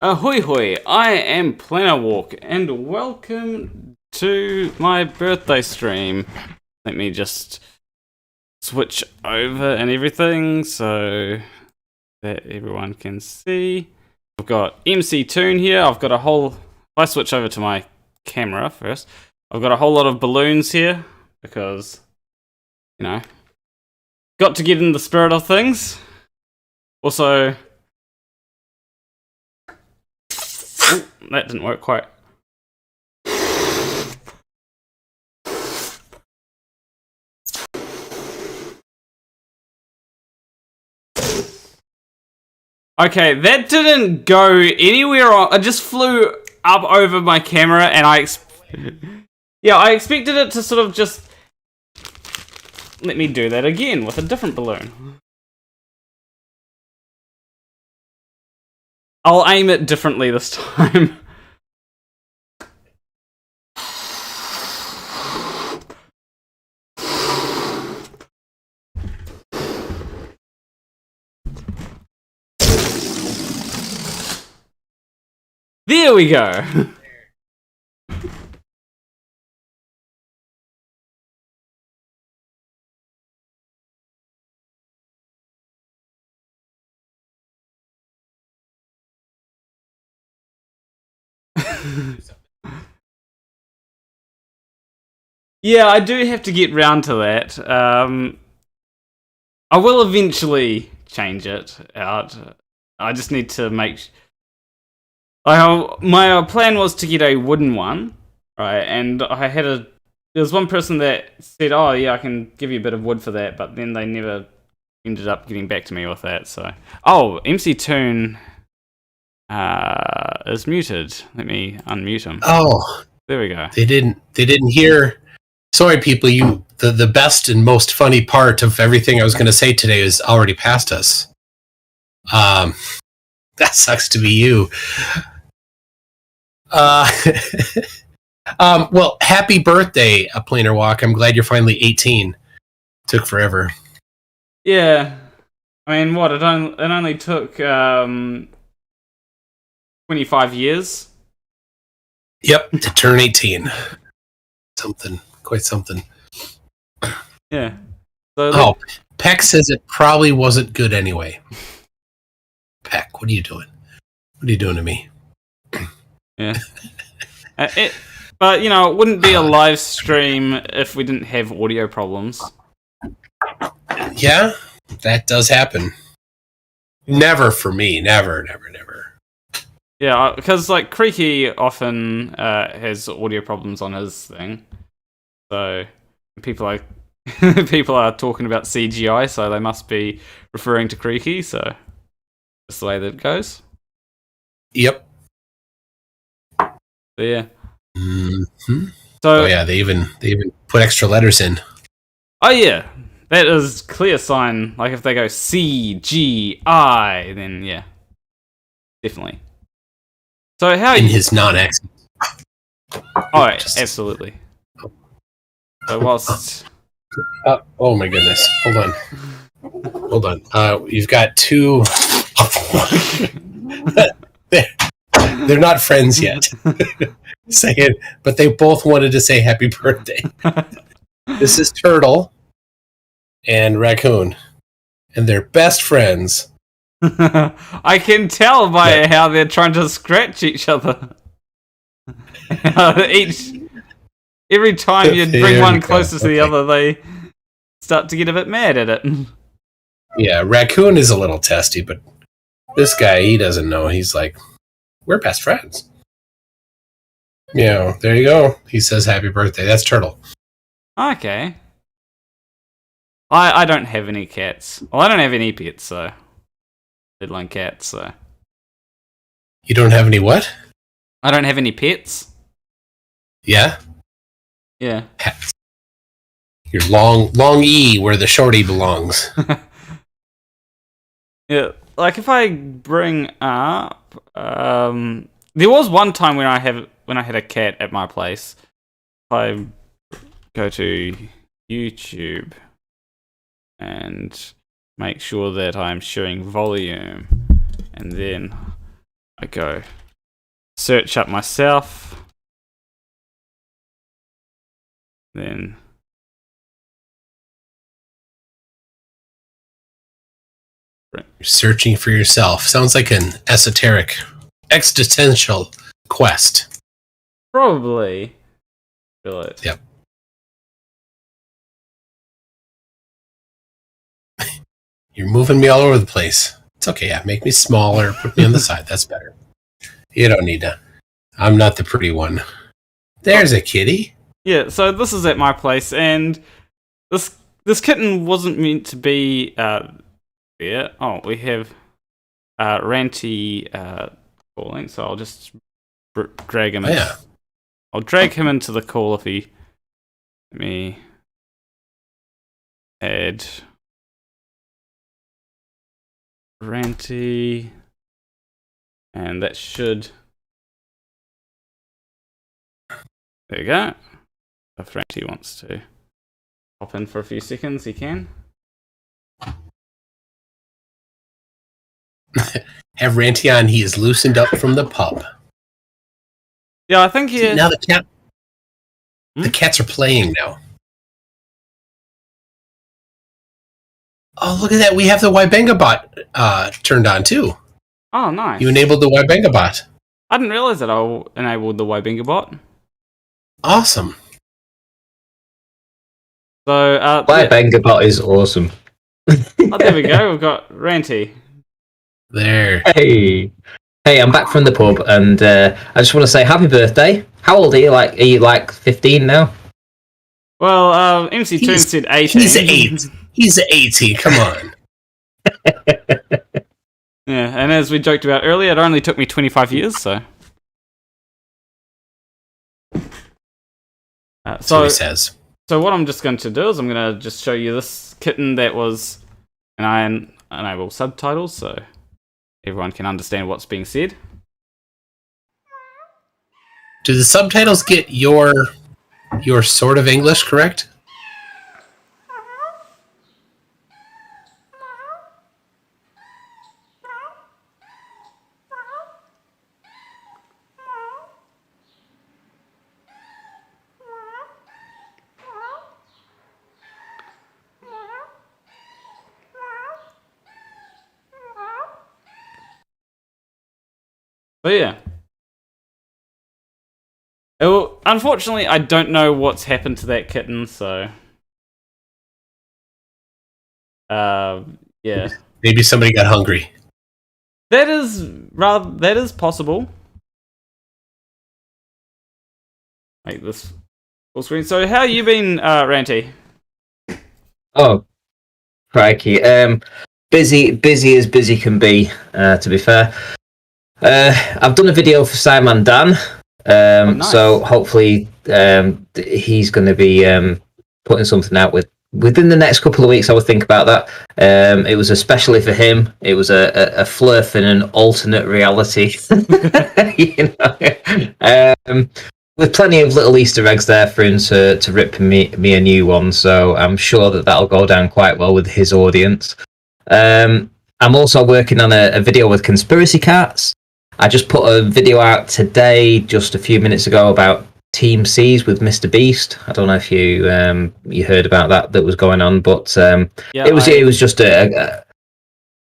Ahoy hoy, I am Planarwalk, and welcome to my birthday stream. Let me just switch over and everything so that everyone can see. I've got MCToon here. I've got a whole... If I switch over to my camera first, I've got a whole lot of balloons here because, you know, got to get in the spirit of things. Also... Ooh, that didn't work quite. Okay, that didn't go anywhere. I just flew up over my camera, and I expected it to sort of just... Let me do that again with a different balloon. I'll aim it differently this time. There we go. Yeah, I do have to get round to that. I will eventually change it out. I just need to make... my plan was to get a wooden one, right? And I had there was one person that said, "Oh yeah, I can give you a bit of wood for that," but then they never ended up getting back to me with that. So, MCToon is muted. Let me unmute him. Oh, there we go. They didn't hear. Sorry, people. The best and most funny part of everything I was going to say today is already past us. That sucks to be you. Well, happy birthday, a Planar Walk. I'm glad you're finally 18. Took forever. Yeah. I mean, what? It only took 25 years? Yep, to turn 18. Quite something. Yeah. So Peck says it probably wasn't good anyway. Peck, what are you doing? What are you doing to me? Yeah. But, you know, it wouldn't be a live stream if we didn't have audio problems. Yeah, that does happen. Never for me. Never. Yeah, because, like, Creaky often has audio problems on his thing. So, people are talking about CGI, so they must be referring to Creaky, so that's the way that it goes. Yep. But yeah. Mm-hmm. So, they even put extra letters in. Oh yeah, that is clear sign. Like if they go CGI, then yeah, definitely. So how in his non-accent? Oh, absolutely. So whilst oh my goodness, hold on. You've got two. They're not friends yet. Saying, but they both wanted to say happy birthday. This is Turtle and Raccoon, and they're best friends. I can tell by how they're trying to scratch each other. Every time you bring one closer to the other, they start to get a bit mad at it. Yeah, Raccoon is a little testy, but this guy, he doesn't know. He's like, we're best friends. Yeah, there you go. He says happy birthday. That's Turtle. Okay. I don't have any cats. Well, I don't have any pets, so... Deadline cats, so... You don't have any what? I don't have any pets. Yeah? Yeah. Cats. Your long E where the shorty belongs. Yeah, like if I bring up... there was one time when I had a cat at my place. I go to YouTube and make sure that I'm showing volume, and then I go search up myself, then You're searching for yourself. Sounds like an esoteric, existential quest. probably feel it. Yep. You're moving me all over the place. It's okay. Yeah, make me smaller. Put me on the side. That's better. You don't need to. I'm not the pretty one. There's a kitty. Yeah, so this is at my place, and this kitten wasn't meant to be there. Oh, we have Ranty calling, so I'll just drag him in. Yeah. I'll drag him into the call if he... Let me add Ranty, and that should... There you go. If Ranty wants to hop in for a few seconds, he can. Have Ranty on. He is loosened up from the pup. Yeah, I think he... See, now the cats are playing now. Oh, look at that. We have the Wybenga bot turned on, too. Oh, nice. You enabled the Wybenga bot. I didn't realize that I enabled the Wybenga bot. Awesome. So, Wybenga bot is awesome. Oh, there we go. We've got Ranty. There. Hey, I'm back from the pub, and I just want to say happy birthday. How old are you? Are you like 15 now? Well, MCToon said 18. He's 8. He's 18. Come on. Yeah, and as we joked about earlier, it only took me 25 years, so... That's what he says. So what I'm just going to do is I'm going to just show you this kitten that was... And I enable subtitles, so everyone can understand what's being said. Do the subtitles get your sort of English correct? But yeah. Well, unfortunately, I don't know what's happened to that kitten, so... yeah. Maybe somebody got hungry. That is possible. Make this full screen. So how you been, Ranty? Oh, crikey. Busy as busy can be, to be fair. I've done a video for Simon Dan, nice. So hopefully he's going to be putting something out within the next couple of weeks. I would think about that. It was especially for him. It was a flirt in an alternate reality, you know. With plenty of little Easter eggs there for him to rip me a new one. So I'm sure that'll go down quite well with his audience. I'm also working on a video with Conspiracy Cats. I just put a video out today, just a few minutes ago, about Team C's with Mr. Beast. I don't know if you heard about that was going on, but Yeah, it was just a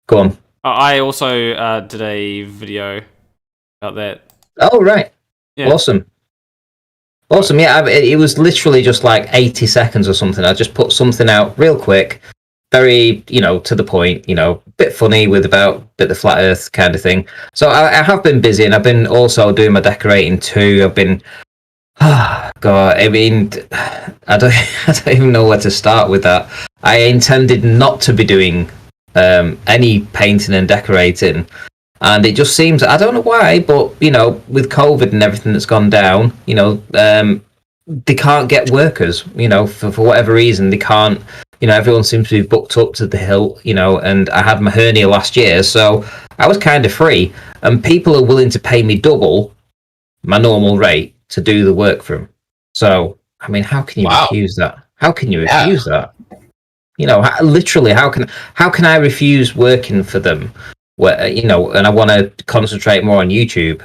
go on. I also did a video about that. Oh right, Yeah. Awesome. Yeah, it was literally just like 80 seconds or something. I just put something out real quick. Very, to the point, bit funny with about a bit of flat earth kind of thing. So I have been busy, and I've been also doing my decorating too. I've been, God, I mean, I don't even know where to start with that. I intended not to be doing any painting and decorating, and it just seems, I don't know why, but with COVID and everything that's gone down, they can't get workers. For whatever reason, they can't. Everyone seems to be booked up to the hilt, and I had my hernia last year, so I was kind of free, and people are willing to pay me double my normal rate to do the work for them. So I mean, how can you Wow. refuse that? How can you refuse that? You know, literally, how can I refuse working for them? Where, you know, and I want to concentrate more on YouTube.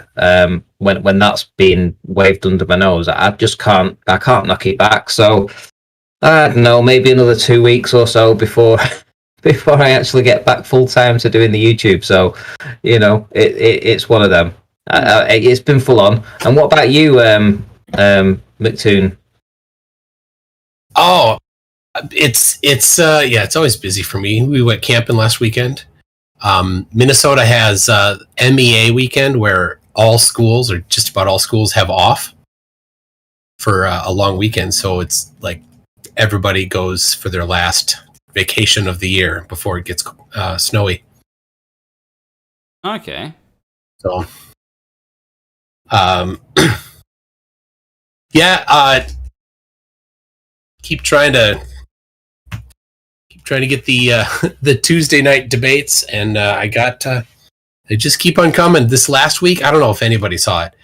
When that's being waved under my nose, I just can't. I can't knock it back. So I don't know, maybe another 2 weeks or so before I actually get back full time to doing the YouTube. So, you know, it's one of them. It's been full on. And what about you, MCToon? Oh, it's always busy for me. We went camping last weekend. Minnesota has MEA weekend where all schools, or just about all schools, have off for a long weekend. So it's like everybody goes for their last vacation of the year before it gets snowy. Okay. So, keep trying to get the Tuesday night debates, and they just keep on coming. This last week, I don't know if anybody saw it,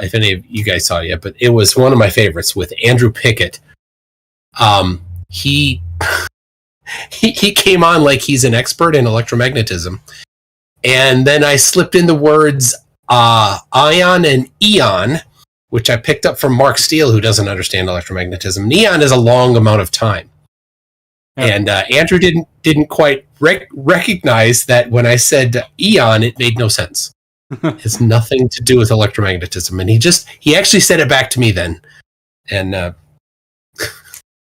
if any of you guys saw it yet, but it was one of my favorites with Andrew Pickett. He came on like he's an expert in electromagnetism, and then I slipped in the words ion and eon, which I picked up from Mark Steele, who doesn't understand electromagnetism. And eon is a long amount of time. Yeah. And Andrew didn't quite recognize that when I said eon, it made no sense. It has nothing to do with electromagnetism. And he actually said it back to me then. And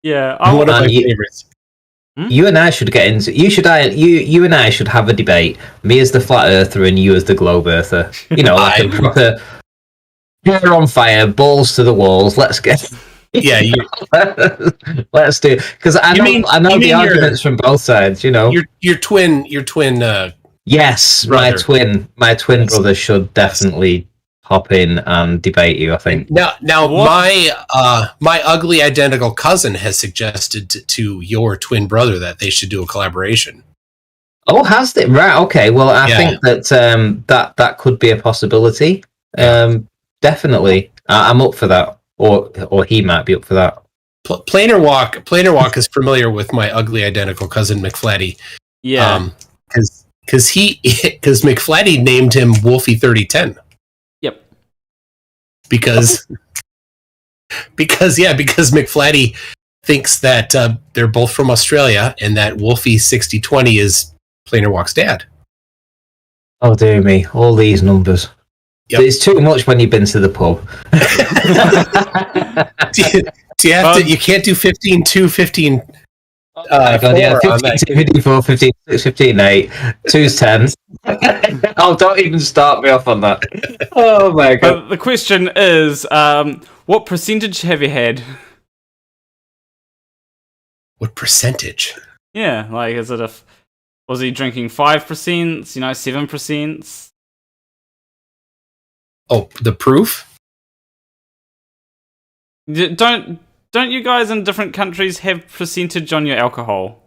yeah, one of my favorites. You and I should get into. You and I should have a debate. Me as the flat earther and you as the globe earther. You know, like a proper hair on fire, balls to the walls. Let's get. Yeah, let's do. Because I know the arguments from both sides. You know, your twin. Yes, brother. my twin brother should definitely hop in and debate you, I think. Now my ugly identical cousin has suggested to your twin brother that they should do a collaboration. Oh, has it? Right, okay. Well, I think that that could be a possibility. Definitely. I'm up for that. Or he might be up for that. Plainer Walk is familiar with my ugly identical cousin McFlatty. Yeah. Because McFlatty named him Wolfie 3010. Yep. Because McFlatty thinks that they're both from Australia and that Wolfie 6020 is Plainer Walk's dad. Oh dear me, all these numbers. Yep. It's too much when you've been to the pub. do you have to? You can't do 15-2, 15. God, 15, 54, 15, 6, 15, 8, 2's 10. Oh, don't even start me off on that. Oh my god. The question is, what percentage have you had? What percentage? Yeah, like, is it was he drinking 5%, 7%? Oh, the proof? Don't you guys in different countries have percentage on your alcohol?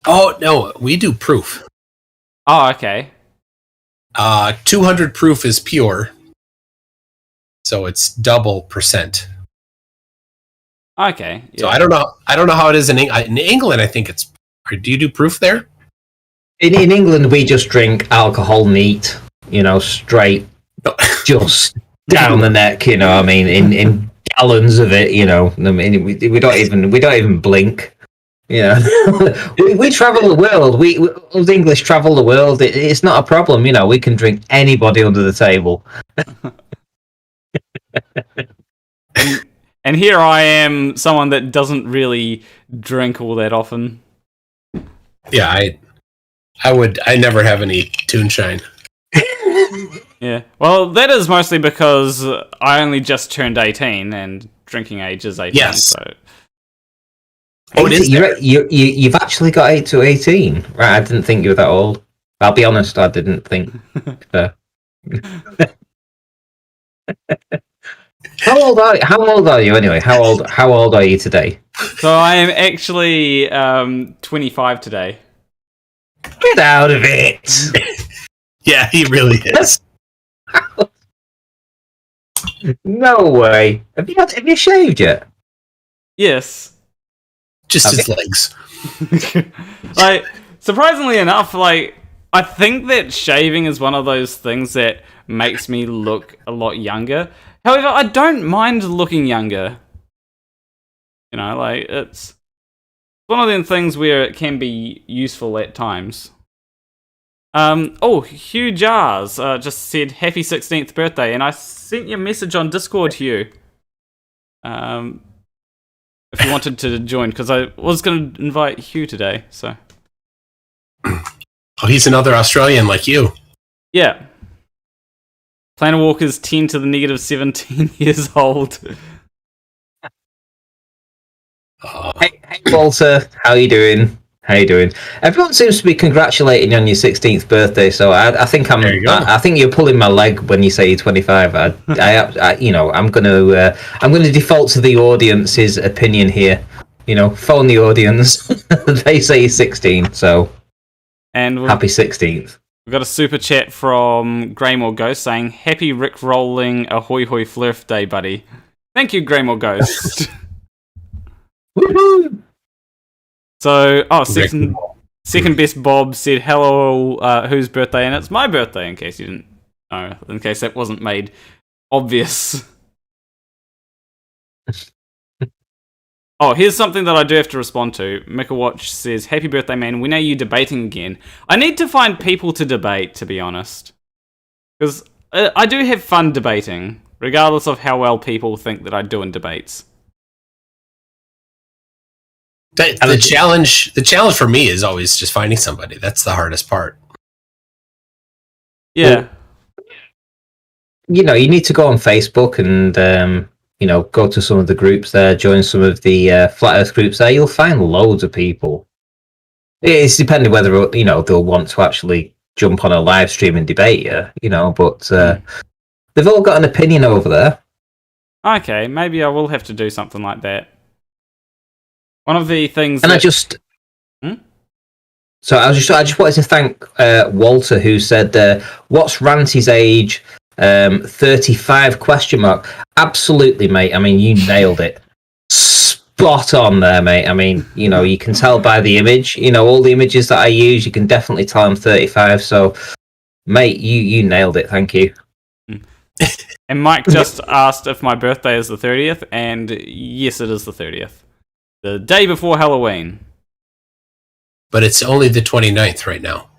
Oh, no, we do proof. Oh, okay. 200 proof is pure. So it's double percent. Okay. Yeah. So I don't know how it is in England. I think it's. Do you do proof there? In England, we just drink alcohol neat, straight, just down the neck. I mean, in gallons of it. I mean, we don't even blink. Yeah, we travel the world. We us English travel the world. It's not a problem. We can drink anybody under the table. And here I am, someone that doesn't really drink all that often. Yeah, I never have any Toonshine. Yeah, well, that is mostly because I only just turned 18, and drinking age is 18. Yes. So. Oh, it is. You've actually got 8 to 18, right? I didn't think you were that old. I'll be honest, I didn't think. How old are you anyway? How old are you today? So I am actually 25 today. Get out of it! Yeah, he really is. No way. Have you shaved yet? Yes. Just his legs. Like, surprisingly enough, like, I think that shaving is one of those things that makes me look a lot younger. However, I don't mind looking younger. You know, like, it's one of them things where it can be useful at times. Hugh Jarsz just said happy 16th birthday, and I sent you a message on Discord, Hugh. If you wanted to join, because I was going to invite Hugh today, so. Oh, he's another Australian like you. Yeah. Planet Walker's 10 to the negative 17 years old. Hey, Walter, how you doing? Everyone seems to be congratulating you on your 16th birthday, so I think I think you're pulling my leg when you say you're 25. I'm gonna default to the audience's opinion here. You know, phone the audience. They say you're 16, so and happy 16th. We've got a super chat from Graymore Ghost saying, happy Rick rolling ahoy hoy flurf day, buddy. Thank you, Graymore Ghost. Woohoo! So, second best Bob said, hello, whose birthday? And it's my birthday, in case you didn't know, in case that wasn't made obvious. Oh, here's something that I do have to respond to. Mikawatch says, happy birthday, man. When are you debating again? I need to find people to debate, to be honest. Because I do have fun debating, regardless of how well people think that I do in debates. The challenge for me is always just finding somebody. That's the hardest part. Yeah. Well, you know, you need to go on Facebook and go to some of the groups there, join some of the Flat Earth groups there. You'll find loads of people. It's depending whether they'll want to actually jump on a live stream and debate you, but they've all got an opinion over there. Okay, maybe I will have to do something like that. One of the things and that... So I just wanted to thank Walter, who said, what's Ranty's age? 35 ? Absolutely, mate. I mean, you nailed it. Spot on there, mate. I mean, you can tell by the image. All the images that I use, you can definitely tell I'm 35. So, mate, you nailed it. Thank you. And Mike just asked if my birthday is the 30th, and yes, it is the 30th. The day before Halloween. But it's only the 29th right now.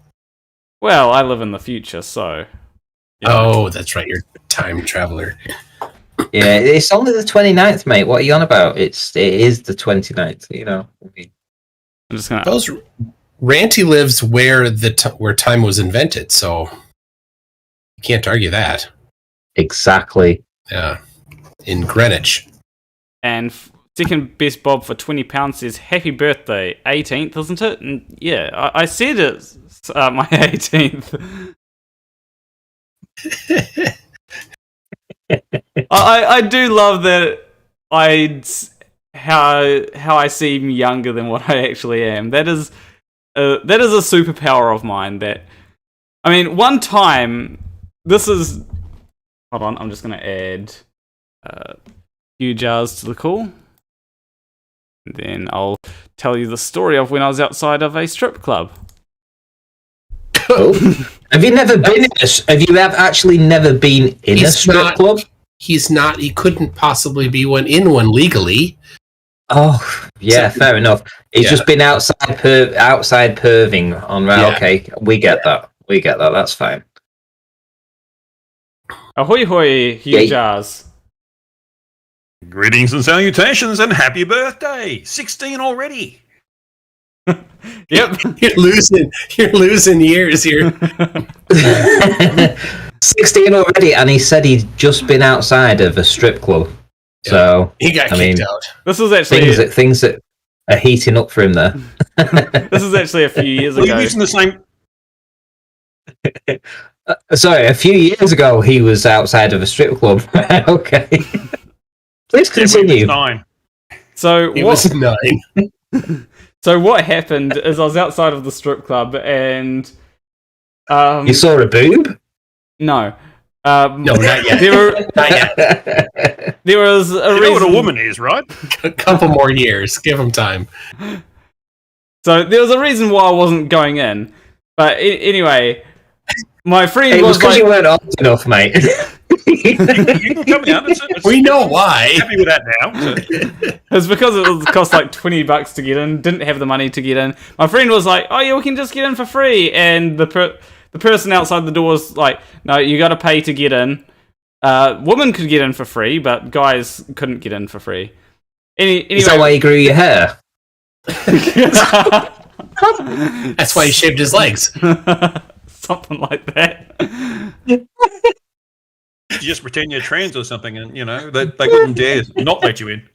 Well, I live in the future, so... Yeah. Oh, that's right. You're a time traveler. Yeah, it's only the 29th, mate. What are you on about? It is the 29th, I'm just gonna... Those Ranty lives where where time was invented, so you can't argue that. Exactly. Yeah. In Greenwich. And second best Bob for £20 says, happy birthday, 18th, isn't it? And yeah, I said it's my 18th. I do love that how I seem younger than what I actually am. That is a superpower of mine. That, I mean, one time, hold on, I'm just going to add Hugh Jarsz to the call. And then I'll tell you the story of when I was outside of a strip club. Cool. Have you never been actually never been in a strip club? He's not. He couldn't possibly be in one legally. Oh, yeah, fair enough. He's just been outside perving on. Right, yeah. Okay, we get that. That's fine. Ahoy hoy, Hugh Jarsz. Greetings and salutations and happy birthday! 16 already. Yep. You're losing years here. 16 already, and he said he'd just been outside of a strip club. Yeah. So he got kicked out. This was actually things that are heating up for him there. This is actually a few years ago. Are you using the same? Sorry, a few years ago he was outside of a strip club. Okay. Please continue. So he was 9. So what happened is I was outside of the strip club and you saw a boob? No. No, not yet. Not yet. There was a You know what a woman is, right? A couple more years. Give them time. So there was a reason why I wasn't going in. But anyway, my friend It was was because like... you weren't old enough, mate. You can come out. We know why. Happy with that now. So. It's because it cost like $20 to get in. Didn't have the money to get in. My friend was like, "Oh yeah, we can just get in for free." And the person outside the door was like, "No, you got to pay to get in." Women could get in for free, but guys couldn't get in for free. Anyway, Is that why you grew your hair? That's why he shaved his legs. Something like that. You just pretend you're trans or something, and they wouldn't dare not let you in.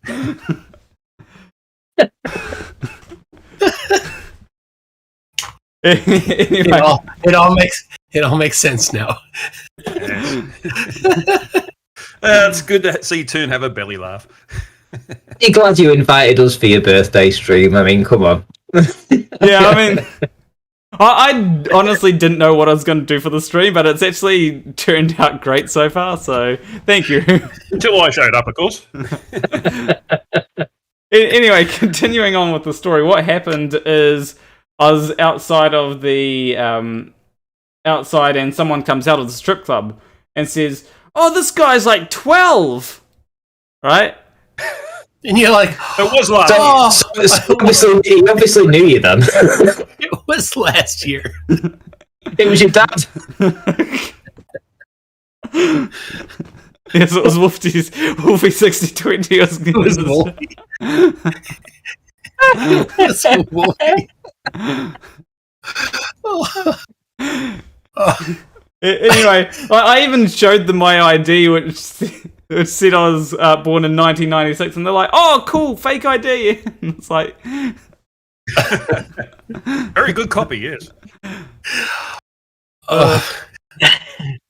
Anyway. It all makes sense now. It's good to see Toon have a belly laugh. You're glad you invited us for your birthday stream. I mean, come on. Yeah, I mean, I honestly didn't know what I was going to do for the stream, but it's actually turned out great so far, so thank you. Until I showed up, of course. Anyway, continuing on with the story, what happened is I was outside of the outside, and someone comes out of the strip club and says, "Oh, this guy's like 12," right? And you're like, It was last So he obviously knew you then. it was last year. It was your dad. Yes, it was Wolfie 6020. It was Wolfie. It's Wolfie. Anyway, I even showed them my ID, which said I was born in 1996, and they're like, "Oh, cool, fake ID." And it's like, very good copy, yes.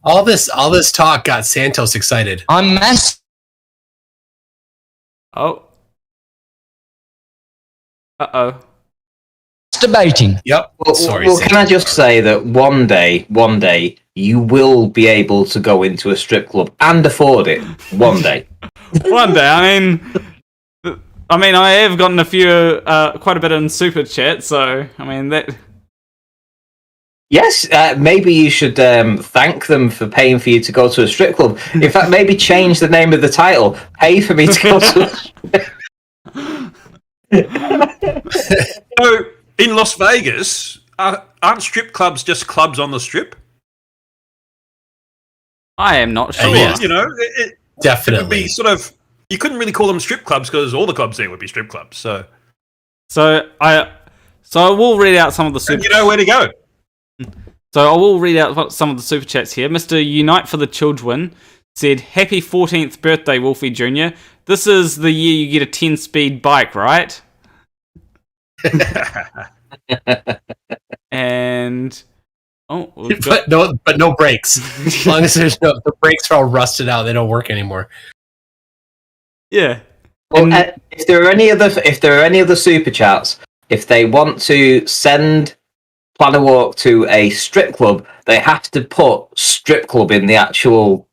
All this talk got Santos excited. I'm oh, masturbating. Yep. Well, Sorry, well, Santos. can I just say that one day, you will be able to go into a strip club and afford it. One day. one day. I mean, I have gotten a few, quite a bit in super chat. So, I mean that. Yes, maybe you should thank them for paying for you to go to a strip club. In fact, maybe change the name of the title. Pay for me to go to a So, in Las Vegas, aren't strip clubs just clubs on the strip? I am not sure. Yeah. It Definitely. would be sort of... You couldn't really call them strip clubs because all the clubs there would be strip clubs. So I will read out some of the super. you know where to go. So I will read out some of the super chats here. Mr. Unite for the Children said, "Happy 14th birthday, Wolfie Jr. This is the year you get a 10-speed bike, right?" And but no brakes. As long as the brakes are all rusted out, they don't work anymore. yeah. Well, if there are any other super chats, if they want to send Plan a Walk to a strip club, they have to put strip club in the actual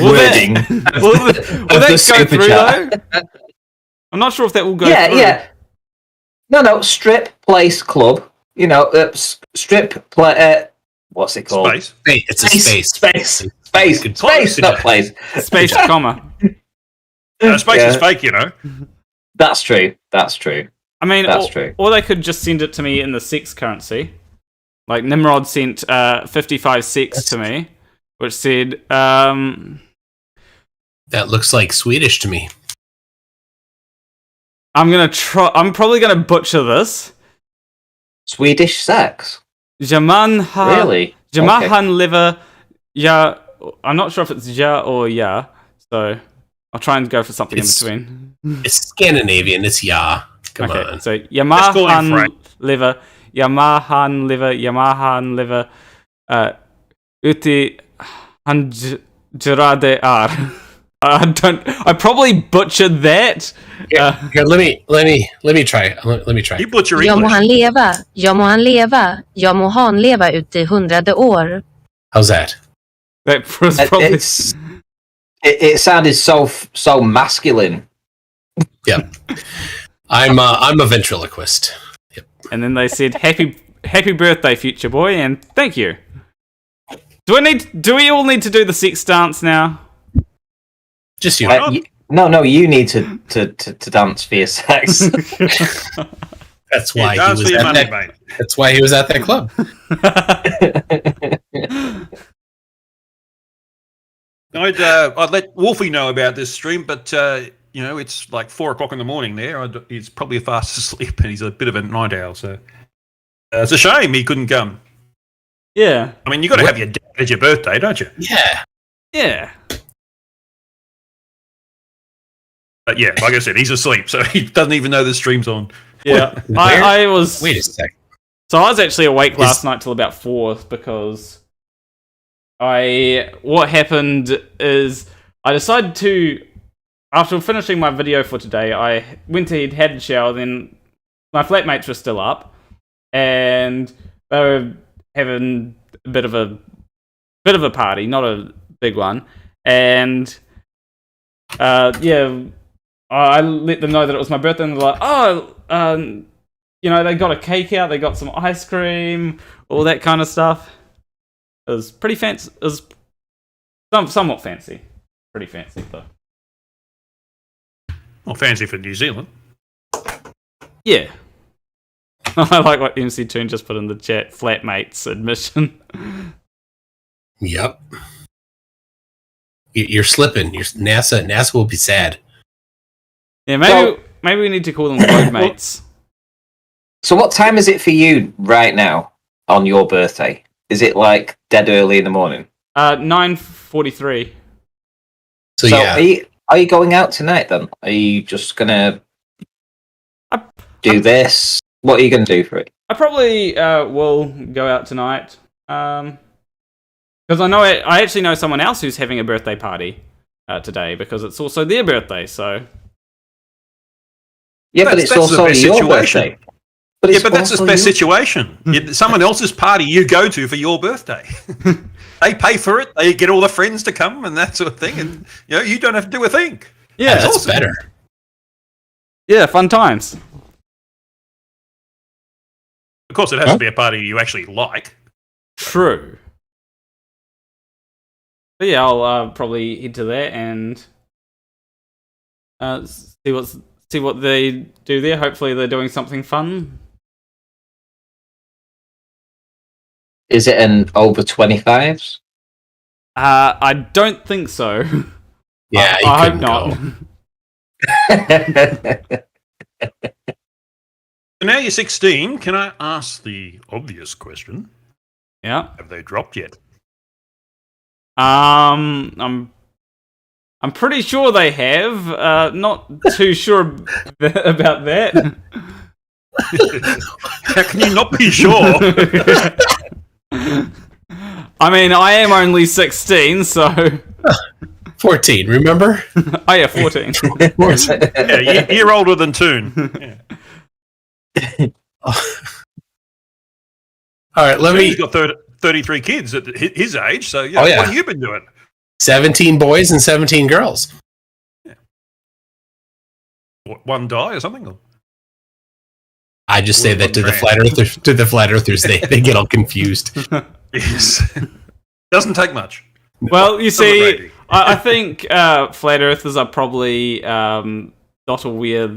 wording. Will that go super through chat. though? I'm not sure if that will go Yeah, through. yeah. No, strip place club. Strip play. What's it called? Space. It's a space. Space, not place. Space, comma. Space is fake, That's true. I mean, That's true. Or they could just send it to me in the sex currency. Like Nimrod sent 55 sex to me, which said, That looks like Swedish to me. I'm probably gonna butcher this. Swedish sex. Really? Jamahan Okay. liver. Yeah, I'm not sure if it's ja or ya, so I'll try and go for something in between. It's Scandinavian. It's ya. Come Okay, on. so call him Yamahan Frank. liver, uti Gerard O'Reilly. I probably butchered that. Here, let me try. Let me try. You butcher Jag må English. han leva, jag må han leva, jag må han leva ut i 100 år. How's that? That was probably... It sounded so masculine. Yep. I'm a ventriloquist. Yep. And then they said, "Happy birthday, future boy," and thank you. Do we all need to do the sex dance now? Just you. No, you need to dance for your sex. That's why Yeah, he was at money, that. mate. That's why he was at that club. I'd let Wolfie know about this stream, but it's like 4:00 in the morning there. He's probably fast asleep, and he's a bit of a night owl. So it's a shame he couldn't come. Yeah. I mean, you got to have your dad at your birthday, don't you? Yeah. Yeah. But yeah, like I said, he's asleep, so he doesn't even know the stream's on. Yeah. I was... Wait a sec. So I was actually awake last night till about 4 because what happened is I decided to, after finishing my video for today, I went ahead, had a shower, then my flatmates were still up, and they were having a bit of a party, not a big one, and I let them know that it was my birthday, and they're like, they got a cake out, they got some ice cream, all that kind of stuff. It was pretty fancy. It was somewhat fancy. Pretty fancy, though. Well, fancy for New Zealand. Yeah. I like what MCToon just put in the chat. Flatmates admission. Yep. You're slipping. NASA will be sad. Yeah, maybe we need to call them roadmates. So what time is it for you right now on your birthday? Is it like dead early in the morning? 9:43. So yeah. Are you going out tonight then? Are you just gonna do this? What are you gonna do for it? I probably will go out tonight. Because I actually know someone else who's having a birthday party today because it's also their birthday. So yeah, but it's also your birthday. But that's the best situation. Someone else's party you go to for your birthday. They pay for it. They get all the friends to come and that sort of thing, and you don't have to do a thing. Yeah, that's awesome. better. Yeah, fun times. Of course, it has to be a party you actually like. True. But yeah, I'll probably head to that and see what they do there. Hopefully, they're doing something fun. Is it an over 25s? I don't think so. Yeah, I hope not. So now you're 16. Can I ask the obvious question? Yeah. Have they dropped yet? I'm pretty sure they have. Not too sure about that. How can you not be sure? I mean, I am only 16, so 14. Remember? Oh yeah, 14. Yeah, you're older than Toon. Yeah. All right, He's got 33 kids at his age, so yeah. What have you been doing? 17 boys and 17 girls. Yeah. What, one die or something? Or? I just say that to the flat earthers. They get all confused. Yes. Doesn't take much. Well, you see, I think flat earthers are probably not aware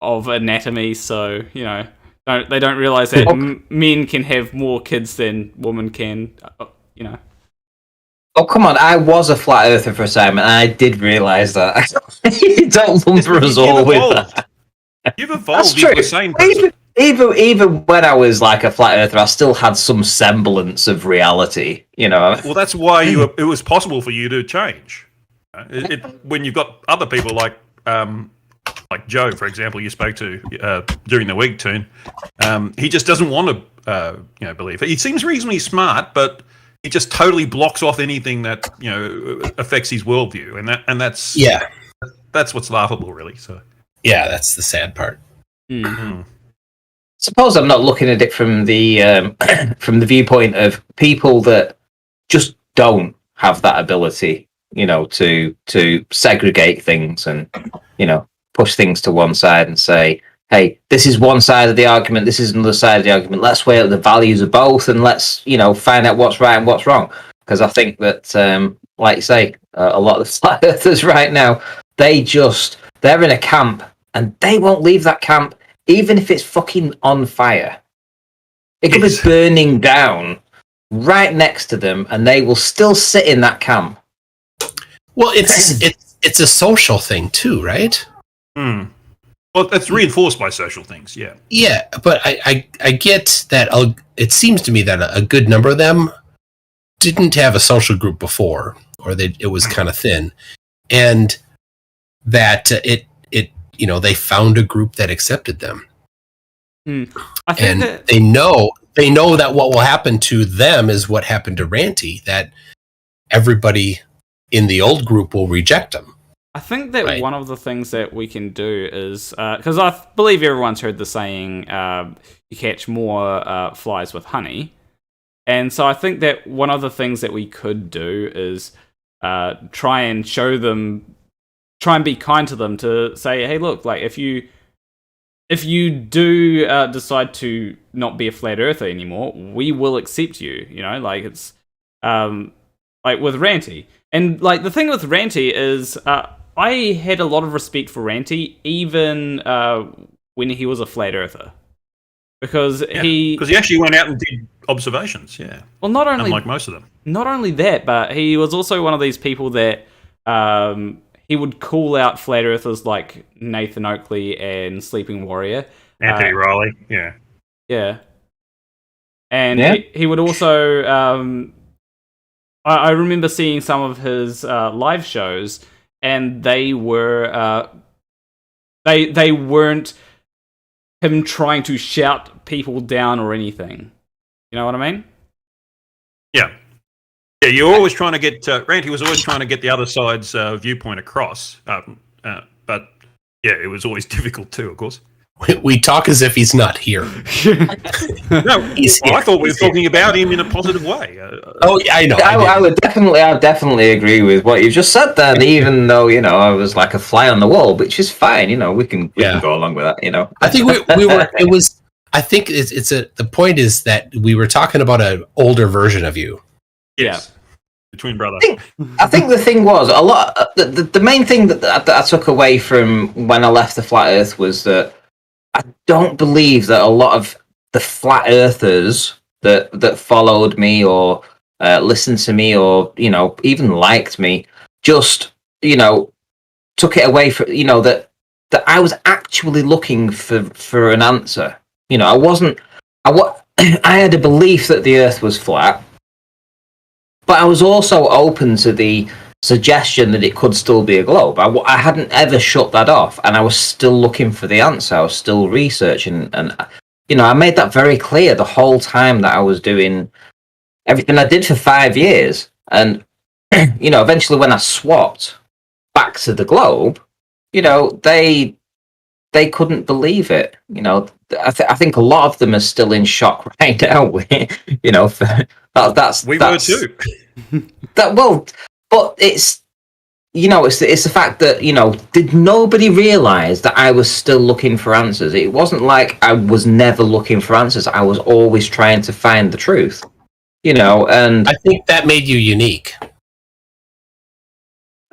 of anatomy, so they don't realize that men can have more kids than women can. Oh, come on. I was a flat earther for a time, and I did realise that. Don't lumber us all with that. You've evolved into the same person. Even when I was like a flat earther, I still had some semblance of reality, Well, that's why it was possible for you to change. When you've got other people like Joe, for example, you spoke to during the week, Toon. He just doesn't want to, believe. He seems reasonably smart, but he just totally blocks off anything that affects his worldview, and that's that's what's laughable, really. So yeah, that's the sad part. Mm-hmm. Suppose I'm not looking at it from the from the viewpoint of people that just don't have that ability, to segregate things and, push things to one side and say, hey, this is one side of the argument, this is another side of the argument. Let's weigh up the values of both and let's, find out what's right and what's wrong. Because I think that, like you say, a lot of the flat earthers right now, they're in a camp and they won't leave that camp, even if it's fucking on fire. It could be burning down right next to them and they will still sit in that camp. Well, it's a social thing too, right? Well, that's reinforced by social things, yeah. Yeah, but I get that. It seems to me that a good number of them didn't have a social group before, or it was kind of thin, and that they found a group that accepted them. I think and they know that what will happen to them is what happened to Ranty, that everybody in the old group will reject them. I think that one of the things that we can do is, because I believe everyone's heard the saying, you catch more flies with honey. And so I think that one of the things that we could do is try and be kind to them, to say, hey, look, like if you do decide to not be a flat earther anymore, we will accept you. Like it's like with Ranty. And like the thing with Ranty is, I had a lot of respect for Ranty, even when he was a flat earther, because he actually went out and did observations. Yeah. Well, not only unlike most of them. Not only that, but he was also one of these people that he would call out flat earthers like Nathan Oakley and Sleeping Warrior, Anthony Riley. Yeah. Yeah. And he would also. I remember seeing some of his live shows, and they were they weren't him trying to shout people down or anything. You know what I mean? Yeah. Yeah, you're always trying to get Ranty was always trying to get the other side's viewpoint across, but yeah, it was always difficult too, of course. We talk as if he's not here. No, I thought we were talking about him in a positive way. Yeah, I know. I would definitely agree with what you've just said there. Even though I was like a fly on the wall, which is fine. We can go along with that. I think we were. It was. I think the point is that we were talking about an older version of you. Yes. The twin brother. I think the thing was a lot. The main thing that I took away from when I left the Flat Earth was that I don't believe that a lot of the flat earthers that followed me or listened to me or even liked me just took it away from that I was actually looking for an answer. I wasn't. I had a belief that the Earth was flat, but I was also open to the suggestion that it could still be a globe. I hadn't ever shut that off, and I was still looking for the answer. I was still researching, and I made that very clear the whole time that I was doing everything I did for 5 years. And eventually when I swapped back to the globe, they couldn't believe it. I think a lot of them are still in shock right now. We were too. But it's it's the fact that did nobody realize that I was still looking for answers? It wasn't like I was never looking for answers. I was always trying to find the truth. And I think that made you unique.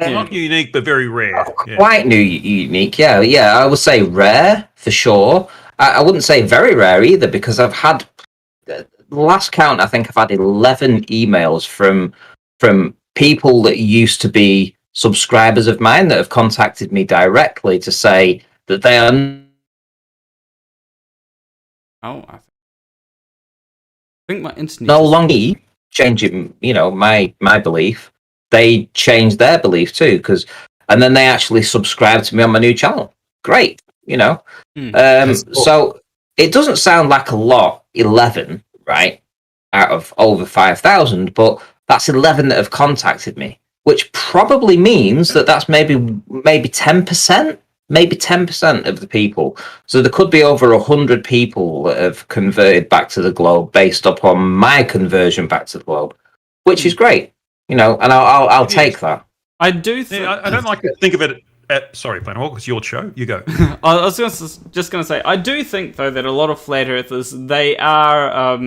Not unique, but very rare. Quite unique, yeah. I would say rare for sure. I wouldn't say very rare either, because I've had the last count. I think I've had 11 emails from people that used to be subscribers of mine that have contacted me directly to say that they are. I think my internet no longer changing. My belief. They changed their belief too, and then they actually subscribed to me on my new channel. Great, cool. So it doesn't sound like a lot, 11, right, out of over 5,000, but that's 11 that have contacted me, which probably means that that's maybe 10%, maybe 10% of the people. So there could be over 100 people that have converted back to the globe based upon my conversion back to the globe, which is great. you know, and I'll take that. I do think... Yeah, I don't like to think of it... sorry, Planewalk, it's your show. You go. I was just going to say, I do think, though, that a lot of flat earthers, they are...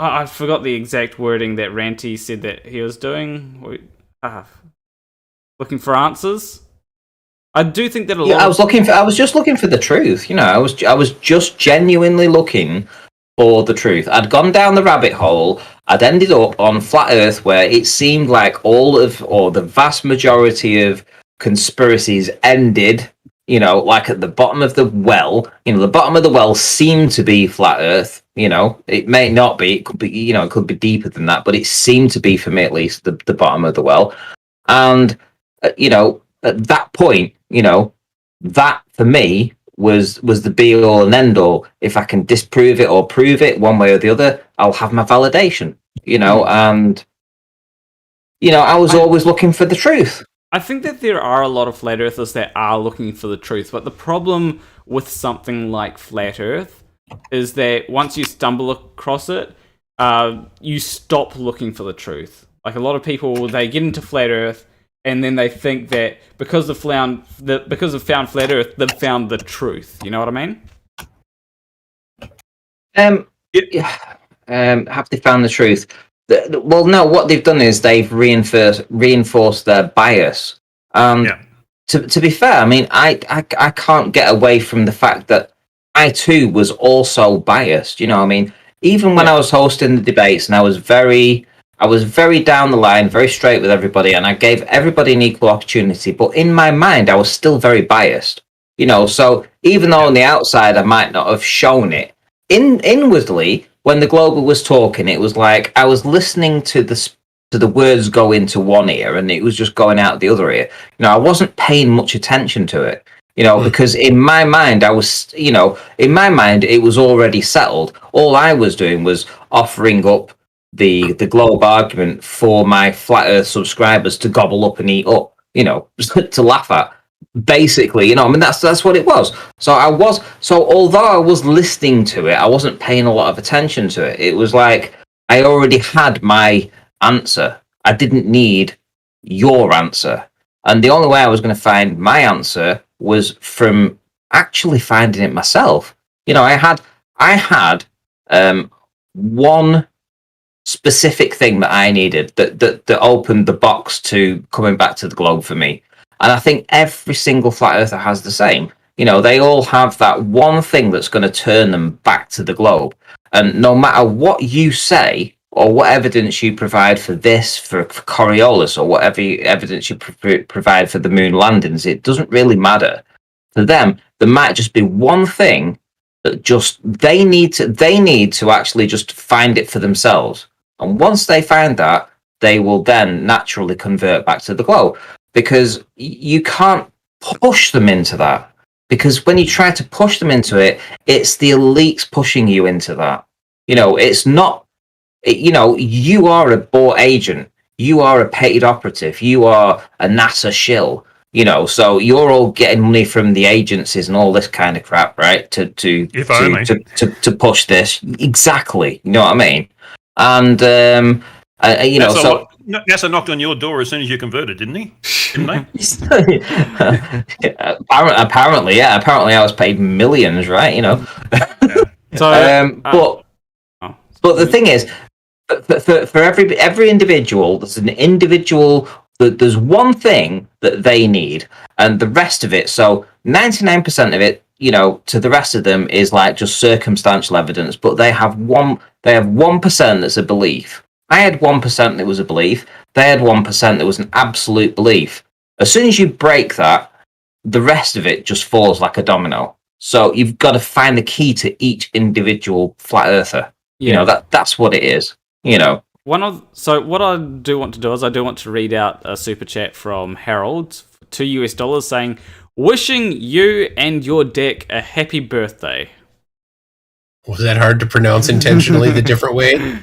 I forgot the exact wording that Ranty said that he was doing. Looking for answers. I do think that a lot. I was just looking for the truth. You know, I was just genuinely looking for the truth. I'd gone down the rabbit hole. I'd ended up on Flat Earth, where it seemed like the vast majority of conspiracies ended. You know, like at the bottom of the well. You know, the bottom of the well seemed to be Flat Earth. You know, it may not be. It could be. You know, it could be deeper than that. But it seemed to be, for me at least, the bottom of the well. And you know, at that point, you know, that for me was the be all and end all. If I can disprove it or prove it one way or the other, I'll have my validation. You know, and you know, I was always looking for the truth. I think that there are a lot of flat earthers that are looking for the truth, but the problem with something like Flat Earth is that once you stumble across it, you stop looking for the truth. Like a lot of people, they get into Flat Earth and then they think that because of found Flat Earth, they've found the truth. You know what I mean? Have they found the truth? Well, no. What they've done is they've reinforced their bias. To be fair, I mean, I can't get away from the fact that I too was also biased. You know, I mean, even when I was hosting the debates, and I was very down the line, very straight with everybody, and I gave everybody an equal opportunity. But in my mind, I was still very biased. You know, so even though on the outside I might not have shown it, inwardly, when the Global was talking, it was like I was listening to the words go into one ear and it was just going out the other ear. You know, I wasn't paying much attention to it. You know, because in my mind, it was already settled. All I was doing was offering up the Globe argument for my Flat Earth subscribers to gobble up and eat up, you know, to laugh at. Basically, you know, I mean, that's what it was. So although I was listening to it, I wasn't paying a lot of attention to it. It was like I already had my answer. I didn't need your answer. And the only way I was going to find my answer was from actually finding it myself. You know, I had one specific thing that I needed that opened the box to coming back to the Globe for me. And I think every single Flat Earther has the same. You know, they all have that one thing that's going to turn them back to the Globe. And no matter what you say, or what evidence you provide for this, for Coriolis, or whatever evidence you provide for the moon landings, it doesn't really matter. For them, there might just be one thing that just they need to actually just find it for themselves. And once they find that, they will then naturally convert back to the Globe. Because you can't push them into that. Because when you try to push them into it, it's the elites pushing you into that. You know, it's not, you know, you are a bought agent. You are a paid operative. You are a NASA shill. You know, so you're all getting money from the agencies and all this kind of crap, right? To push this. Exactly. You know what I mean? And, you know, so... NASA knocked on your door as soon as you converted, didn't he? Didn't they? Apparently, yeah. Apparently, I was paid millions, right? You know. But the thing is, for every individual, there's an individual. There's one thing that they need, and the rest of it. So 99% of it, you know, to the rest of them is like just circumstantial evidence. But they have 1% that's a belief. I had 1% that was a belief. They had 1% that was an absolute belief. As soon as you break that, the rest of it just falls like a domino. So you've got to find the key to each individual Flat Earther. Yeah. You know, that's what it is. You know. So what I do want to do is I do want to read out a super chat from Harold, $2 saying, "Wishing you and your deck a happy birthday." Was that hard to pronounce intentionally the different way?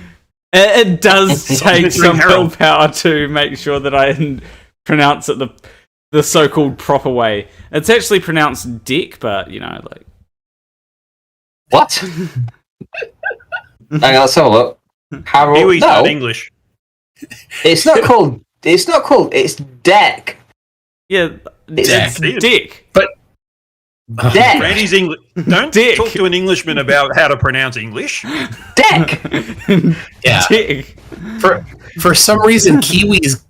It does take some willpower to make sure that I pronounce it the so-called proper way. It's actually pronounced dick, but, you know, like... What? Hang on, let's have a look. Harold, Huey's not English. It's not called. It's deck. Yeah, it's dick. But Deck. Randy's English. Don't Dick. talk to an Englishman about how to pronounce English. Deck. yeah, Dick. for some reason, Kiwis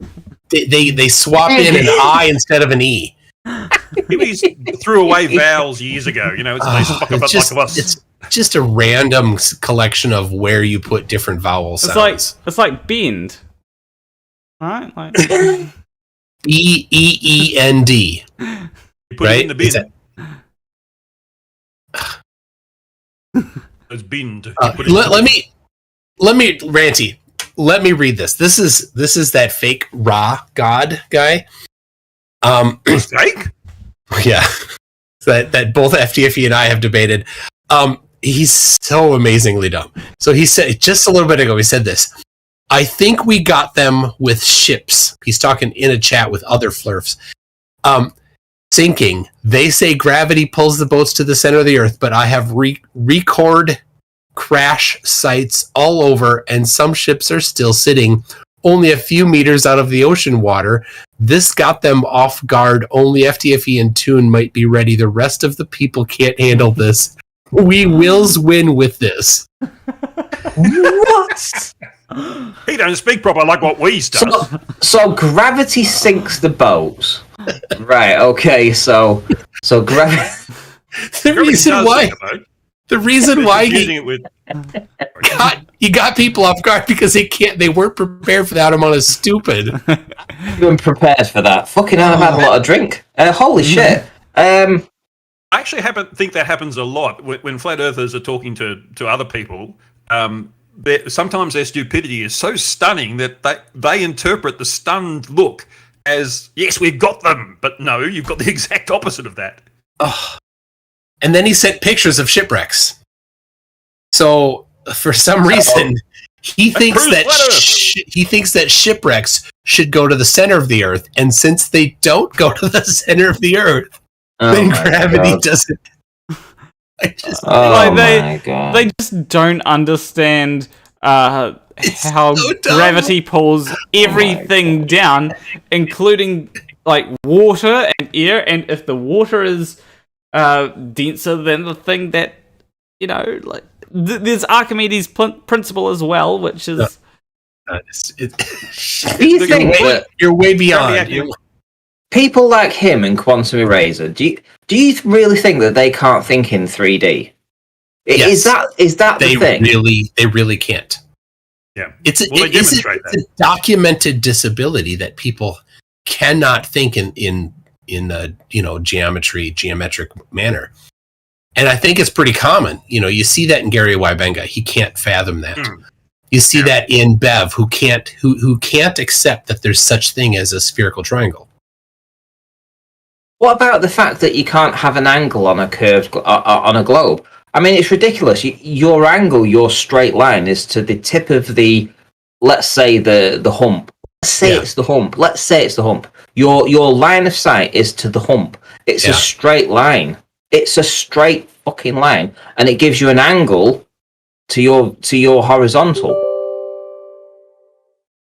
they swap in an I instead of an E. Kiwis threw away vowels years ago. You know, It's just a random collection of where you put different vowel sounds. It's like bend. Right? Like BEEND. You put it in the bin. It's binned. Let me, Ranty. Let me read this. This is that fake Ra God guy. Fake? Yeah, that both FTFE and I have debated. He's so amazingly dumb. So he said just a little bit ago. He said this. I think we got them with ships. He's talking in a chat with other flurfs. Sinking. They say gravity pulls the boats to the center of the earth, but I have record crash sites all over, and some ships are still sitting only a few meters out of the ocean water. This got them off guard. Only FTFE and Toon might be ready. The rest of the people can't handle this. We wills win with this. What? He don't speak proper like what we does. So gravity sinks the boats. Right. Okay. So gravity. The reason why using it with he got people off guard because they weren't prepared for that amount of stupid. You weren't prepared for that. Fucking hell, I've had a lot of drink. Holy shit. I actually think that happens a lot when flat earthers are talking to other people. Sometimes their stupidity is so stunning that they interpret the stunned look as, yes, we've got them, but no, you've got the exact opposite of that. Oh. And then he sent pictures of shipwrecks. So for some reason, he thinks that shipwrecks should go to the center of the earth, and since they don't go to the center of the earth, then gravity doesn't. They just don't understand how gravity pulls everything down, including like water and air. And if the water is denser than the thing that like there's Archimedes' principle as well, which is. Do you think you're way beyond? People like him and Quantum Eraser, do you really think that they can't think in 3D? Yes. Is that the thing? They really can't. Yeah. It's a documented disability that people cannot think in a geometric manner. And I think it's pretty common. You see that in Gary Wybenga. He can't fathom that. You see that in Bev, who can't accept that there's such thing as a spherical triangle. What about the fact that you can't have an angle on a curved on a globe? I mean, it's ridiculous. Your angle, your straight line, is to the tip of the, let's say the hump. Let's say it's the hump. Your line of sight is to the hump. It's a straight line. It's a straight fucking line, and it gives you an angle to your horizontal.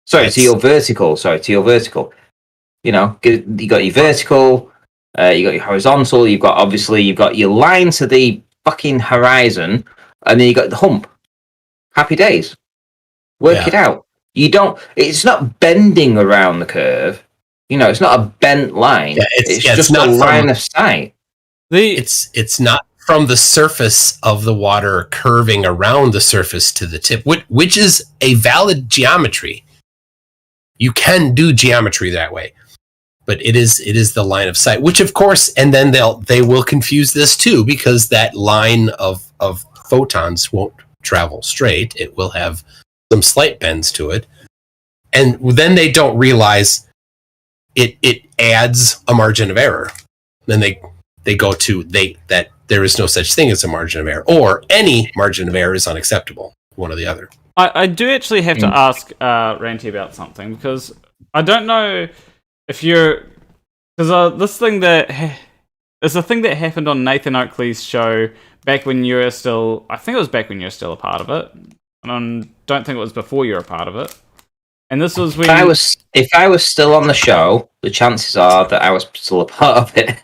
To your vertical. You got your vertical. You got your horizontal. You've got your line to the fucking horizon, and then you got the hump. Happy days. Work it out. It's not bending around the curve. It's not a bent line. Yeah, it's just a line of sight. It's not from the surface of the water curving around the surface to the tip, which is a valid geometry. You can do geometry that way, but it is the line of sight, which of course, and then they will confuse this too, because that line of photons won't travel straight. It will have some slight bends to it, and then they don't realize it adds a margin of error. Then they go to that there is no such thing as a margin of error, or any margin of error is unacceptable. One or the other. I do actually have to ask Ranty about something, because I don't know if you're, because this thing that it's a thing that happened on Nathan Oakley's show back when you were still. I think it was back when you were still a part of it, and I don't think it was before you were a part of it. And this was when if I was still on the show, the chances are that I was still a part of it.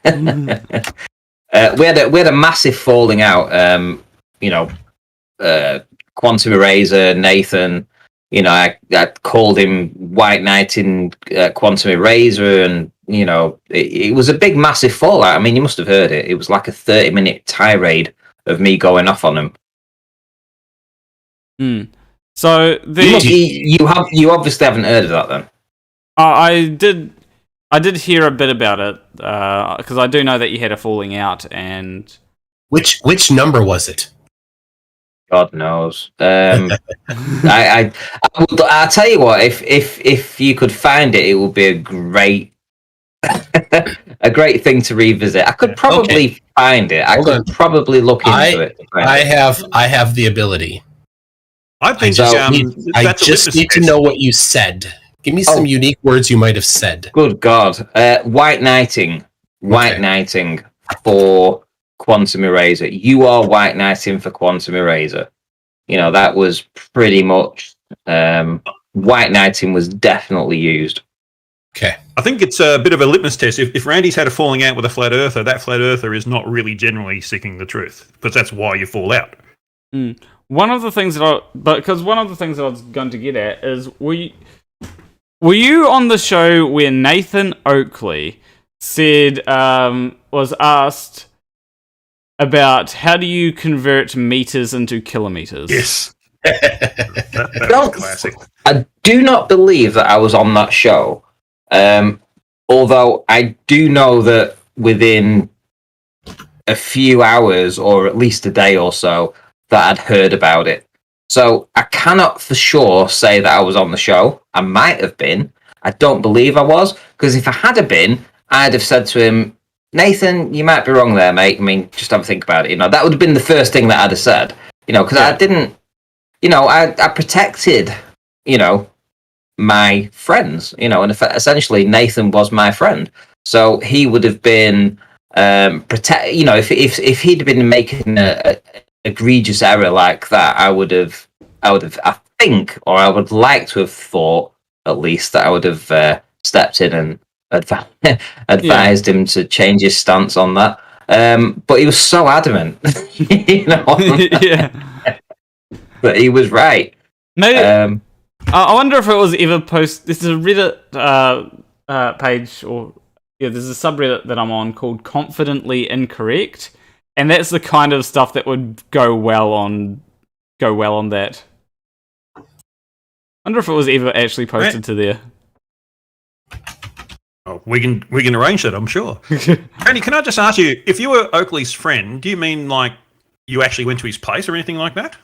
We had a massive falling out. Quantum Eraser, Nathan. I called him White Knight in Quantum Eraser, and it was a big, massive fallout. I mean, you must have heard it. It was like a 30-minute tirade of me going off on him. So you obviously haven't heard of that then. I did hear a bit about it because I do know that you had a falling out, and which number was it? God knows. I'll tell you what. If you could find it, it would be a great thing to revisit. I could probably find it. I could probably look into it. I have the ability. I think I just need to know what you said. Give me some unique words you might have said. Good God. White Knighting for Quantum Eraser. You are White Knighting for Quantum Eraser. That was pretty much... White Knighting was definitely used. Okay. I think it's a bit of a litmus test. If Randy's had a falling out with a flat earther, that flat earther is not really generally seeking the truth, because that's why you fall out. One of the things that I was going to get at is, were you on the show where Nathan Oakley said, was asked about how do you convert meters into kilometers? Yes. that was classic. I do not believe that I was on that show. Although I do know that within a few hours, or at least a day or so, that I'd heard about it. So I cannot for sure say that I was on the show. I might have been. I don't believe I was, because if I had been, I'd have said to him, Nathan, you might be wrong there, mate. I mean, just have a think about it. That would have been the first thing that I'd have said. Because I didn't, I protected, my friends, and essentially Nathan was my friend. So he would have been if he'd been making a egregious error like that, I would have, I think, or I would like to have thought, at least, that I would have stepped in and advised him to change his stance on that. But he was so adamant, but he was right. Maybe, I wonder if it was ever post. This is a Reddit page, or there's a subreddit that I'm on called Confidently Incorrect, and that's the kind of stuff that would go well on that. I wonder if it was ever actually posted to there. Oh, we can arrange that, I'm sure. Randy, can I just ask you, if you were Oakley's friend, do you mean like you actually went to his place or anything like that?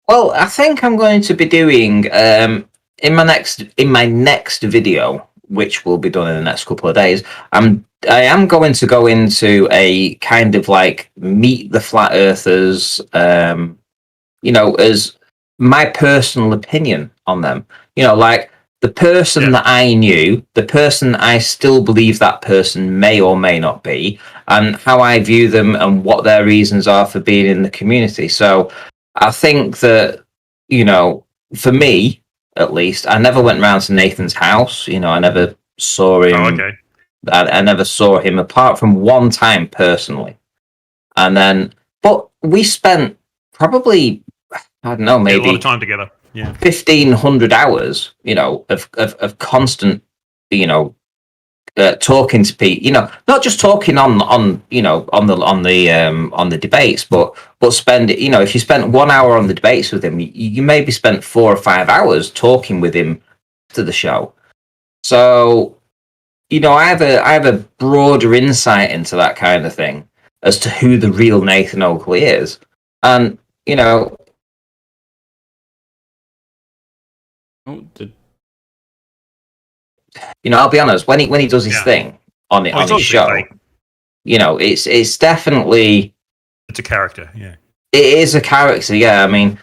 Well, I think I'm going to be doing in my next video, which will be done in the next couple of days. I am going to go into a kind of like meet the flat earthers, as my personal opinion on them. Like the person that I knew, the person I still believe that person may or may not be, and how I view them and what their reasons are for being in the community. So I think that, for me, at least, I never went round to Nathan's house. I never saw him. Oh, okay. I never saw him apart from one time personally. And then, but we spent probably, I don't know, maybe a lot of time together. Yeah, 1,500 hours, of constant, talking to people, not just talking on the debates, but spend, if you spent 1 hour on the debates with him, you maybe spent 4 or 5 hours talking with him to the show. So, I have a broader insight into that kind of thing as to who the real Nathan Oakley is. And, I'll be honest, when he does his thing on his show, it's definitely, it's a character, yeah. It is a character, yeah. I mean,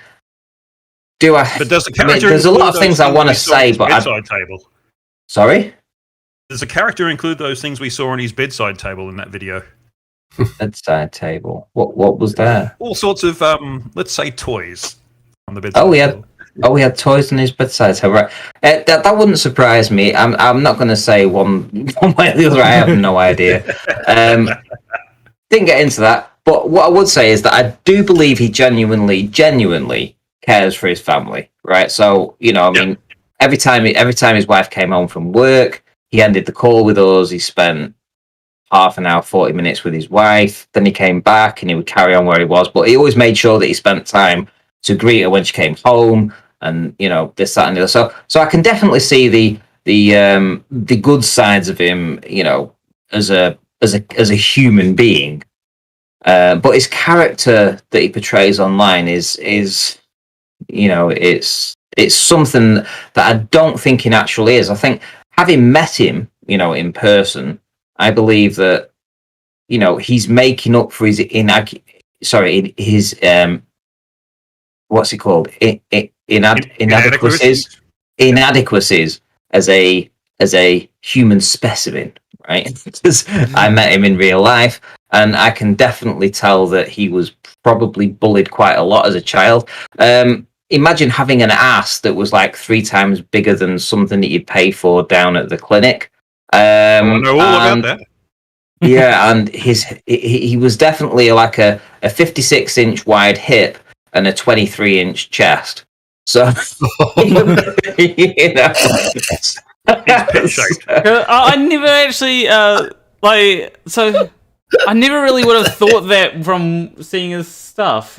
but does the character there's a lot of things I want to say, but bedside table. Sorry? Does the character include those things we saw on his bedside table in that video? Bedside table. What was there? All sorts of let's say toys on the bedside. Oh, yeah. table. Oh, he had toys on his bedside. So right, that wouldn't surprise me. I'm not going to say one way or the other. I have no idea. Didn't get into that. But what I would say is that I do believe he genuinely cares for his family. Right. So I mean, every time his wife came home from work, he ended the call with us. He spent half an hour, 40 minutes with his wife. Then he came back and he would carry on where he was. But he always made sure that he spent time to greet her when she came home, and this, that, and the other. So I can definitely see the good sides of him, as a human being. But his character that he portrays online is it's something that I don't think he naturally is. I think having met him, in person, I believe that he's making up for his what's it called? Inadequacies as a human specimen, right? Because I met him in real life, and I can definitely tell that he was probably bullied quite a lot as a child. Imagine having an ass that was like 3 times bigger than something that you'd pay for down at the clinic. I know all about that. Yeah, and he was definitely like a 56-inch wide hip and a 23-inch chest. So, I never actually I never really would have thought that from seeing his stuff.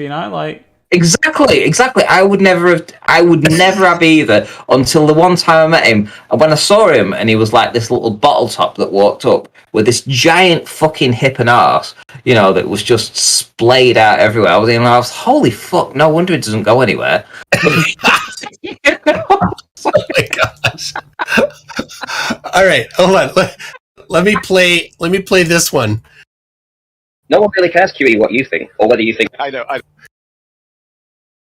Exactly. I would never have either until the one time I met him. And when I saw him, and he was like this little bottle top that walked up with this giant fucking hip and arse, that was just splayed out everywhere. I was holy fuck! No wonder it doesn't go anywhere. Oh my gosh! All right, hold on. Let me play this one. No one really cares, QE, what you think, or whether you think. I know.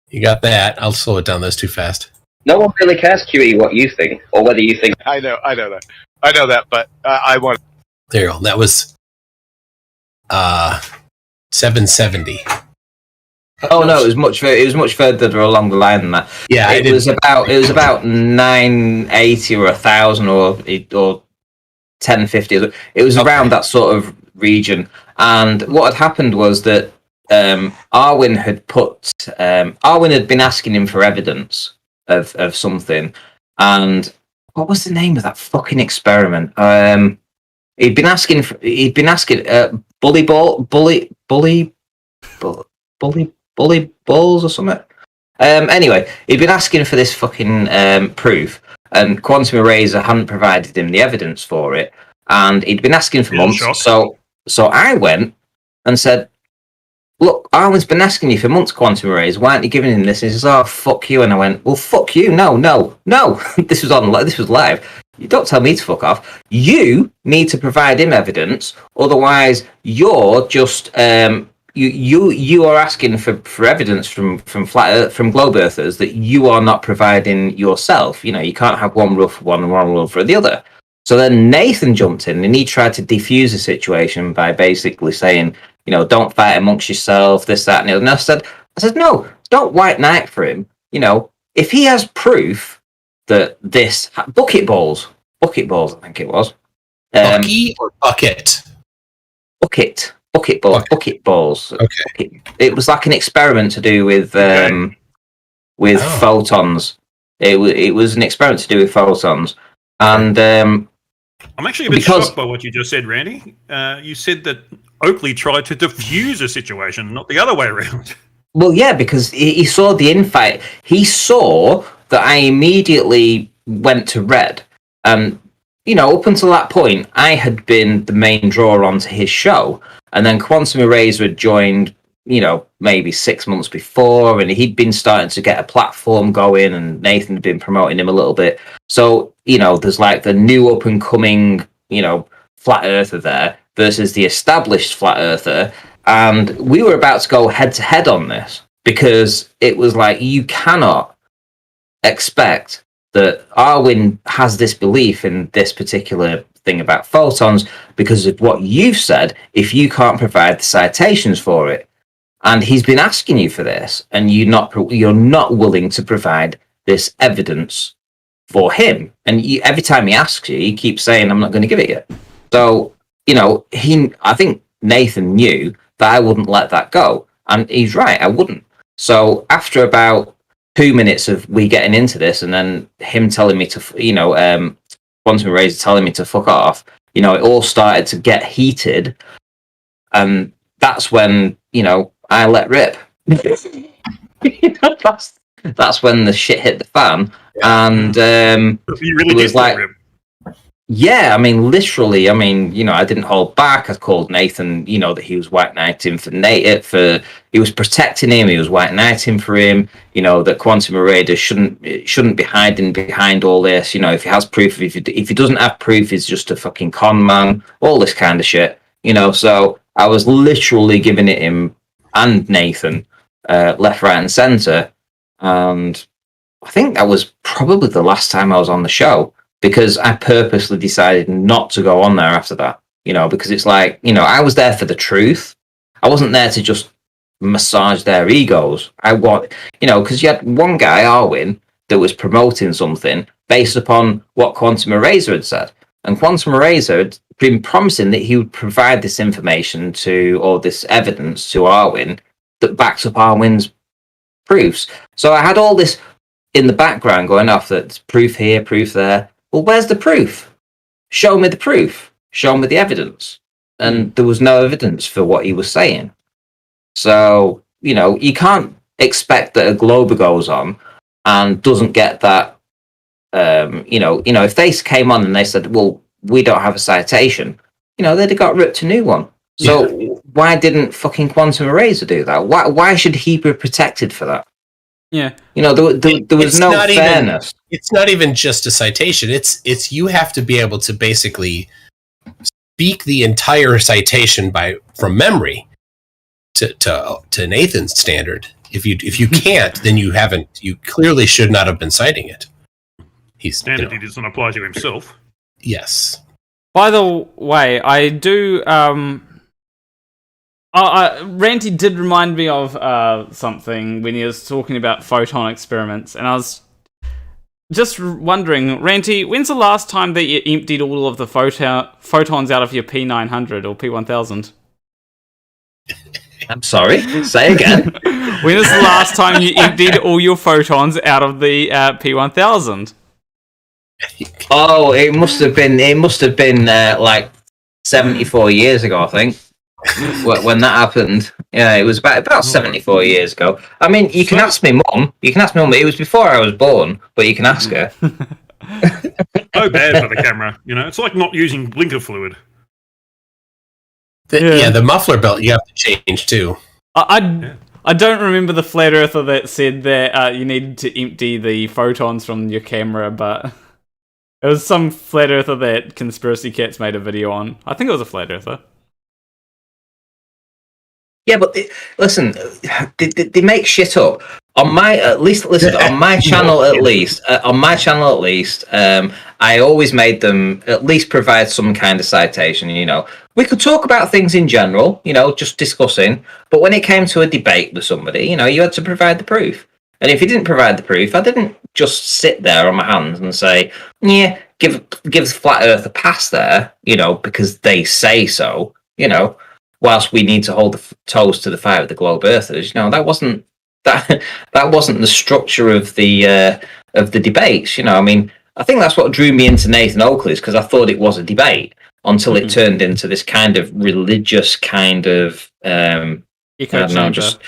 You got that. I'll slow it down. That's too fast. No one really cares, QE, what you think, or whether you think. I know that, but I want. There you go. That was 770. Oh no, it was much further along the line than that. Yeah, it was about 980 or 1,000 or 1050. It was around that sort of region. And what had happened was that Arwen had been asking him for evidence of something. And what was the name of that fucking experiment? He'd been asking bully balls or something. Anyway, he'd been asking for this fucking proof, and Quantum Eraser hadn't provided him the evidence for it, and he'd been asking for months. So I went and said, "Look, Arwen's been asking you for months, Quantum Eraser. Why aren't you giving him this?" And he says, "Oh, fuck you." And I went, "Well, fuck you. No. This was live. You don't tell me to fuck off. You need to provide him evidence. Otherwise, you're just you are asking for evidence from flat Earth, from globe earthers that you are not providing yourself. You can't have one rule for one and one rule for the other." So then Nathan jumped in and he tried to defuse the situation by basically saying, don't fight amongst yourself, this, that, and the other. And I said, no, don't white knight for him. If he has proof that this bucket balls, I think it was. Bucky or bucket? Bucket balls. Okay. It was like an experiment to do with photons. It was an experiment to do with photons, and I'm actually a bit shocked by what you just said, Randy. You said that Oakley tried to defuse a situation, not the other way around. Well, yeah, because he saw the infight. He saw that I immediately went to red. Up until that point, I had been the main drawer onto his show. And then Quantum Eraser had joined, maybe 6 months before, and he'd been starting to get a platform going, and Nathan had been promoting him a little bit. So, there's like the new up-and-coming, flat earther there versus the established flat earther. And we were about to go head-to-head on this, because it was like, you cannot expect that Arwen has this belief in this particular thing about photons because of what you've said, if you can't provide the citations for it. And he's been asking you for this, and you're not willing to provide this evidence for him. And every time he asks you, he keeps saying, I'm not going to give it yet. So, I think Nathan knew that I wouldn't let that go. And he's right, I wouldn't. So after about 2 minutes of we getting into this and then him telling me to, Quantum Eraser telling me to fuck off, it all started to get heated. And that's when, I let rip. That's when the shit hit the fan. And you really it was did like, rip. yeah, I mean, literally, I didn't hold back. I called Nathan, that he was white knighting he was protecting him, he was white knighting for him, that Quantum Eraser shouldn't be hiding behind all this, if he has proof, if he doesn't have proof, he's just a fucking con man, all this kind of shit, so I was literally giving it him and Nathan, left, right, and centre, and I think that was probably the last time I was on the show. Because I purposely decided not to go on there after that, because it's like, I was there for the truth. I wasn't there to just massage their egos. I want, because you had one guy, Arwin, that was promoting something based upon what Quantum Eraser had said. And Quantum Eraser had been promising that he would provide this information or this evidence to Arwin that backs up Arwin's proofs. So I had all this in the background going off that's proof here, proof there. Well, where's the proof? Show me the proof. Show me the evidence. And there was no evidence for what he was saying. So, you can't expect that a Glober goes on and doesn't get that, if they came on and they said, well, we don't have a citation, they'd have got ripped a new one. So why didn't fucking Quantum Eraser do that? Why should he be protected for that? Yeah. There was no fairness. It's not even just a citation. It's you have to be able to basically speak the entire citation from memory to Nathan's standard. If you can't, then you clearly should not have been citing it. He's Standard he doesn't apply to himself. Yes. By the way, I do. Ranty did remind me of something when he was talking about photon experiments, and I was just wondering, Ranty, when's the last time that you emptied all of the photons out of your P900 or P1000? I'm sorry, say again. When is the last time you emptied all your photons out of the P1000? Oh, it must have been like 74 years ago, I think. When that happened, yeah, it was about 74 years ago. I mean, you can ask me mum. It was before I was born, but you can ask her. So bad for the camera, It's like not using blinker fluid. The muffler belt you have to change too. I don't remember the flat earther that said that you needed to empty the photons from your camera, but it was some flat earther that Conspiracy Cats made a video on. I think it was a flat earther. Yeah, but listen, they make shit up. On my channel at least, I always made them at least provide some kind of citation. We could talk about things in general, just discussing. But when it came to a debate with somebody, you had to provide the proof. And if you didn't provide the proof, I didn't just sit there on my hands and say, yeah, give Flat Earth a pass there, because they say so, whilst we need to hold the toes to the fire of the globe earthers. That wasn't the structure of the debates. I mean, I think that's what drew me into Nathan Oakley's, because I thought it was a debate until it turned into this kind of religious kind of just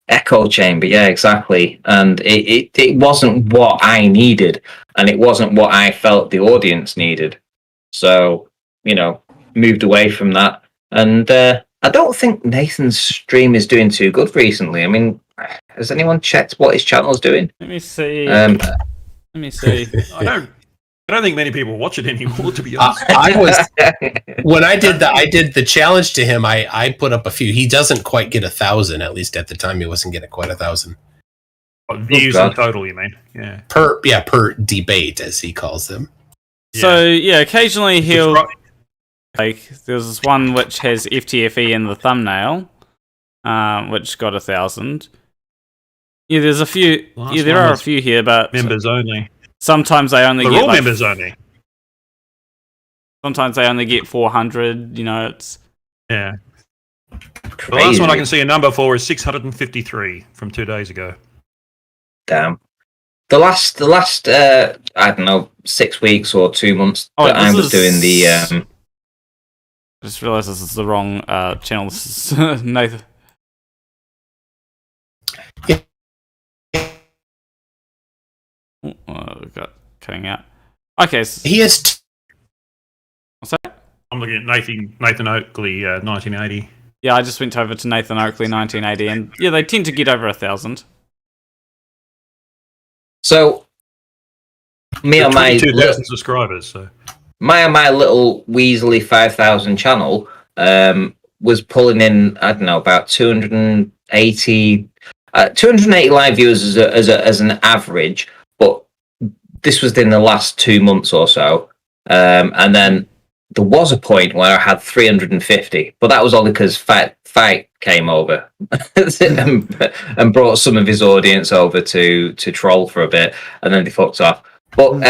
echo chamber. Yeah, exactly. And it wasn't what I needed, and it wasn't what I felt the audience needed. So, moved away from that. And I don't think Nathan's stream is doing too good recently. I mean, has anyone checked what his channel's doing? Let me see. Um, I don't think many people watch it anymore, to be honest. When I did the challenge to him, I put up a few. He doesn't quite get 1,000. At least at the time, he wasn't getting quite 1,000 views in total. You mean? Yeah. Per debate, as he calls them. So occasionally he'll there's this one which has FTFE in the thumbnail, which got 1,000. Yeah, there's a few. Last Yeah, there one are a was few here, but members only. sometimes they only They're get all like, members only. sometimes they only get 400. You know, it's Yeah. Crazy. The last one I can see a number for is 653 from 2 days ago. Damn. The last I don't know, 6 weeks or 2 months Oh, that I this was is- doing the I just realised this is the wrong channel. This is Nathan. Got cutting out. Okay, He is. what's that? I'm looking at Nathan Oakley, 1980. Yeah, I just went over to Nathan Oakley 1980, and yeah, they tend to get over 1,000. So me on my 22,000 subscribers. So my little Weasley 5,000 channel was pulling in, I don't know, about 280 live viewers as an average, but this was in the last 2 months or so, and then there was a point where I had 350, but that was only because Fight came over and brought some of his audience over to troll for a bit, and then they fucked off. But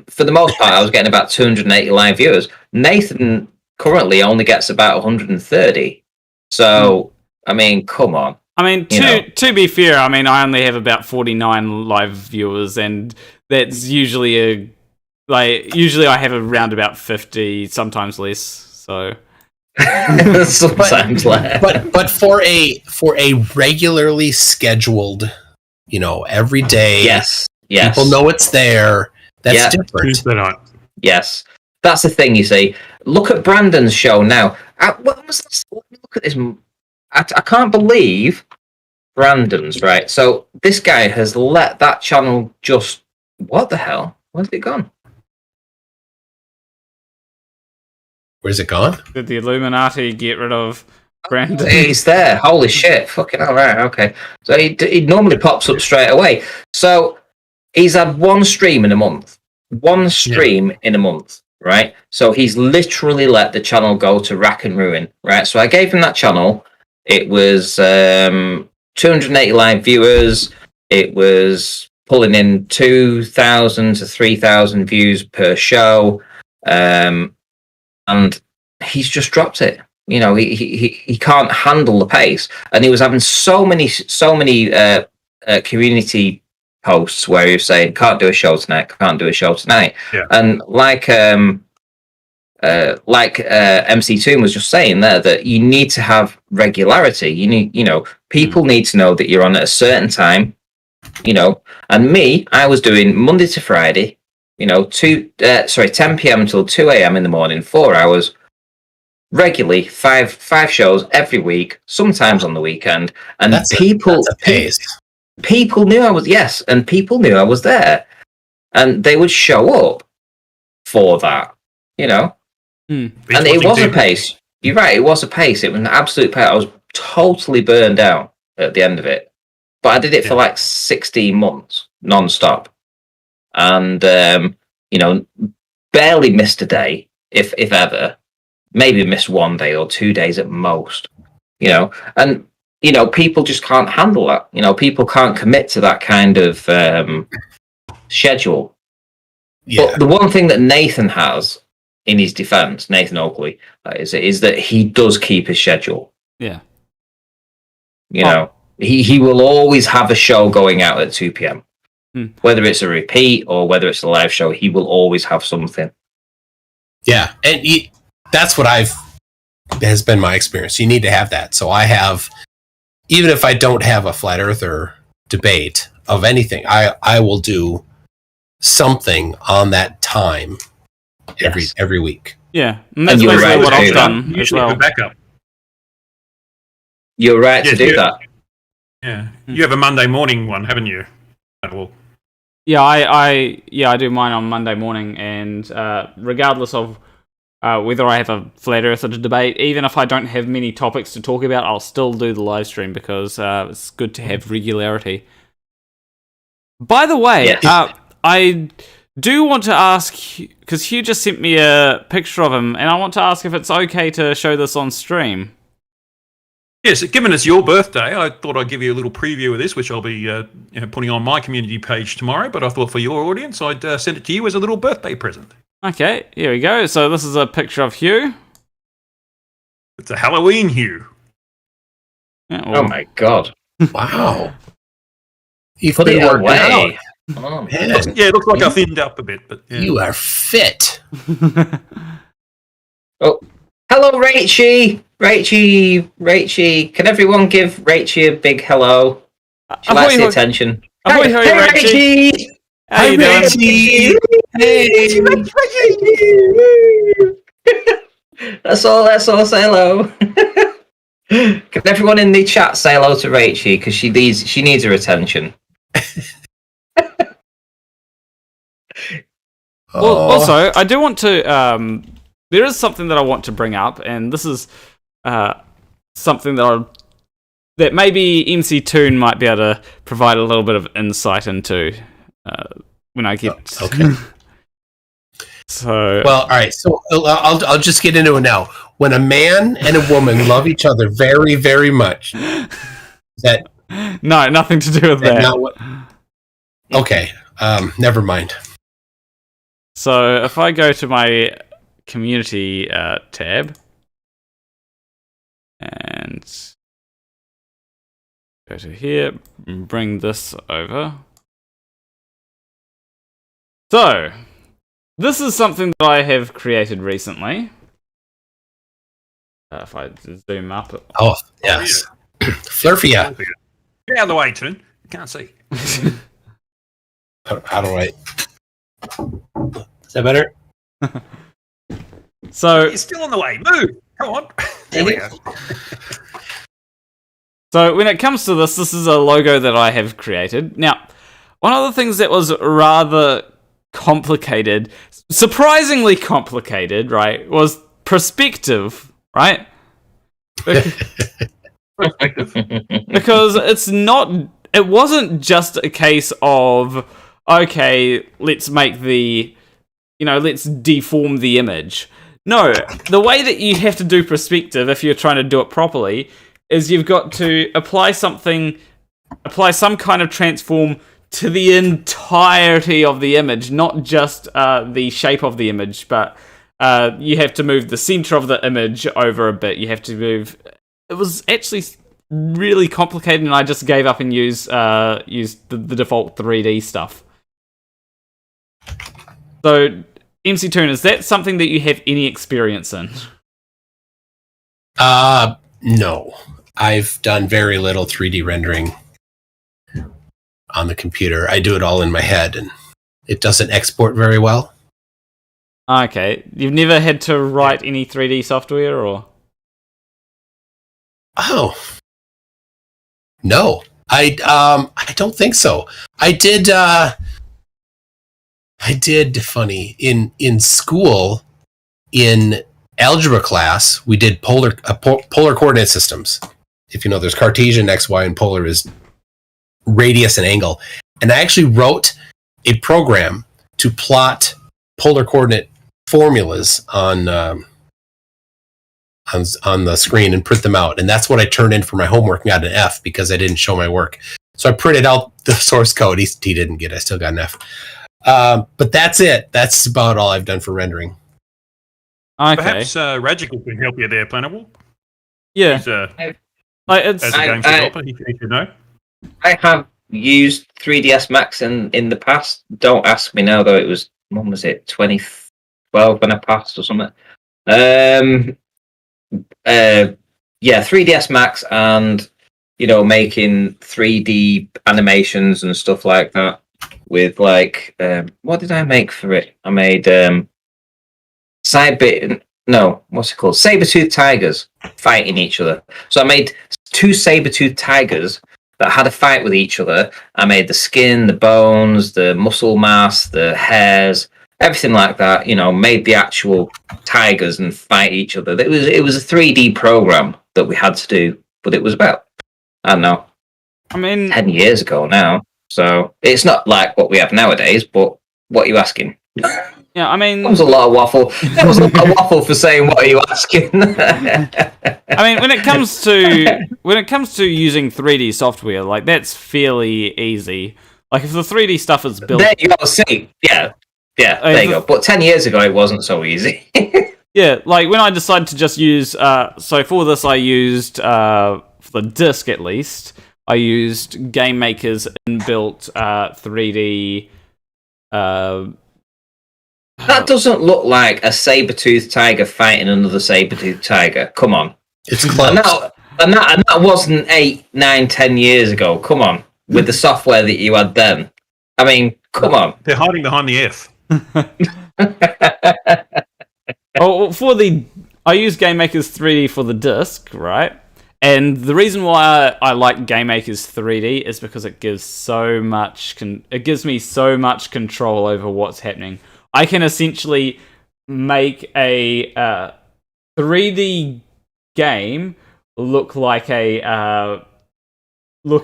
for the most part, I was getting about 280 live viewers. Nathan currently only gets about 130. So, I mean, come on. I mean, to be fair, I mean, I only have about 49 live viewers, and that's usually usually I have around about 50, sometimes less. So Sometimes less. But for a regularly scheduled, every day, Yes. people know it's there. That's different. Tuesday night. Yes. That's the thing, you see. Look at Brandon's show now. What was this? Let me look at this. I can't believe Brandon's, right? So this guy has let that channel just... What the hell? Where's it gone? Where's it gone? did the Illuminati get rid of Brandon? He's there. Holy shit. Fucking all right. Okay. So he normally pops up straight away. So he's had one stream in a month. One stream in a month, right? So he's literally let the channel go to rack and ruin, right? So I gave him that channel. It was 280 live viewers. It was pulling in 2,000 to 3,000 views per show. And he's just dropped it. He can't handle the pace, and he was having so many community posts where he was saying, "Can't do a show tonight. Can't do a show tonight." Yeah. And like MCToon was just saying there, that you need to have regularity. You need, people need to know that you're on at a certain time. And me, I was doing Monday to Friday. 10 p.m. until 2 a.m. in the morning, 4 hours, regularly, five shows every week, sometimes on the weekend, and That's a pace. People knew I was and people knew I was there, and they would show up for that, And it was a pace. You're right, it was a pace. It was an absolute pace. I was totally burned out at the end of it, but I did it for like 16 months non-stop. And barely missed a day, if ever. Maybe missed 1 day or 2 days at most. And people just can't handle that. People can't commit to that kind of schedule. Yeah. But the one thing that Nathan has in his defense, Nathan Oakley, is that he does keep his schedule. Yeah. He will always have a show going out at 2 p.m. Whether it's a repeat or whether it's a live show, he will always have something. Yeah, and that's what has been my experience. You need to have that. So I have, even if I don't have a flat earther debate of anything, I will do something on that time every week. Yeah, and that's you're basically right what to I've do done as Usually well. for backup. You're right to Yes, do you- that. Yeah. You have a Monday morning one, haven't you? Well, Yeah, I do mine on Monday morning, and regardless of whether I have a flat earther to debate, even if I don't have many topics to talk about, I'll still do the live stream because it's good to have regularity. By the way, Yes. I do want to ask, because Hugh just sent me a picture of him, and I want to ask if it's okay to show this on stream. Yes, given it's your birthday, I thought I'd give you a little preview of this, which I'll be putting on my community page tomorrow. But I thought for your audience, I'd send it to you as a little birthday present. Okay, here we go. So this is a picture of Hugh. It's a Halloween Hugh. Yeah, Oh my god! Wow. You've Put been it working out. away. Oh, Man, Yeah, it looks like I thinned up a bit, but yeah. you are fit. oh, hello, Rachie. Rachie. Can everyone give Rachie a big hello? She likes the attention. Ahoy, Hey, Rachie. Rachie. How you doing? Hey. Let's all say hello. Can everyone in the chat say hello to Rachie because she needs her attention. Well, also, I do want to. There is something that I want to bring up, and this is something that maybe MCToon might be able to provide a little bit of insight into when I get. Okay. So Well, all right. So I'll just get into it now. When a man and a woman love each other very, very much, that no, nothing to do with that. not what? Okay. Never mind. So if I go to my community tab and go to here, bring this over. So this is something that I have created recently. If I zoom up. Oh, yes. Flurfia. Get out of the way, Toon. You can't see. How do I? Is that better? So You're still on the way. Move. Come on. There we go. So when it comes to this is a logo that I have created. Now, one of the things that was rather complicated, surprisingly complicated, right, was perspective, right? Because it wasn't just a case of, okay, let's make let's deform the image. No, the way that you have to do perspective, if you're trying to do it properly, is you've got to apply some kind of transform to the entirety of the image, not just the shape of the image, but you have to move the center of the image over a bit. You have to move. It was actually really complicated, and I just gave up and used the default 3D stuff. So, MCToon, is that something that you have any experience in? No. I've done very little 3D rendering on the computer. I do it all in my head, and it doesn't export very well. Okay. You've never had to write any 3D software, or? Oh. No. I don't think so. I did funny in school in algebra class. We did polar coordinate systems. If you know, there's Cartesian, X, Y, and polar is radius and angle. And I actually wrote a program to plot polar coordinate formulas on the screen and print them out. And that's what I turned in for my homework and got an F because I didn't show my work. So I printed out the source code. He didn't get it. I still got an F. But that's it. That's about all I've done for rendering. Okay. Perhaps Radical can help you there, Planable. Yeah. He's, as It's, a games developer, he should know. I have used 3ds Max in the past. Don't ask me now, though. It was, when was it? 2012 when I passed or something. Yeah, 3ds Max and, making 3D animations and stuff like that with what did I make for it? I made saber-tooth tigers fighting each other. So I made 2 saber-tooth tigers that had a fight with each other. I made the skin, the bones, the muscle mass, the hairs, everything like that. Made the actual tigers and fight each other. It was a 3D program that we had to do, but it was about, I don't know, 10 years ago now. So it's not like what we have nowadays. But what are you asking? Yeah, I mean, That was a lot of waffle. That was a lot of waffle for saying, "What are you asking?" I mean, when it comes to using 3D software, like that's fairly easy. Like if the 3D stuff is built, There you go. See, yeah, there you go. But 10 years ago, it wasn't so easy. yeah, like when I decided to just use, so for this I used, for the disc at least, I used Game Maker's inbuilt 3D. That doesn't look like a saber-toothed tiger fighting another saber-toothed tiger. Come on. It's close. And that wasn't 8, 9, 10 years ago. Come on. With the software that you had then. I mean, come on. They're hiding behind the F. I use Game Maker's 3D for the disc, right? And the reason why I like Game Maker's 3D is because it gives me so much control over what's happening. I can essentially make a 3D game look a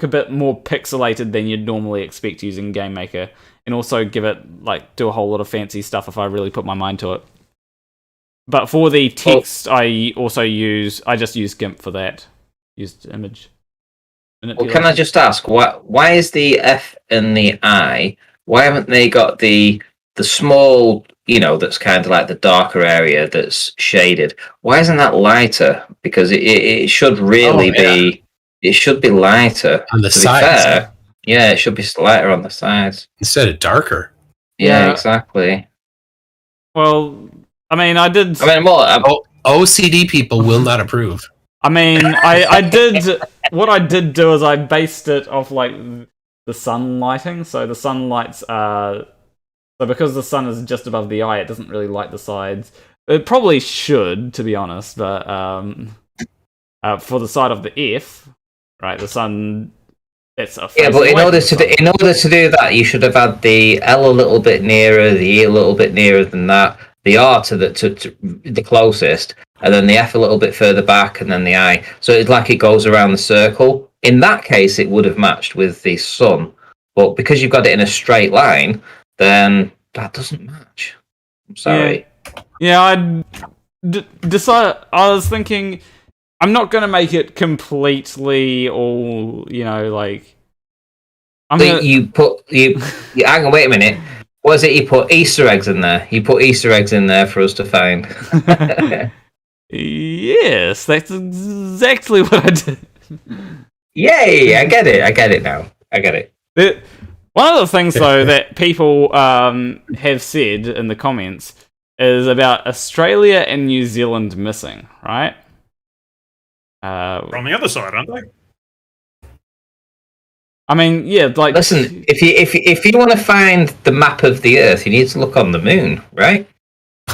bit more pixelated than you'd normally expect using Game Maker, and also give it do a whole lot of fancy stuff if I really put my mind to it. But for the text, I just use GIMP for that. Used image. Well, can I just ask, why is the F and the I? Why haven't they got the small, that's kind of like the darker area that's shaded? Why isn't that lighter? Because it should really be. It should be lighter on the sides. Yeah, it should be lighter on the sides instead of darker. Yeah, exactly. Well, I mean, OCD people will not approve. I mean, I did. What I did do is I based it off the sun lighting. So the sun lights so because the sun is just above the eye, it doesn't really light the sides. It probably should, to be honest, but for the side of the F, right, the sun. It's a but in order to do that, you should have had the L a little bit nearer, the E a little bit nearer than that, the R to the closest, and then the F a little bit further back, and then the I. So it's like it goes around the circle. In that case, it would have matched with the sun, but because you've got it in a straight line, then that doesn't match. I'm sorry. Yeah, I decided. I was thinking, I'm not going to make it completely all, You hang on, wait a minute. What is it? You put Easter eggs in there. You put Easter eggs in there for us to find. Yes, that's exactly what I did. Yay! I get it now. I get it. One of the things, though, that people have said in the comments is about Australia and New Zealand missing, right? We're on the other side, aren't they? I mean, yeah, listen, if you want to find the map of the Earth, you need to look on the moon, right?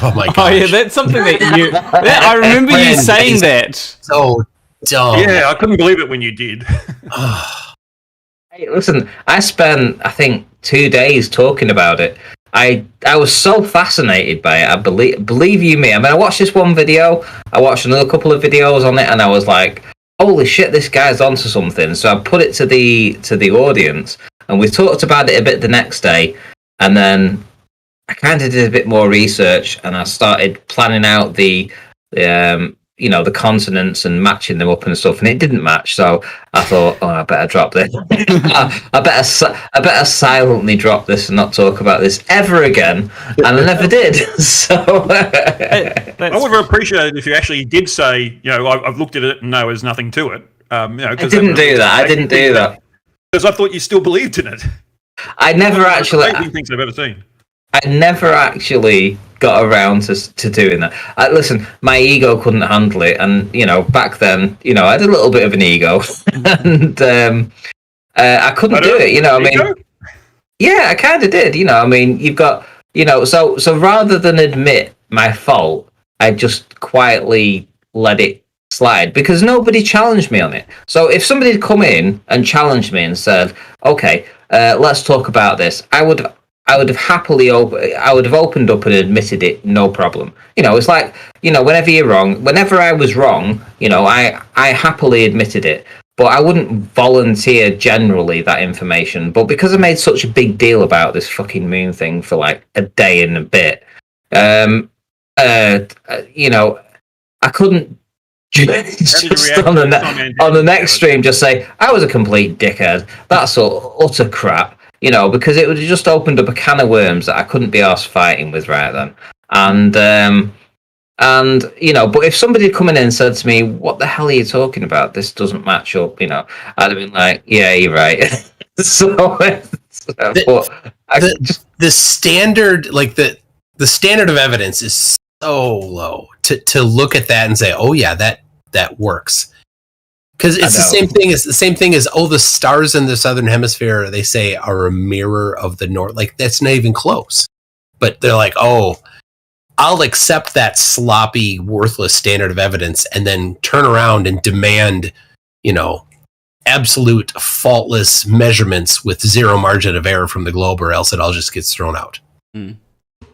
Oh my gosh. Oh yeah, that's something that you. I remember you saying that. So dumb. Yeah, I couldn't believe it when you did. Hey, listen, I spent, I think, 2 days talking about it. I was so fascinated by it. I believe you me. I mean, I watched this one video. I watched another couple of videos on it, and I was like, "Holy shit, this guy's onto something!" So I put it to the audience, and we talked about it a bit the next day. And then I kind of did a bit more research, and I started planning out the consonants and matching them up and stuff, and it didn't match. So I thought, I better drop this. I better silently drop this and not talk about this ever again. And I never did. So I would have appreciated if you actually did say, I've looked at it and no, there's nothing to it. I didn't do that. Because I thought you still believed in it. I never actually. Things I've ever seen. I never actually got around to doing that. Listen, my ego couldn't handle it, and back then, I had a little bit of an ego, and I couldn't do it. Yeah, I kind of did. You've got, so rather than admit my fault, I just quietly let it slide because nobody challenged me on it. So if somebody had come in and challenged me and said, "Okay, let's talk about this," I would have happily opened up and admitted it, no problem. It's like, whenever you're wrong, whenever I was wrong, I happily admitted it, but I wouldn't volunteer generally that information. But because I made such a big deal about this fucking moon thing for like a day and a bit, You know, I couldn't just on the next stream just say I was a complete dickhead. That's utter crap. You know, because it would have just opened up a can of worms that I couldn't be arsed fighting with right then. And you know, but if somebody had come in and said to me, "What the hell are you talking about? This doesn't match up," you know, I'd have been like, "Yeah, you're right." The standard, like the standard of evidence is so low to look at that and say, "Oh yeah, that works." Because it's the same thing as the stars in the southern hemisphere, they say, are a mirror of the north. Like, that's not even close. But they're like, "Oh, I'll accept that sloppy, worthless standard of evidence," and then turn around and demand, you know, absolute faultless measurements with zero margin of error from the globe, or else it all just gets thrown out.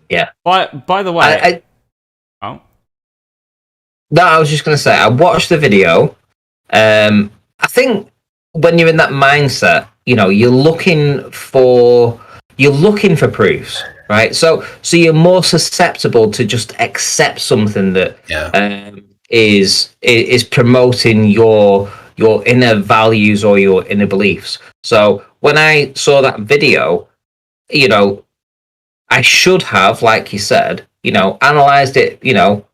Yeah. By the way, no, I was just going to say, I watched the video. I think when you're in that mindset, you know, you're looking for proofs, right? So you're more susceptible to just accept something that is promoting your inner values or your inner beliefs. So when I saw that video, you know, I should have, like you said, you know, analyzed it, you know,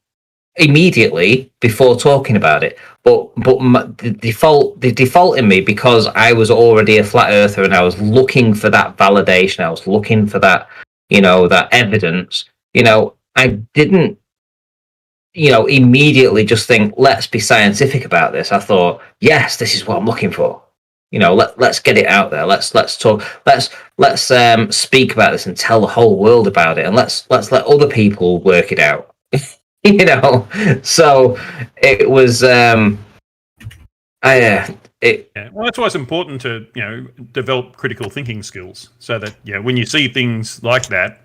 immediately before talking about it. But the default in me, because I was already a flat earther and I was looking for that validation, I was looking for that, you know, that evidence, you know, I didn't, you know, immediately just think, let's be scientific about this. I thought, yes, this is what I'm looking for. You know, let's get it out there. Let's talk. Let's speak about this and tell the whole world about it, and let's let other people work it out. You know, so it was. Well, that's why it's important to, you know, develop critical thinking skills, so that, you know, when you see things like that,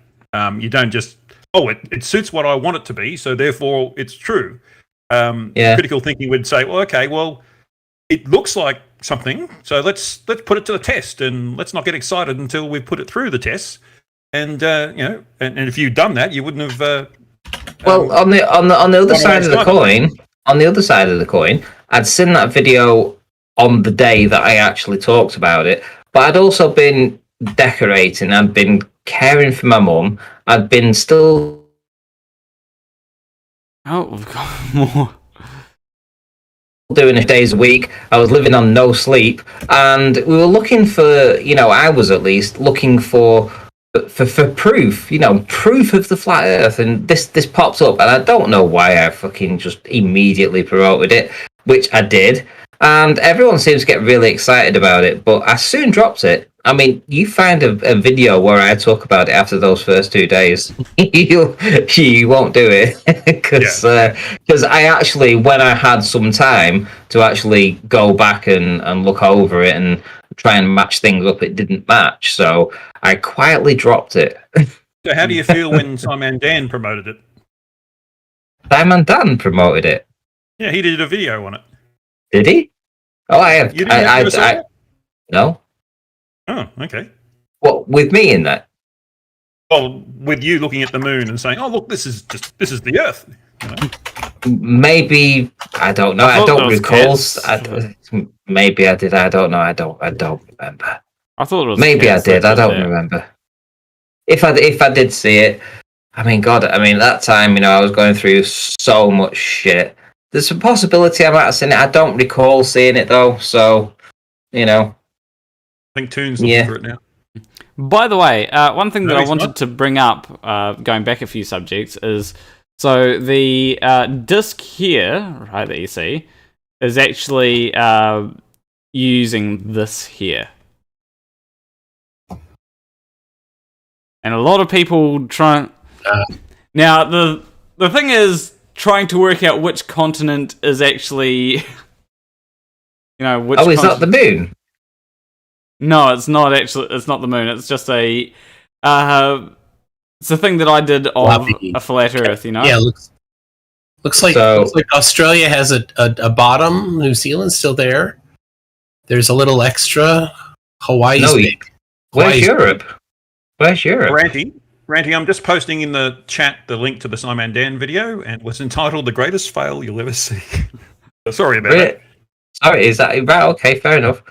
you don't just, it suits what I want it to be, so therefore it's true. Critical thinking would say, well, okay, well, it looks like something, so let's put it to the test, and let's not get excited until we've put it through the tests. And you know, and if you'd done that, you wouldn't have. Well, on the other side of the coin, I'd seen that video on the day that I actually talked about it, but I'd also been decorating. I'd been caring for my mum. I'd been still. Oh, we've got more. Doing it days a week. I was living on no sleep, and we were looking for, you know, I was at least looking for proof, you know, proof of the flat earth, and this popped up, and I don't know why I fucking just immediately promoted it, which I did, and everyone seems to get really excited about it, but I soon dropped it. I mean, you find a video where I talk about it after those first 2 days, you won't do it, because I actually, when I had some time to actually go back and look over it and try and match things up, it didn't match, so I quietly dropped it. So how do you feel when Simon Dan promoted it? Simon Dan promoted it? Yeah, he did a video on it. Did he? Oh, I have. You didn't no. Oh, okay. What, with me in that? Well, with you looking at the moon and saying, "Oh, look, this is the Earth." You know? Maybe, I don't know. I don't recall. Maybe I did. I don't know. I don't remember. I thought it was. Maybe I did. I don't remember. If I did see it, I mean, God, I mean, that time, you know, I was going through so much shit. There's a possibility I might have seen it. I don't recall seeing it though. So, you know. I think Toon's looking for it now. By the way, one thing that I wanted to bring up, going back a few subjects, is so the disc here, right, that you see, is actually using this here. And a lot of people try. Now, the thing is trying to work out which continent is actually, you know, which. Oh, is that the moon? No, it's not actually. It's not the moon. It's just a. It's a thing that I did of a flat Earth. You know. Yeah, looks like Australia has a bottom. New Zealand's still there. There's a little extra. Hawaii's big. Where's Europe? Where's Europe? Ranty. Ranty, I'm just posting in the chat the link to the Simon Dan video, and it was entitled "The Greatest Fail You'll Ever See." Sorry about that. Sorry, is that right? Okay, fair enough.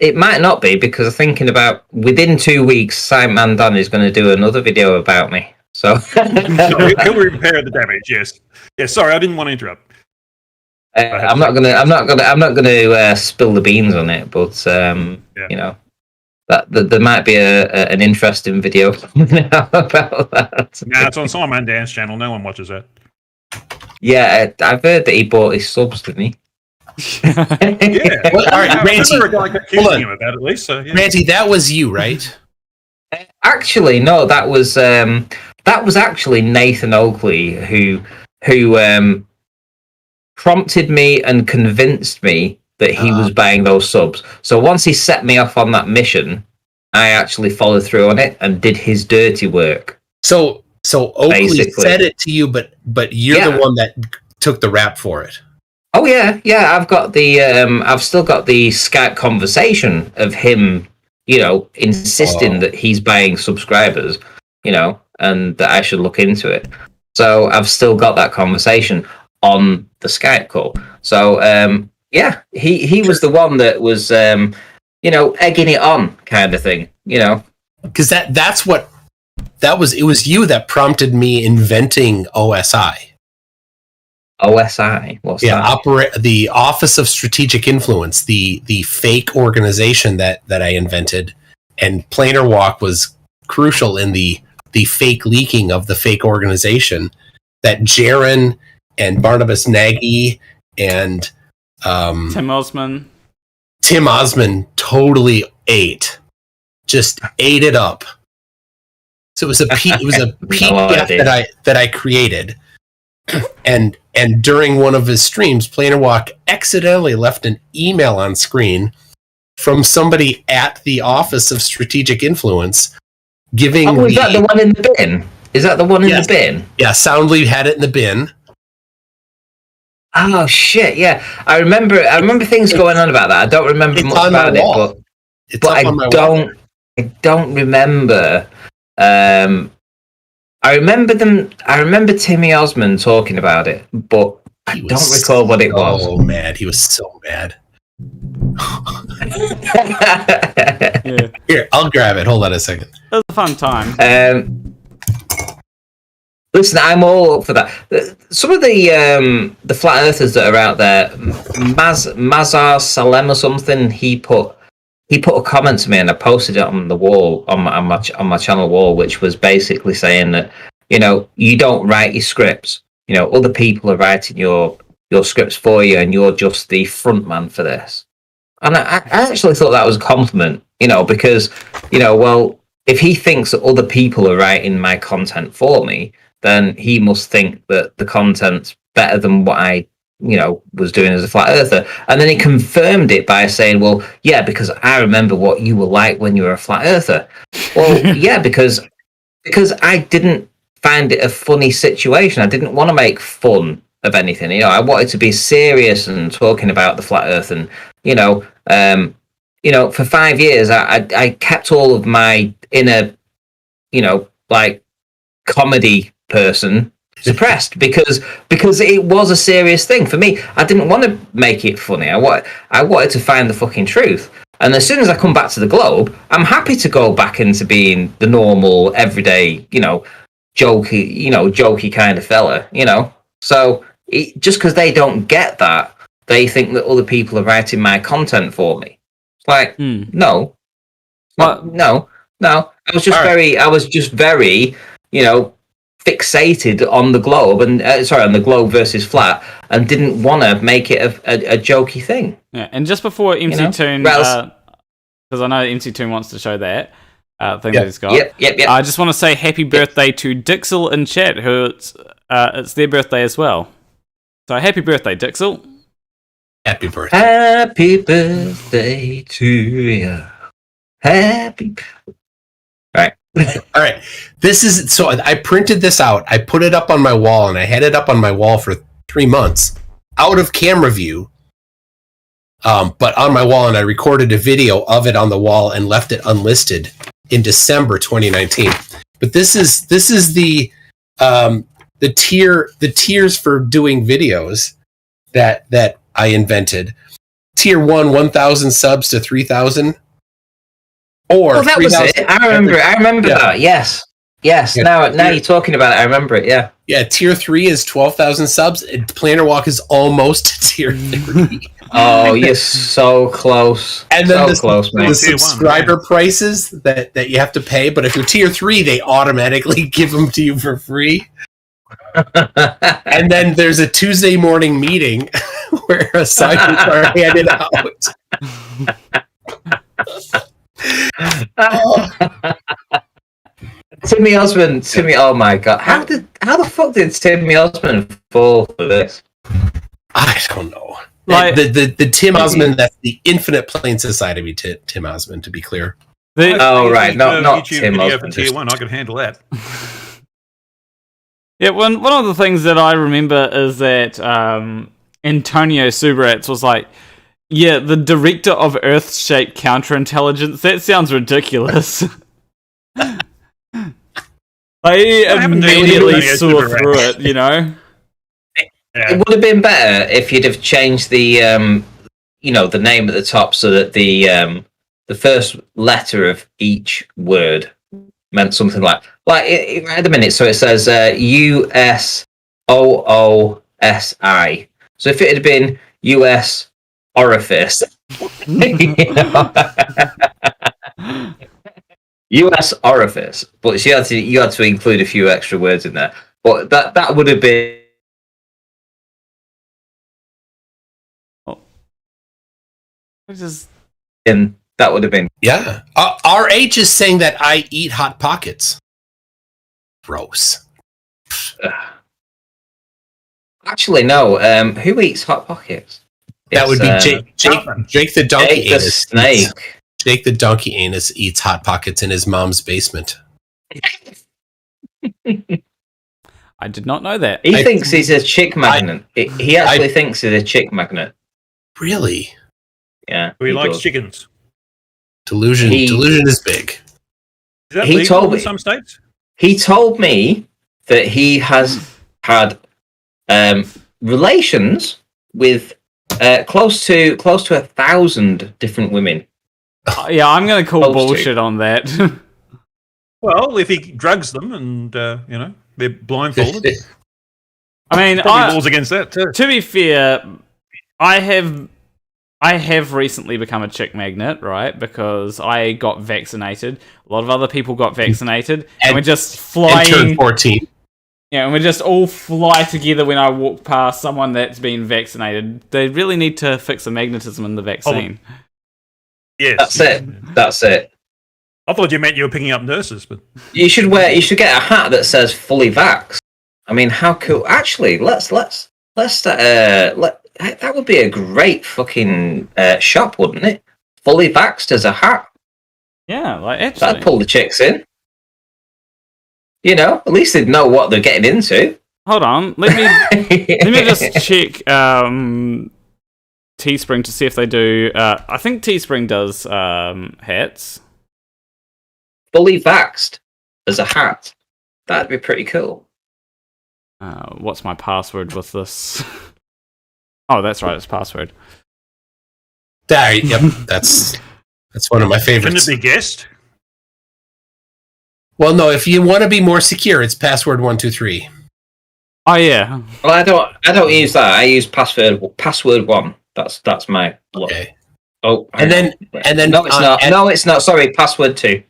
It might not be, because I'm thinking about within 2 weeks, Simon Dan is going to do another video about me. So he'll repair the damage. Yes. Sorry, I didn't want to interrupt. I'm not gonna spill the beans on it, but you know, that there might be an interesting video about that. Nah, it's on Simon Dan's channel. No one watches that. Yeah, I've heard that he bought his subs, didn't he? Yeah. Well, all right, Ranty. A guy accusing him of that, at least. So, yeah. Ranty, that was you, right? Actually, no. That was actually Nathan Oakley who prompted me and convinced me that he was buying those subs. So once he set me off on that mission, I actually followed through on it and did his dirty work. So Oakley Basically. said it to you, but you're the one that took the rap for it. Oh yeah. I've got the I've still got the Skype conversation of him, you know, insisting that he's buying subscribers, you know, and that I should look into it. So I've still got that conversation on the Skype call. So yeah, he was the one that was you know, egging it on kind of thing, you know. Because it was you that prompted me inventing OSI. OSI, what's that? The Office of Strategic Influence, the fake organization that I invented, and Planar Walk was crucial in the fake leaking of the fake organization that Jaron and Barnabas Nagy and Tim Osman totally just ate it up. So it was a PDF that I created, and during one of his streams, Planar Walk accidentally left an email on screen from somebody at the Office of Strategic Influence giving. Oh, is that the one in the bin? Is that the one in the bin? Yeah, Soundly had it in the bin. Oh shit! Yeah, I remember things going on about that. I don't remember much about it, but I don't remember. I remember Timmy Osmond talking about it, but I don't recall what it was. Oh, mad! He was so mad. Yeah. Here, I'll grab it. Hold on a second. It was a fun time. Listen, I'm all up for that. Some of the flat earthers that are out there, Mazar Salem or something, he put a comment to me, and I posted it on the wall on my channel wall, which was basically saying that, you know, you don't write your scripts. You know, other people are writing your scripts for you, and you're just the front man for this. And I actually thought that was a compliment, you know, because, you know, well, if he thinks that other people are writing my content for me, then he must think that the content's better than what I, you know, was doing as a flat earther. And then he confirmed it by saying, well, yeah, because I remember what you were like when you were a flat earther. Well, yeah, because I didn't find it a funny situation. I didn't want to make fun of anything. You know, I wanted to be serious and talking about the flat earth. And, you know, for 5 years, I kept all of my inner, you know, like comedy person suppressed because it was a serious thing for me. I didn't want to make it funny. I wanted to find the fucking truth. And as soon as I come back to the globe, I'm happy to go back into being the normal, everyday, you know, jokey kind of fella, you know. So just because they don't get that, they think that other people are writing my content for me. It's like, no. I was just very, you know, fixated on the globe and on the globe versus flat, and didn't want to make it a jokey thing. Yeah, and just before MCToon, because I know MCToon wants to show that thing that he's got. Yep. I just want to say happy birthday to Dixel in chat, who it's their birthday as well. So happy birthday, Dixel. Happy birthday. Happy birthday to you. Happy. Right. All right. This is so I printed this out. I put it up on my wall, and I had it up on my wall for 3 months out of camera view. But on my wall, and I recorded a video of it on the wall and left it unlisted in December 2019. But this is the tiers for doing videos that I invented. Tier 1,000 subs to 3,000. Or that 3, was it. I remember it. I remember that. Yes. Yes. Yeah. Now you're talking about it. I remember it. Yeah. Yeah. Tier 3 is 12,000 subs. And Planner Walk is almost tier 3. Oh, you're so close. And then the Tier subscriber prices that you have to pay. But if you're tier 3, they automatically give them to you for free. And then there's a Tuesday morning meeting where assignments are handed out. Timmy Osmond. Oh my god! How the fuck did Timmy Osmond fall for this? I don't know. Like the Tim Osmond, that's the Infinite Plane Society. Tim Osmond, to be clear. Right, not YouTube Tim video Osmond. for tier 1. I could handle that. Yeah, one of the things that I remember is that Antonio Subarats was like, yeah, the director of Earth-shaped counterintelligence. That sounds ridiculous. I immediately saw through it, you know? It would have been better if you'd have changed the, the name at the top so that the first letter of each word meant something like at the minute. So it says USOOSI. So if it had been US orifice, US orifice, but you had to include a few extra words in there. But that would have been. And that would have been. Yeah. RH is saying that I eat Hot Pockets. Gross. Actually, no. Who eats Hot Pockets? That would be Jake the Donkey Jake the Snake. Jake the Donkey Anus eats Hot Pockets in his mom's basement. I did not know that. He thinks he's a chick magnet. He actually thinks he's a chick magnet. Really? Yeah. He likes chickens. Delusion is big. Is that legal in some states? He told me that he has had relations with close to 1,000 different women. Yeah, I'm going to call bullshit on that. Well, if he drugs them and they're blindfolded, I mean, probably laws against that too. To be fair, I have recently become a chick magnet, right? Because I got vaccinated. A lot of other people got vaccinated, and we're just flying. And turned 14. Yeah, and we just all fly together when I walk past someone that's been vaccinated. They really need to fix the magnetism in the vaccine. Yes, That's it. I thought you meant you were picking up nurses, but you should get a hat that says "fully vaxxed." I mean, how cool! Actually, that would be a great fucking shop, wouldn't it? Fully vaxxed as a hat. Yeah, like actually, that'd pull the chicks in. You know, at least they'd know what they're getting into. Hold on, let me just check Teespring to see if they do. I think Teespring does hats. Fully vaxxed as a hat. That'd be pretty cool. What's my password with this? Oh, that's right. It's password. Yep, that's one of my favorites. Couldn't it be guessed? Well, no. If you want to be more secure, it's password 123. Oh yeah. Well, I don't use that. I use password 1. That's my. Okay. Oh, and then no, it's not. No, it's not. Sorry, password 2.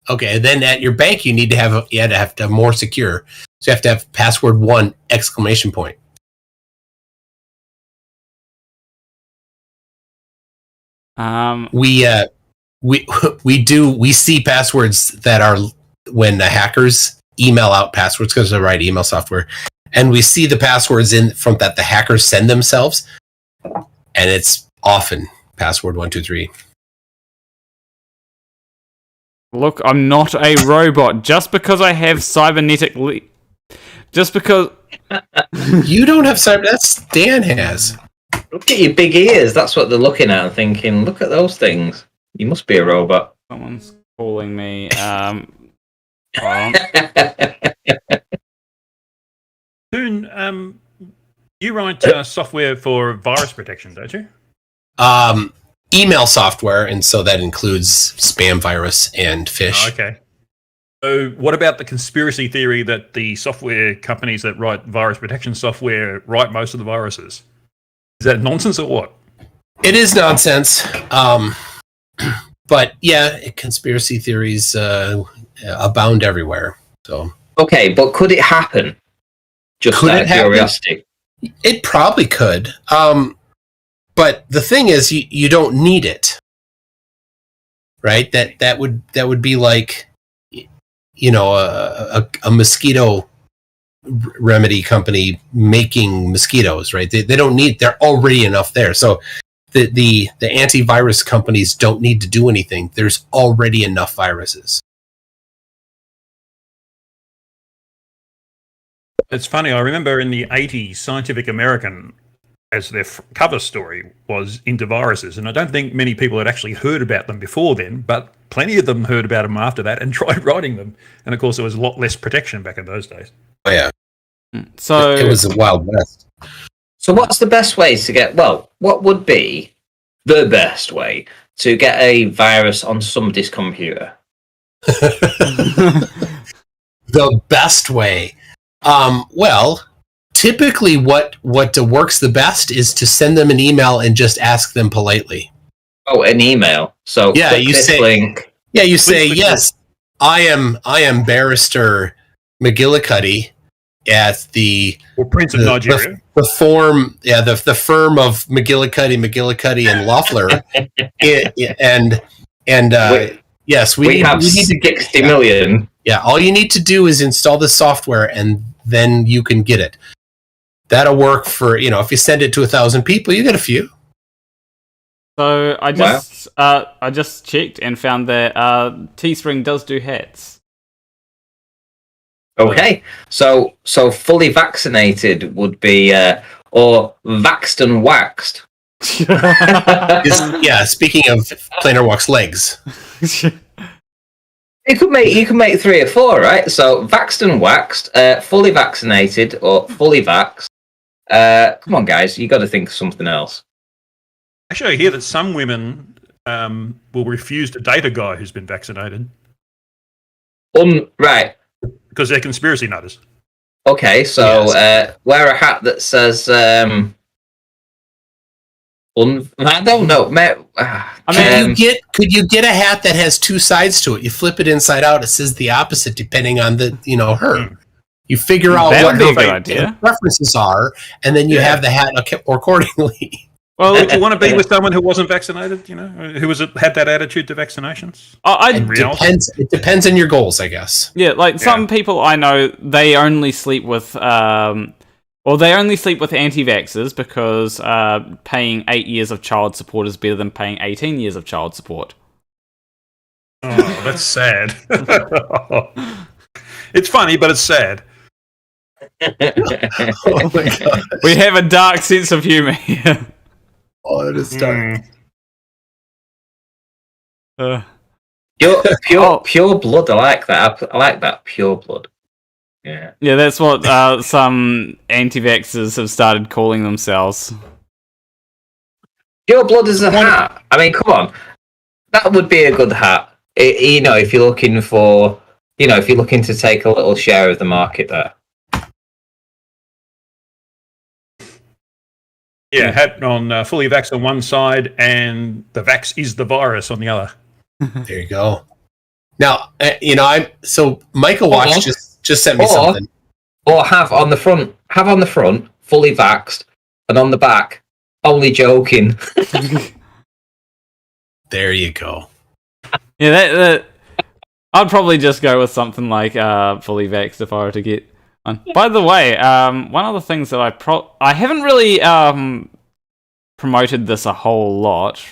Okay, and then at your bank, you had to have more secure. So you have to have password 1 exclamation point. We see passwords that are when the hackers email out passwords because they write email software, and we see the passwords in from that the hackers send themselves, and it's often password 123. Look, I'm not a robot. Just because I have cybernetic just because you don't have cyber, that's Dan has. Look at your big ears. That's what they're looking at and thinking, look at those things. You must be a robot. Someone's calling me. Toon, you write software for virus protection, don't you? Email software, and so that includes spam virus and fish. Oh, okay. So what about the conspiracy theory that the software companies that write virus protection software write most of the viruses? Is that nonsense or what? It is nonsense. But yeah, conspiracy theories abound everywhere. So Okay, but could it happen? Just Could out it of happen? curiosity. it probably could. But the thing is, you don't need it, right? That would be like, a mosquito remedy company making mosquitoes, right? They don't need. They're already enough there. So the antivirus companies don't need to do anything. There's already enough viruses. It's funny, I remember in the 80s, Scientific American, as their cover story, was into viruses, and I don't think many people had actually heard about them before then, but plenty of them heard about them after that and tried writing them. And of course, there was a lot less protection back in those days. Oh yeah, So it was the Wild West. So what's the best way to get, what would be the best way to get a virus on somebody's computer? The best way. Well, typically what works the best is to send them an email and just ask them politely. Oh, an email. So Yeah, click you this say- link. Yeah, you say, click yes, I am Barrister McGillicuddy at the Or Prince of Nigeria. the firm of McGillicuddy and Loeffler. Yes, We have need to 60 million. Yeah, all you need to do is install the software, and then you can get it. That'll work for, if you send it to 1,000 people, you get a few. So I just checked and found that Teespring does do hats. Okay, so fully vaccinated would be, or vaxxed and waxed. Yeah, speaking of Planar Walk's legs. You could make 3 or 4, right? So vaxxed and waxed, fully vaccinated or fully vaxxed. Come on, guys, you got to think of something else. Actually, I hear that some women will refuse to date a guy who's been vaccinated Right. because they're conspiracy nutters. Okay, so Yes. wear a hat that says I don't know. Could you get a hat that has 2 sides to it? You flip it inside out, it says the opposite depending on the her. You figure out That what would be a good her idea. preferences are, and then you have the hat accordingly. Well, Would you want to be with someone who wasn't vaccinated? Who had that attitude to vaccinations? It depends on your goals, I guess. Yeah, some people I know, they only sleep with anti-vaxxers because paying 8 years of child support is better than paying 18 years of child support. Oh, that's sad. It's funny, but it's sad. Oh my god! We have a dark sense of humor here. Oh, it is dark. Pure blood. I like that. I like that pure blood. Yeah. Yeah, that's what some anti-vaxxers have started calling themselves. Pure blood is a hat. I mean, come on, that would be a good hat. If you're looking for, if you're looking to take a little share of the market there. Yeah, hat on fully vax on one side, and the vax is the virus on the other. There you go. Now, so Michael Watch just sent me something. Or have on the front, fully vaxxed, and on the back, only joking. There you go. Yeah, that I'd probably just go with something like fully vaxxed if I were to get one. By the way, one of the things that I haven't really promoted this a whole lot,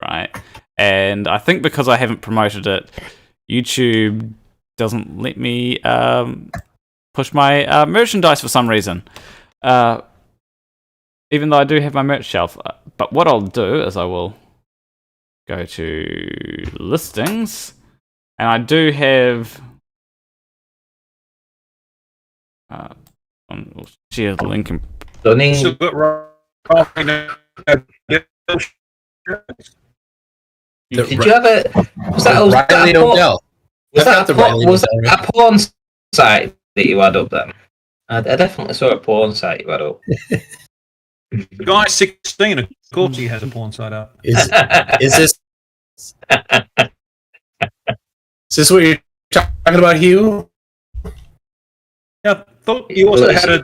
right? And I think because I haven't promoted it, YouTube doesn't let me push my merchandise for some reason. Even though I do have my merch shelf. But what I'll do is I will go to listings, and I do have We'll share the link. And... Dunning. Still got Did you have a? Was that Riley Odell? Was that a porn site that you had up then? I definitely saw a porn site you had up. The guy's 16, of course he has a porn site up. Is this what you're talking about, Hugh? Yeah, I thought you also had a...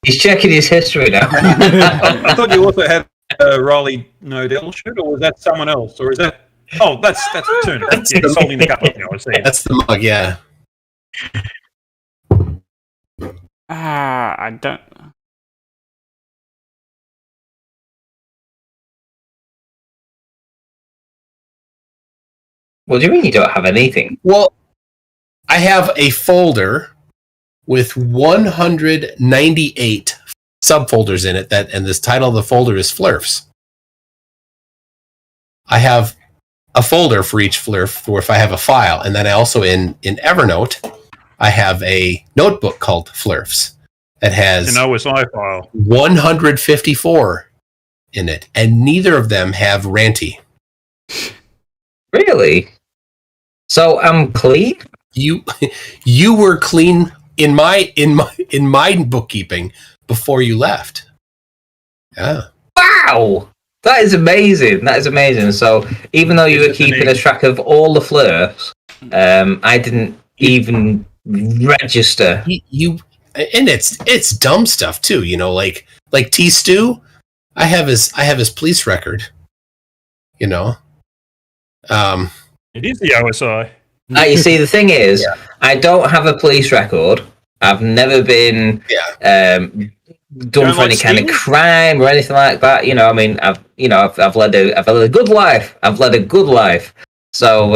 He's checking his history now. I thought you also had a Riley Nodell shirt, or was that someone else? Or is that... Oh, that's Tuna. Yeah, he's holding the cup up now, I see. That's the mug, yeah. I don't... What do you mean you don't have anything? Well, I have a folder with 198 subfolders in it, and this title of the folder is Flurfs. I have a folder for each Flurf for if I have a file, and then I also in Evernote I have a notebook called Flurfs that has an OSI file 154 in it, and neither of them have Ranty. Really? So I'm clean? You were clean in my bookkeeping before you left. Yeah. Wow! That is amazing. That is amazing. So even though you were keeping a track of all the Flurfs, I didn't even register. You and it's dumb stuff too, you know, like T Stew. I have his police record. You know. It is the OSI. You see, the thing is, I don't have a police record. I've never been done for any kind of crime or anything like that. You know, I mean, I've led a good life. I've led a good life. So,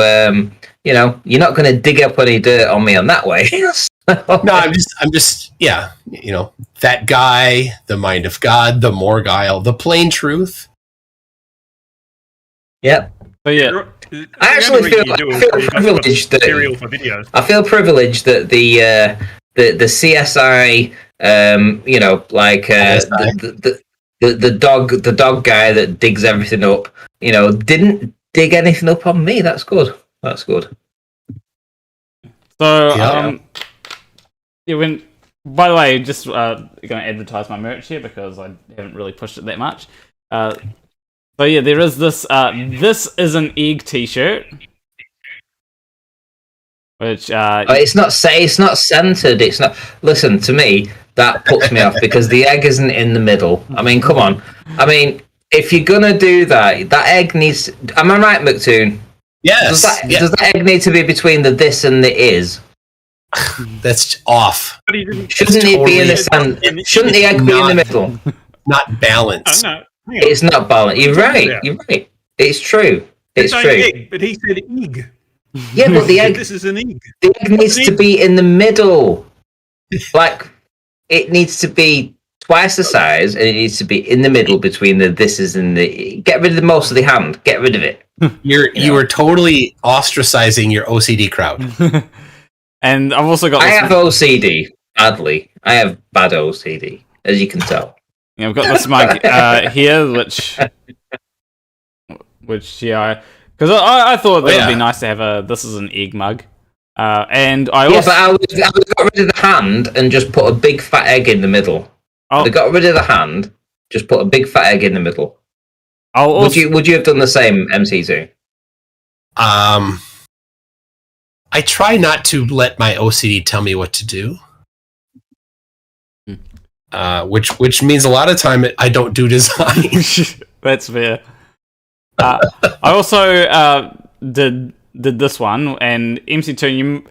you know, you're not going to dig up any dirt on me on that way. No, I'm just, yeah, you know, that guy, the mind of God, the Morgile, the plain truth. Yep. But yeah. I actually feel privileged that I feel privileged that the CSI, you know, like the dog guy that digs everything up, you know, didn't dig anything up on me. That's good. That's good. So by the way, just going to advertise my merch here because I haven't really pushed it that much. So yeah, there is this. This is an egg T-shirt, which it's not centered. It's not. Listen to me. That puts me off because the egg isn't in the middle. I mean, come on. I mean, if you're gonna do that, that egg needs. Am I right, MCToon? Yes. Does that egg need to be between the this and the is? That's off. Shouldn't it be in the center? Shouldn't the egg be in the middle? Not balanced. It's not balanced. You're right. Yeah. You're right. It's true. It's true. Egg, but he said egg. Yeah, but the egg. This is an egg. The egg needs to be in the middle. Like it needs to be twice the size, and it needs to be in the middle between the thises and the. Get rid of most of the hand. Get rid of it. You were totally ostracizing your OCD crowd. And I've also got. I have OCD badly. I have bad OCD, as you can tell. Yeah, I've got this mug here, which yeah, because I thought that would be nice to have this is an egg mug, and I also... but I would have got rid of the hand and just put a big fat egg in the middle. I got rid of the hand, just put a big fat egg in the middle. Would you have done the same, MC2? I try not to let my OCD tell me what to do. Which means a lot of time I don't do design. That's fair. I also did this one, and MC2.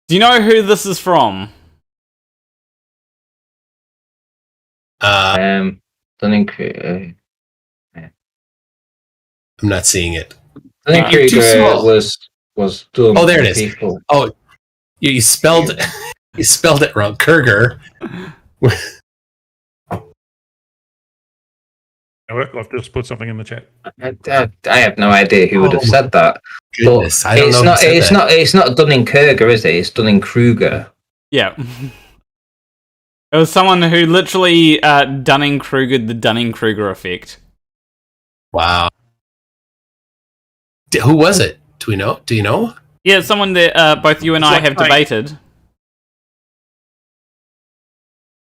Do you know who this is from? I'm not seeing it. I think Krieger was doing. Oh, there it is. People. Oh, you spelled it wrong. Kurger. I've just put something in the chat. I have no idea who would have said that. Goodness, I don't know. It's not Dunning-Kruger, is it? It's Dunning-Kruger. Yeah. It was someone who literally Dunning-Krugered the Dunning-Kruger effect. Wow. Who was it? Do we know? Do you know? Yeah, it's someone that both you and I have debated.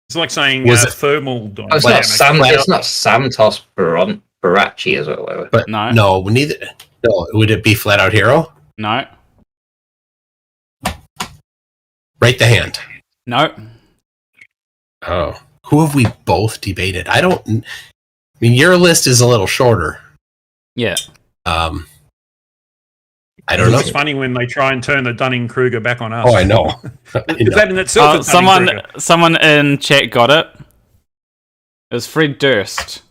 It's like saying Was it- thermal Oh, it's dynamics. it's not Santos Barachi, is it? Whatever. But No. neither. No, would it be Flat Out Hero? No. Right the hand. No. Oh, who have we both debated? I mean, your list is a little shorter. Yeah. I don't know. It's funny when they try and turn the Dunning-Kruger back on us. Oh, I know. Is that in itself a Dunning-Kruger? Someone in chat got it. It was Fred Durst.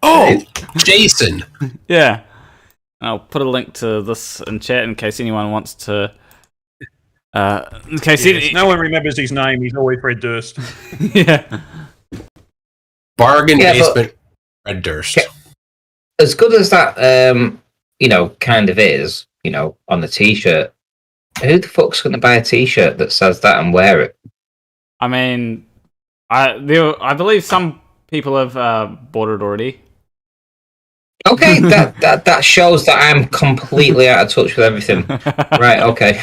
Oh, Jason. Yeah. I'll put a link to this in chat in case anyone wants to. In case Yes, no one remembers his name. He's always Fred Durst. Yeah. Bargain Yeah, basement. Red Durst. As good as that, kind of is, on the t-shirt. Who the fuck's going to buy a t-shirt that says that and wear it? I mean, I believe some people have bought it already. Okay, that shows that I'm completely out of touch with everything. Right, okay.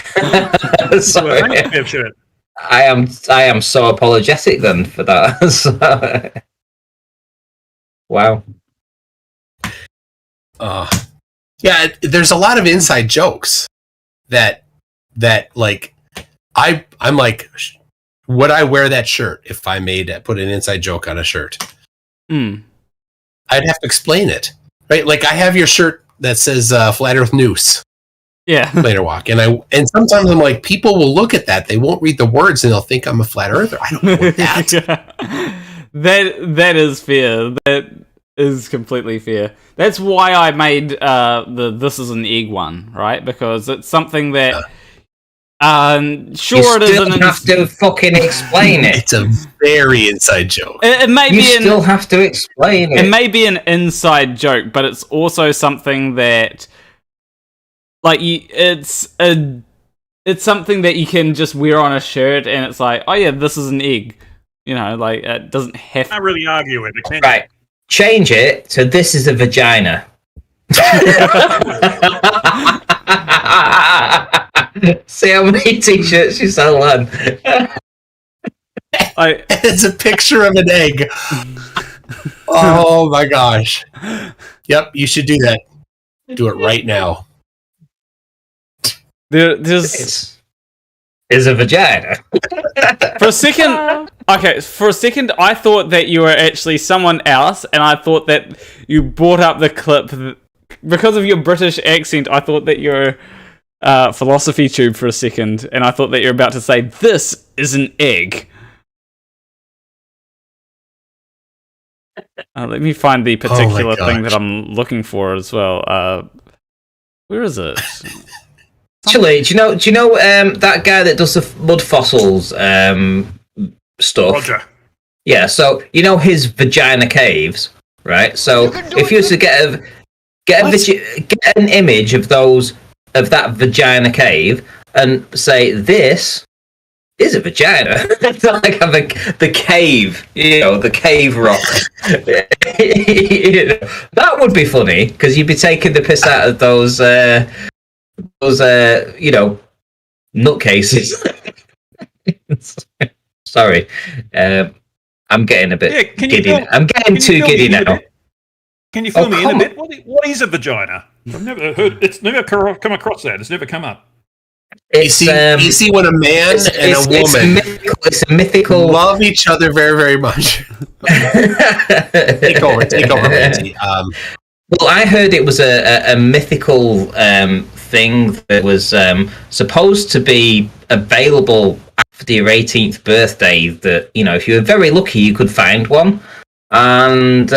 Sorry. Shirt. I am so apologetic then for that. So, wow. Yeah, there's a lot of inside jokes that like I'm like, would I wear that shirt if I put an inside joke on a shirt? I'd have to explain it, right? Like I have your shirt that says Flat Earth Noose. Yeah. Later walk, and sometimes I'm like, people will look at that, they won't read the words, and they'll think I'm a flat earther. I don't know what that. That is fair. That is completely fair. That's why I made the "This is an egg" one, right? Because it's something that, sure, you it is still have to fucking explain it. It's a very inside joke. It may You be still have to explain it. It may be an inside joke, but it's also something that, like, it's something that you can just wear on a shirt, and it's like, oh yeah, this is an egg. Like it doesn't have. Can't really argue it. Can Right. Change it to "This is a vagina." See how many t-shirts you sell, lad. It's a picture of an egg. Oh my gosh. Yep, you should do that. Do it right now. There's is a vagina. For a second, I thought that you were actually someone else, and I thought that you brought up the clip because of your British accent. I thought that you're philosophy tube for a second, and I thought that you're about to say, "This is an egg." Let me find the particular thing that I'm looking for as well. Where is it? Actually, do you know that guy that does the mud fossils stuff? Roger. Yeah, so his vagina caves, right? So if you was to get an image of that vagina cave and say this is a vagina, like the cave, the cave rock. That would be funny because you'd be taking the piss out of those nutcases. Sorry, I'm getting a bit giddy. I'm getting too giddy now. Can you fill me in a bit? What is a vagina? I've never heard. It's never come across that. It's never come up. You see when a man and a woman it's a mythical love each other very, very much. Take over, Betsy. Well, I heard it was a mythical thing that was supposed to be available after your 18th birthday. That if you were very lucky, you could find one, and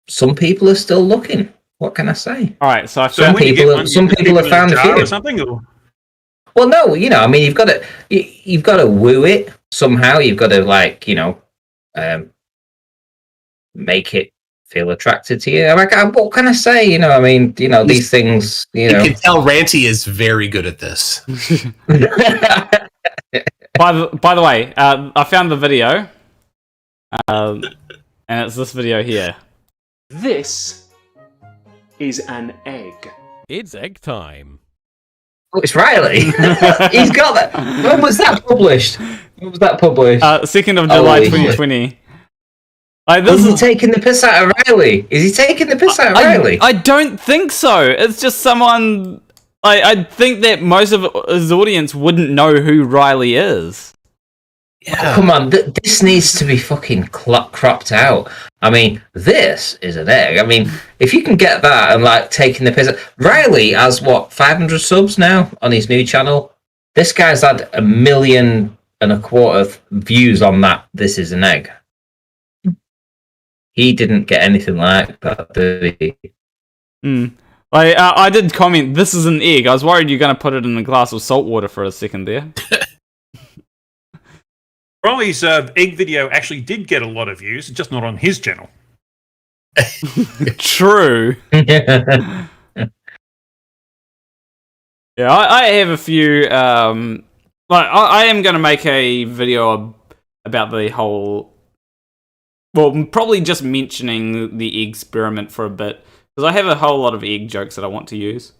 some people are still looking. What can I say? All right, so some people have found a few. Or something. Or? Well, no, I mean, you've got to woo it somehow. You've got to make it feel attracted to you. Like, what can I say? I mean, these things. You can tell Ranty is very good at this. By the way, I found the video, and it's this video here. This is an egg. It's egg time. Oh, it's Riley. He's got that. When was that published? 2nd of July, Holy 2020. Like, this Is he is. taking the piss out of Riley? Is he taking the piss out of Riley? I don't think so. It's just someone. I think that most of his audience wouldn't know who Riley is. Yeah. Come on, this needs to be fucking cropped out. I mean, this is an egg. I mean, if you can get that and like taking the piss. Riley has what 500 subs now on his new channel. This guy's had 1.25 million views on that. This is an egg. He didn't get anything like that, did he? I did comment, this is an egg. I was worried you're going to put it in a glass of salt water for a second there. Riley's egg video actually did get a lot of views, just not on his channel. True. Yeah, I have a few. I am going to make a video about the whole. Well, probably just mentioning the egg experiment for a bit, because I have a whole lot of egg jokes that I want to use.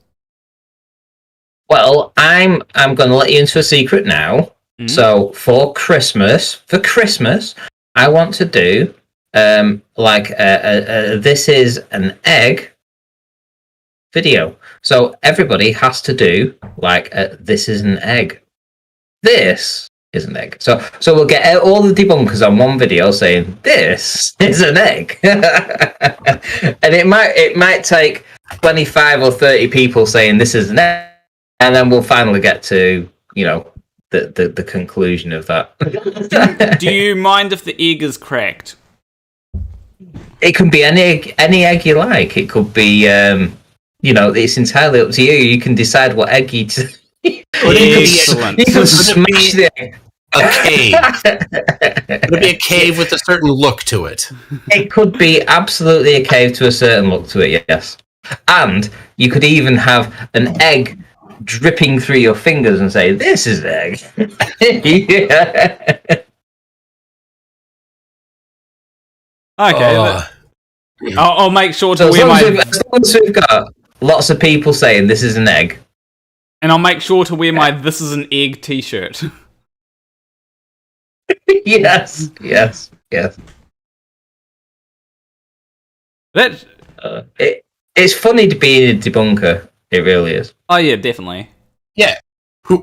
Well, I'm going to let you into a secret now. Mm-hmm. So for Christmas, I want to do this is an egg video. So everybody has to do this is an egg. This is an egg. So we'll get all the debunkers on one video saying this is an egg, and it might take 25 or 30 people saying this is an egg, and then we'll finally get to the conclusion of that. Do you mind if the egg is cracked? It can be any egg you like. It could be it's entirely up to you. You can decide what egg you. Excellent. You can smash the egg. A cave. It'll be a cave with a certain look to it. It could be absolutely a cave to a certain look to it, yes. And you could even have an egg dripping through your fingers and say, "This is an egg." Yeah. Okay. I'll make sure to So wear my. as long as we've got lots of people saying this is an egg. And I'll make sure to wear my "This is an egg" t-shirt. Yes. That. It's funny to be a debunker. It really is. Oh yeah, definitely. Yeah.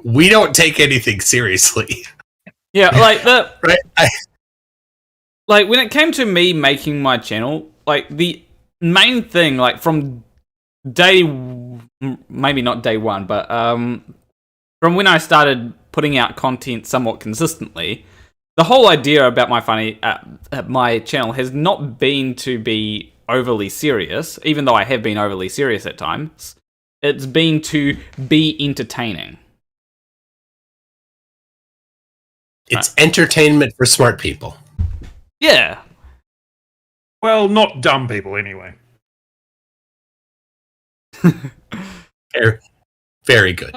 We don't take anything seriously. Yeah, like that. Right? Like, when it came to me making my channel, like, the main thing, like, from maybe not day one, but from when I started putting out content somewhat consistently, the whole idea about my channel has not been to be overly serious, even though I have been overly serious at times. It's been to be entertaining. It's entertainment for smart people. Yeah. Well, not dumb people, anyway. Very good.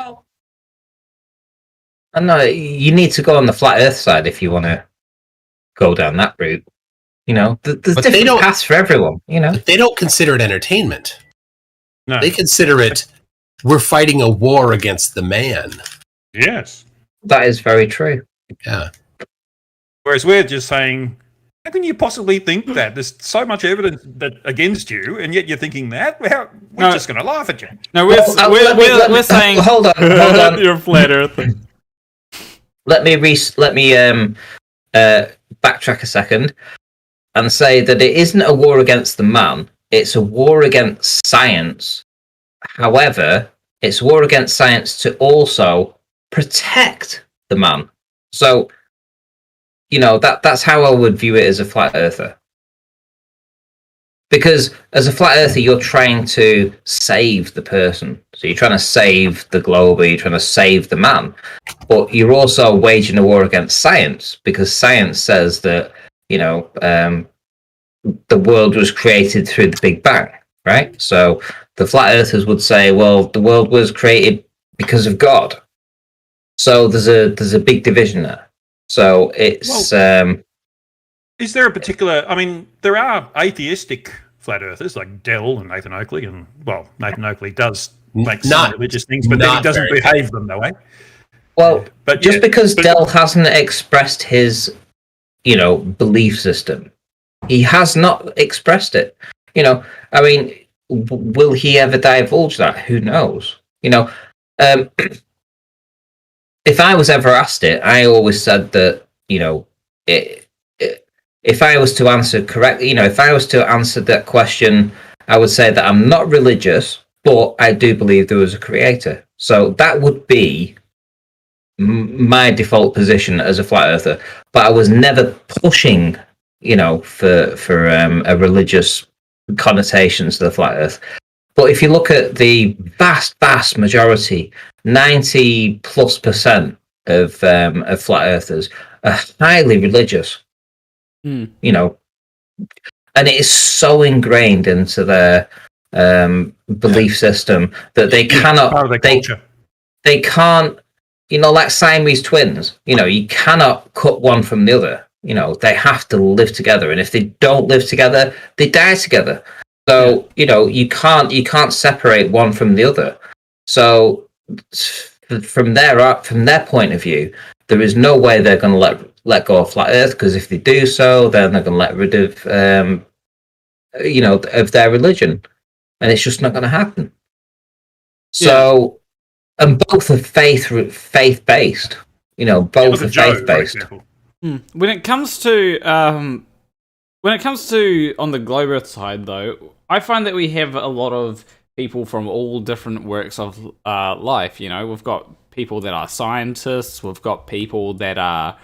I know you need to go on the flat Earth side if you want to go down that route. There's different paths for everyone. But they don't consider it entertainment. No. They consider it, we're fighting a war against the man. Yes. That is very true. Yeah. Whereas we're just saying, how can you possibly think that? There's so much evidence against you, and yet you're thinking that? We're just going to laugh at you. No, we're saying... Hold on. You're a flat earther. Let me backtrack a second and say that it isn't a war against the man. It's a war against science. However, it's a war against science to also protect the man. So, that's how I would view it as a flat earther. Because as a flat earther, you're trying to save the person. So you're trying to save the globe, or you're trying to save the man. But you're also waging a war against science, because science says that, the world was created through the Big Bang, right? So the flat earthers would say, well, the world was created because of God. So there's a big division there. So it's Is there a particular? I mean, there are atheistic flat earthers like Dell and Nathan Oakley, and Nathan Oakley does make some religious things, but then he doesn't behave them that way. Well, but just because Dell hasn't expressed his, belief system, he has not expressed it. I mean, will he ever divulge that? Who knows? If I was ever asked it, I always said that, if I was to answer correctly, if I was to answer that question, I would say that I'm not religious, but I do believe there was a creator. So that would be my default position as a flat earther. But I was never pushing, for a religious connotations to the flat earth. But if you look at the vast majority, 90+% of flat earthers are highly religious. And it is so ingrained into their belief system that they cannot. They can't. Like Siamese twins. You cannot cut one from the other. They have to live together, and if they don't live together, they die together. So you can't separate one from the other. So from their point of view, there is no way they're going to let go of flat Earth, because if they do so, then they're going to let rid of of their religion, and it's just not going to happen. So, and both are faith based. Both are faith based. When it comes to on the globe Earth side, though, I find that we have a lot of people from all different works of life. We've got people that are scientists, we've got people that are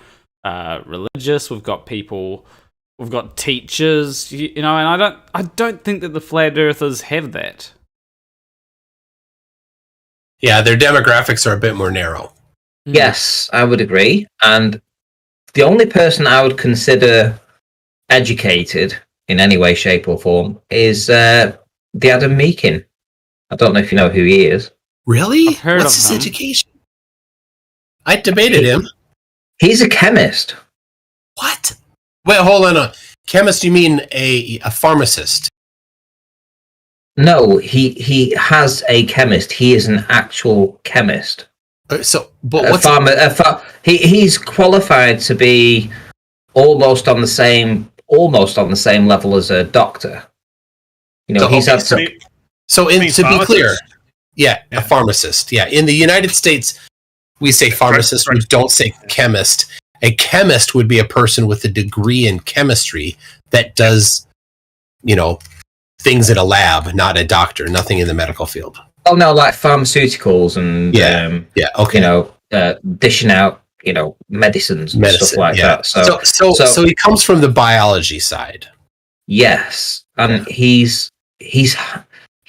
religious, we've got teachers, and I don't think that the flat earthers have that. Yeah, their demographics are a bit more narrow. Yes, I would agree. And the only person I would consider educated in any way, shape, or form is the Adam Meakin. I don't know if you know who he is. Really? I've heard What's of his him. education? I debated him. He's a chemist. What? Wait, hold on. Chemist? You mean a pharmacist? No, he has a chemist. He is an actual chemist. He's qualified to be almost on the same level as a doctor. He's had some. So, to be clear, a pharmacist. Yeah, in the United States, we say pharmacist. We don't say chemist. A chemist would be a person with a degree in chemistry that does, things in a lab, not a doctor. Nothing in the medical field. Oh no, like pharmaceuticals and dishing out, medicines and stuff like that. So he comes from the biology side. Yes, and he's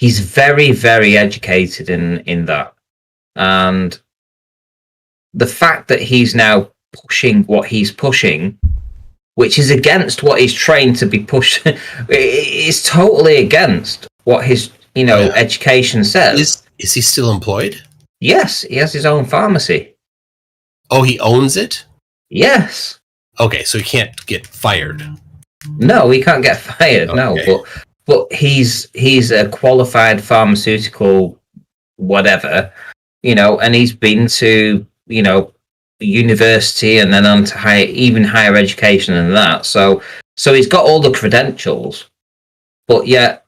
very, very educated in that, and the fact that he's now pushing what he's pushing, which is against what he's trained to be pushed, is totally against what his education says. Is he still employed? Yes, he has his own pharmacy. Oh, he owns it? Yes. Okay, so he can't get fired. No, he can't get fired. Okay. No, but he's a qualified pharmaceutical whatever, and he's been to university and then on to even higher education than that. So he's got all the credentials, but yet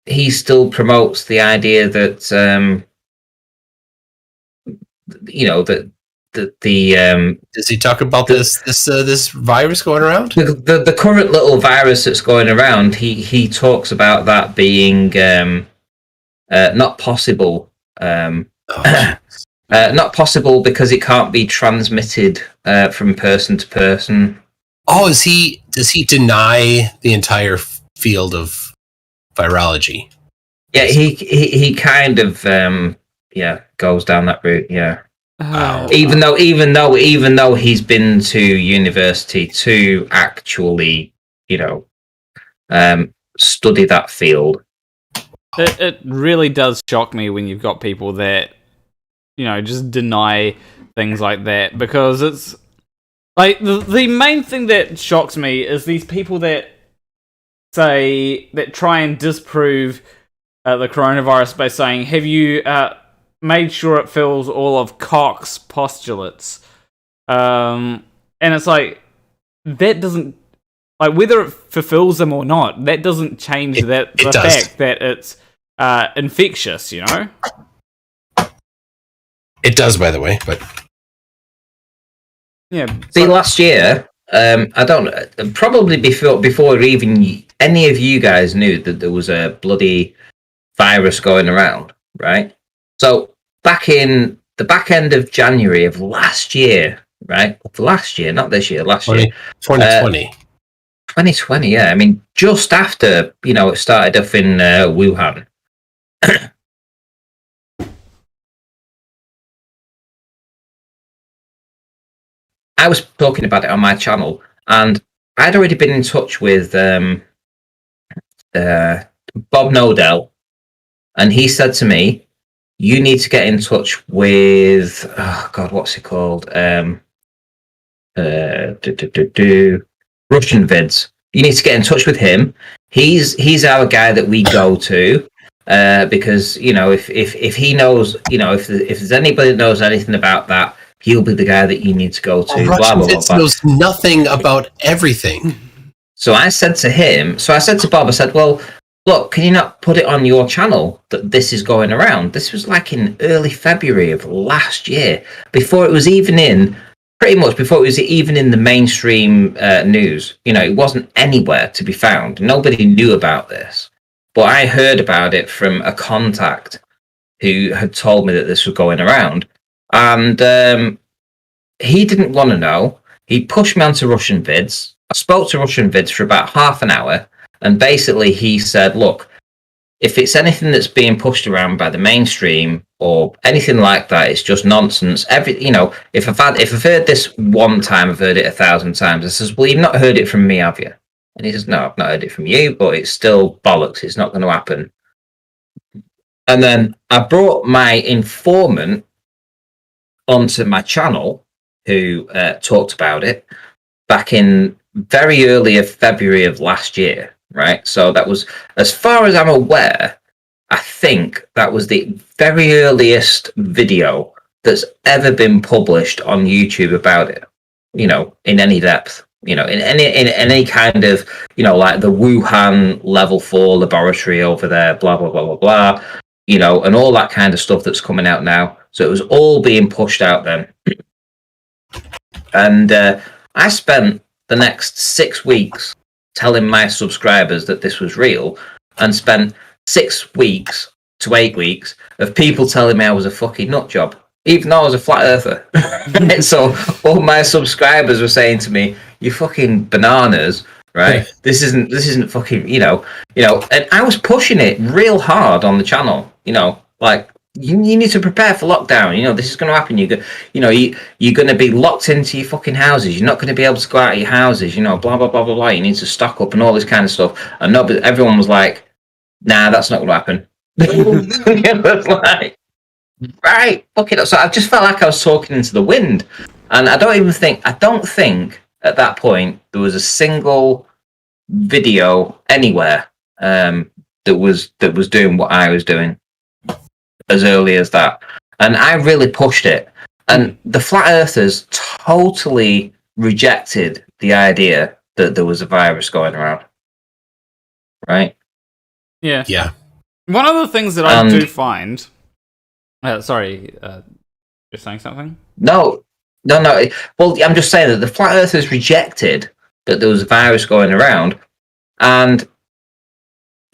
he still promotes the idea that does he talk about this virus going around? The current little virus that's going around, he talks about that being not possible. Not possible because it can't be transmitted from person to person. Oh, does he deny the entire field of virology? Yeah, he kind of goes down that route. Yeah. Wow. Even though he's been to university to actually study that field. It really does shock me when you've got people that just deny things like that, because it's like the main thing that shocks me is these people that try and disprove the coronavirus by saying, have you made sure it fills all of Koch's postulates? And it's like, that doesn't, like, whether it fulfills them or not, that doesn't change the fact that it's infectious, It does, by the way, but yeah. See, last year, I don't probably before even any of you guys knew that there was a bloody virus going around, right? So back in the back end of January of last year, right? Last year, not this year, last year. 2020. 2020, yeah. I mean, just after, it started off in Wuhan. I was talking about it on my channel, and I'd already been in touch with Bob Nodell, and he said to me, you need to get in touch with, oh God, what's it called? Russian Vids. You need to get in touch with him. He's our guy that we go to, because, if he knows, if there's anybody that knows anything about that, he'll be the guy that you need to go to. Russian Vids knows nothing about everything. So I said to Bob, I said, well, look, can you not put it on your channel that this is going around? This was like in early February of last year, before it was even in the mainstream news. It wasn't anywhere to be found. Nobody knew about this. But I heard about it from a contact who had told me that this was going around. And he didn't want to know. He pushed me onto Russian Vids. I spoke to Russian Vids for about half an hour. And basically he said, look, if it's anything that's being pushed around by the mainstream or anything like that, it's just nonsense. If I've heard this one time, I've heard it 1,000 times. I says, well, you've not heard it from me, have you? And he says, no, I've not heard it from you, but it's still bollocks. It's not going to happen. And then I brought my informant onto my channel, who talked about it back in very early of February of last year. Right, so that was, as far as I'm aware, I think that was the very earliest video that's ever been published on YouTube about it. In any depth. In any kind of, like the Wuhan level 4 laboratory over there, blah blah blah blah blah. And all that kind of stuff that's coming out now. So it was all being pushed out then, and I spent the next 6 weeks telling my subscribers that this was real, and spent 6 weeks to 8 weeks of people telling me I was a fucking nut job, even though I was a flat earther. And so all my subscribers were saying to me, "You fucking bananas, right? This isn't fucking, And I was pushing it real hard on the channel, like, you need to prepare for lockdown. This is going to happen. You're going to be locked into your fucking houses. You're not going to be able to go out of your houses. Blah blah blah blah blah. You need to stock up and all this kind of stuff. And no, but everyone was like, "Nah, that's not going to happen." It was like, right, fuck it. So I just felt like I was talking into the wind. And I don't think at that point there was a single video anywhere that was doing what I was doing as early as that. And I really pushed it. And the flat earthers totally rejected the idea that there was a virus going around. Right? Yeah. Yeah. One of the things that I do find... sorry, you're saying something? No. Well, I'm just saying that the flat earthers rejected that there was a virus going around. And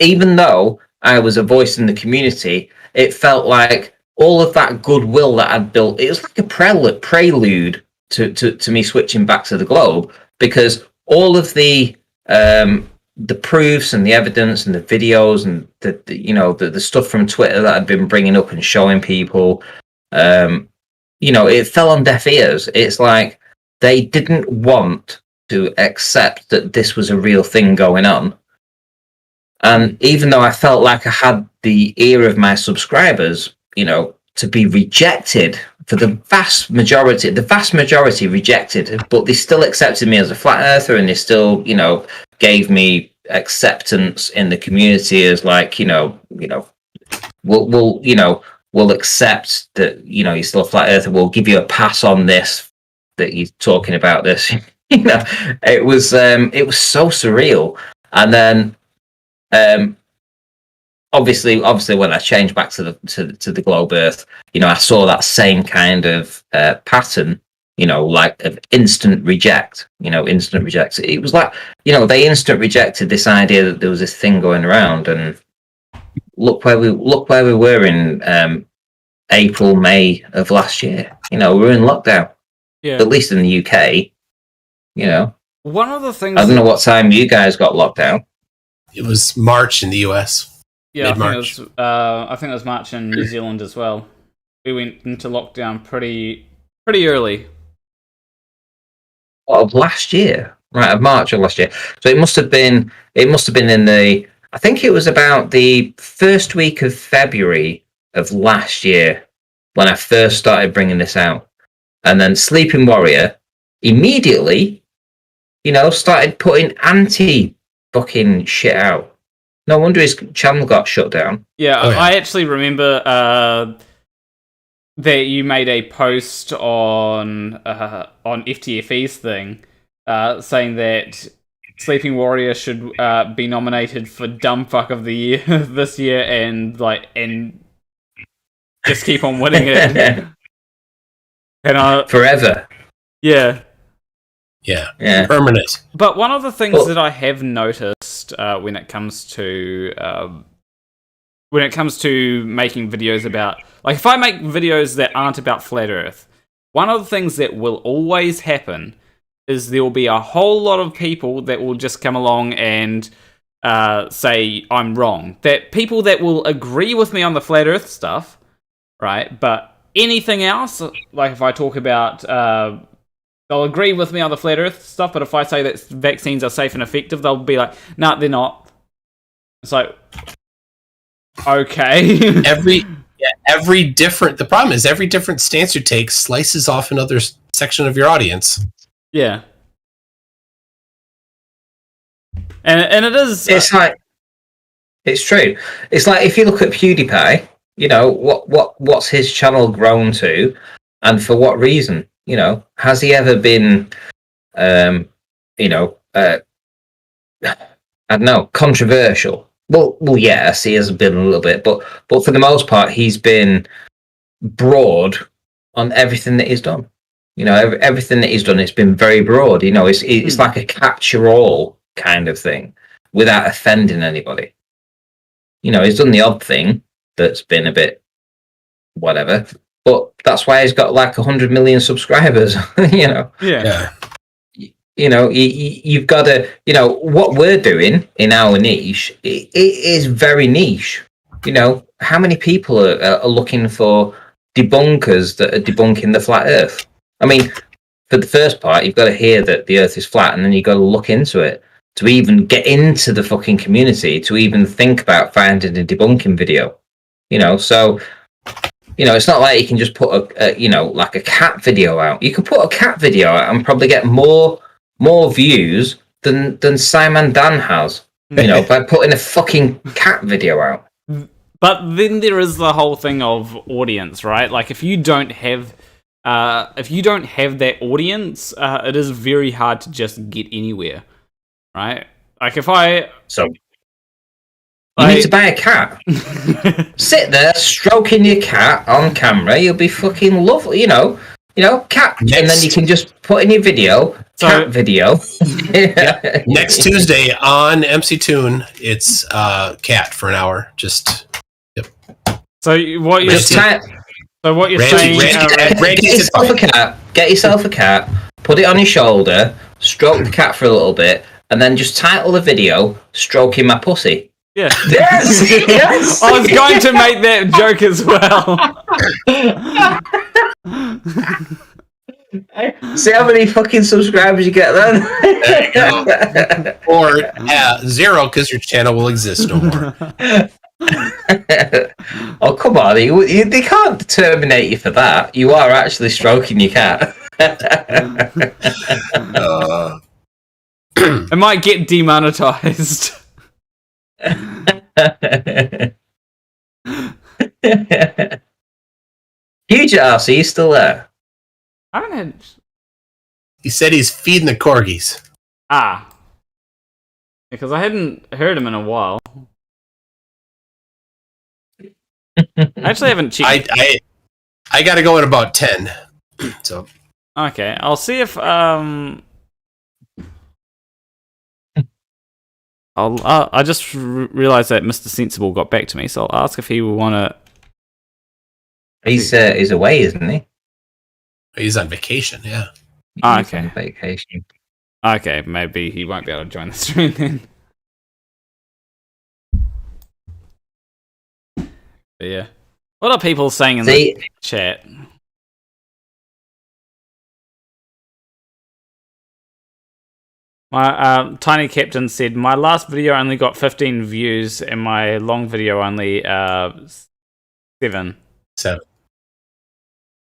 even though I was a voice in the community, it felt like all of that goodwill that I'd built, it was like a prelude to me switching back to the globe, because all of the proofs and the evidence and the videos and the stuff from Twitter that I'd been bringing up and showing people, it fell on deaf ears. It's like they didn't want to accept that this was a real thing going on. And even though I felt like I had the ear of my subscribers, to be rejected for the vast majority rejected, but they still accepted me as a flat earther, and they still, gave me acceptance in the community as like, we'll accept that, you're still a flat earther. We'll give you a pass on this, that you're talking about this. It was so surreal. And then, obviously, when I changed back to the globe Earth, I saw that same kind of pattern, like of instant reject. It was like, they instant rejected this idea that there was this thing going around, and look where we were in April, May of last year. We were in lockdown, at least in the UK. One of the things I don't know what time you guys got locked down. It was March in the US. Yeah, Mid-March. I think it was March in New Zealand as well. We went into lockdown pretty early. Of last year, right? Of March of last year. So it must have been in the. I think it was about the first week of February of last year when I first started bringing this out, and then Sleeping Warrior immediately, started putting anti-fucking shit out. No wonder his channel got shut down. Yeah, I actually remember that you made a post on FTFE's thing saying that Sleeping Warrior should be nominated for Dumb Fuck of the Year this year, and just keep on winning it. And forever. Yeah. Permanent. But one of the things that I have noticed when it comes to making videos about, like, if I make videos that aren't about Flat Earth, one of the things that will always happen is there will be a whole lot of people that will just come along and say I'm wrong. That people that will agree with me on the Flat Earth stuff, right? But anything else, like if I talk about, they'll agree with me on the Flat Earth stuff, but if I say that vaccines are safe and effective, they'll be like, nah, they're not. It's like, okay. The problem is every different stance you take slices off another section of your audience. Yeah. And it is... It's like... It's true. It's like, if you look at PewDiePie, what's his channel grown to, and for what reason? Has he ever been, I don't know, controversial? Well, yes, he has been a little bit, but for the most part, he's been broad on everything that he's done. Everything that he's done, it's been very broad. It's like a catch-all kind of thing, without offending anybody. He's done the odd thing that's been a bit whatever. But that's why he's got like 100 million subscribers, Yeah. You've got to, what we're doing in our niche, it is very niche. How many people are looking for debunkers that are debunking the flat Earth? I mean, for the first part, you've got to hear that the Earth is flat, and then you've got to look into it to even get into the fucking community, to even think about finding a debunking video. So... it's not like you can just put like a cat video out. You can put a cat video out and probably get more views than Simon Dan has, by putting a fucking cat video out. But then there is the whole thing of audience, right? Like, if you don't have that audience, it is very hard to just get anywhere, right? Like, if I... So... You need to buy a cat. Sit there stroking your cat on camera. You'll be fucking lovely, cat. Next. And then you can just put in your video, cat video. Next Tuesday on MCToon, it's cat for an hour. Just yep. So what you're saying? Get yourself a cat. Put it on your shoulder. Stroke the cat for a little bit, and then just title the video "Stroking My Pussy." Yeah. Yes. I was going to make that joke as well. See how many fucking subscribers you get then? There you go. Or 0, because your channel will exist no more. Oh, come on. They can't terminate you for that. You are actually stroking your cat. It might get demonetized. Hugh Jarsz, are you still there? I haven't had... He said he's feeding the corgis. Because I hadn't heard him in a while. I actually haven't checked. I got to go in about 10. So Okay, I'll see if I just realized that Mr. Sensible got back to me, so I'll ask if he will want to. He's away, isn't he? he's on vacation. Yeah. He's Okay. on vacation. Okay, maybe he won't be able to join the stream then. But yeah. What are people saying in the chat? My Tiny Captain said, my last video only got 15 views and my long video only 7.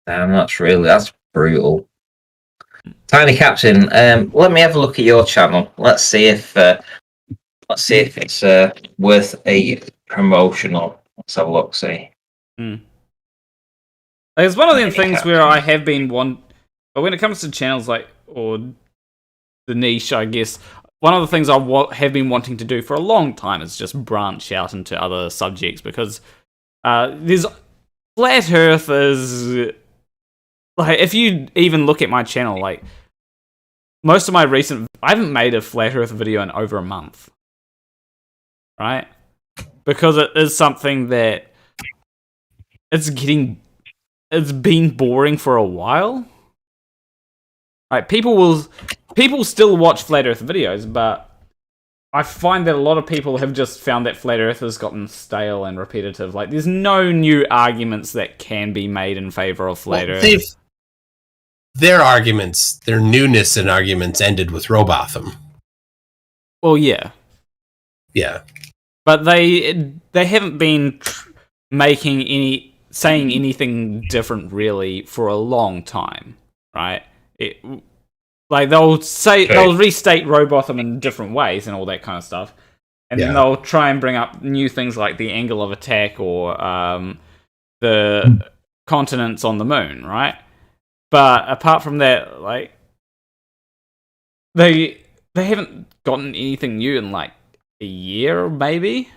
Damn, that's brutal. Tiny Captain, let me have a look at your channel. Let's see if it's worth a promotional. Let's have a look. See. It's one of them things where I have been but when it comes to channels or the niche, I guess one of the things I have been wanting to do for a long time is just branch out into other subjects, because there's Flat Earth is if you even look at my channel, most of my I haven't made a Flat Earth video in over a month, right? Because it is something that it's been boring for a while. Right, people still watch Flat Earth videos, but I find that a lot of people have just found that Flat Earth has gotten stale and repetitive. There's no new arguments that can be made in favor of Flat Earth. Their arguments, their newness in arguments ended with Robotham. Well, yeah. Yeah. But they haven't been saying anything different really for a long time, right? They'll restate Robotham in different ways and all that kind of stuff, and then they'll try and bring up new things like the angle of attack or the continents on the moon, right? But apart from that, they haven't gotten anything new in a year, maybe.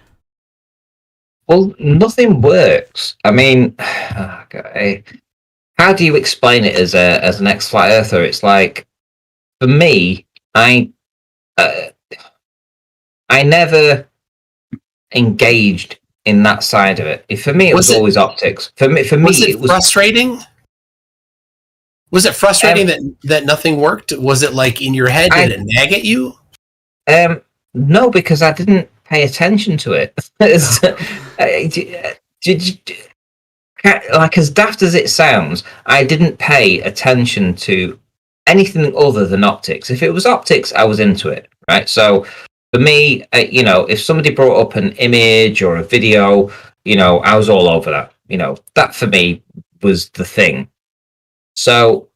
Well, nothing works. I mean, okay. How do you explain it as an ex-Flat Earther? It's for me, I never engaged in that side of it. For me, it was always optics. For me, it was frustrating. Was it frustrating that nothing worked? Was it in your head? Did it nag at you? No, because I didn't pay attention to it. As daft as it sounds, I didn't pay attention to anything other than optics. If it was optics, I was into it, right? So for me, if somebody brought up an image or a video, I was all over that. That for me was the thing. So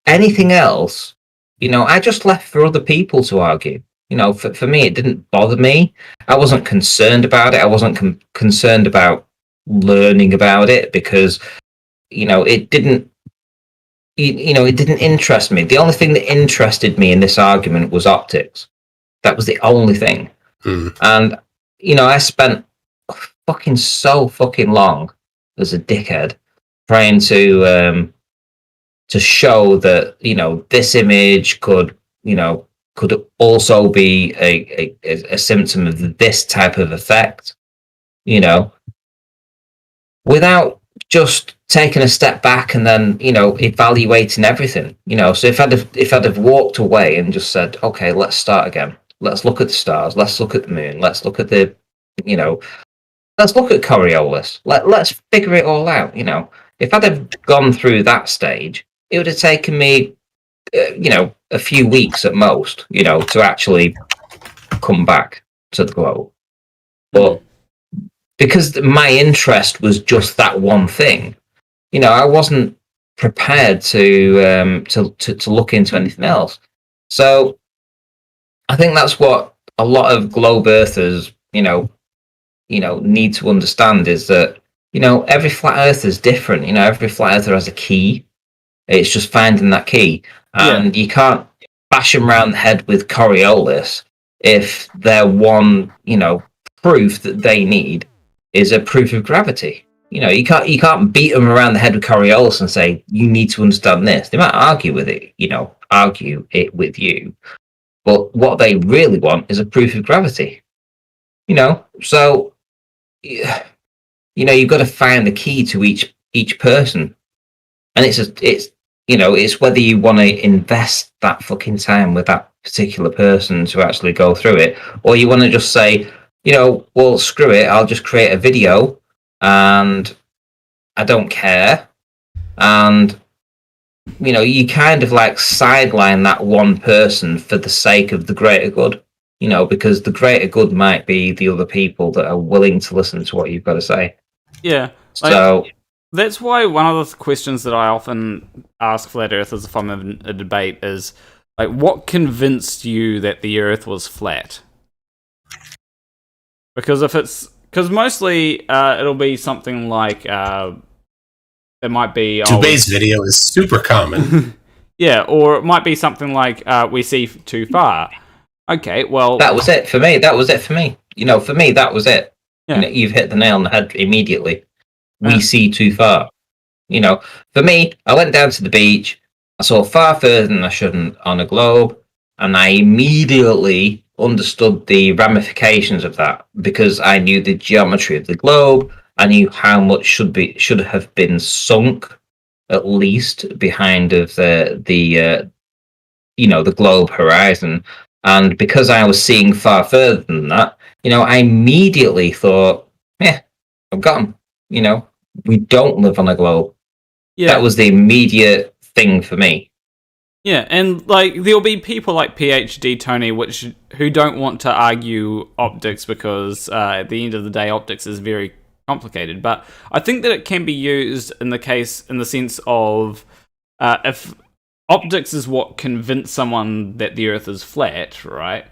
anything else, I just left for other people to argue. For me, it didn't bother me. I wasn't concerned about it. I wasn't concerned about learning about it because, it didn't. It didn't interest me. The only thing that interested me in this argument was optics. That was the only thing. And I spent so fucking long as a dickhead trying to show that this image could also be a symptom of this type of effect, without just taking a step back and then evaluating everything. So if I'd have walked away and just said, okay, let's start again, let's look at the stars, let's look at the moon, let's look at let's look at Coriolis, let's figure it all out. If I'd have gone through that stage, it would have taken me a few weeks at most, to actually come back to the globe. But because my interest was just that one thing, I wasn't prepared to look into anything else. So I think that's what a lot of globe earthers, need to understand, is that, every flat earther is different. Every flat earther has a key. It's just finding that key. And you can't bash them around the head with Coriolis if their one, proof that they need is a proof of gravity. You can't beat them around the head with Coriolis and say, you need to understand this. They might argue with it, argue it with you. But what they really want is a proof of gravity. So, you've got to find the key to each person. And it's whether you want to invest that fucking time with that particular person to actually go through it, or you want to just say, well, screw it, I'll just create a video and I don't care. And, you kind of like sideline that one person for the sake of the greater good, because the greater good might be the other people that are willing to listen to what you've got to say. Yeah. So that's why one of the questions that I often ask flat earthers if I'm in a debate is, like, what convinced you that the Earth was flat? Because mostly it'll be something like it might be Today's video is super common. yeah, or it might be something like we see too far. Okay, well, that was it for me. For me, that was it. Yeah. You've hit the nail on the head immediately. We see too far. For me, I went down to the beach. I saw far further than I shouldn't on a globe, and I immediately understood the ramifications of that because I knew the geometry of the globe. I knew how much should have been sunk, at least behind of the globe horizon. And because I was seeing far further than that, I immediately thought, I've got them. We don't live on a globe. yeah. That was the immediate thing for me. Yeah, and like there'll be people like PhD Tony who don't want to argue optics because at the end of the day, optics is very complicated. But I think that it can be used in the sense of if optics is what convinced someone that the Earth is flat, right?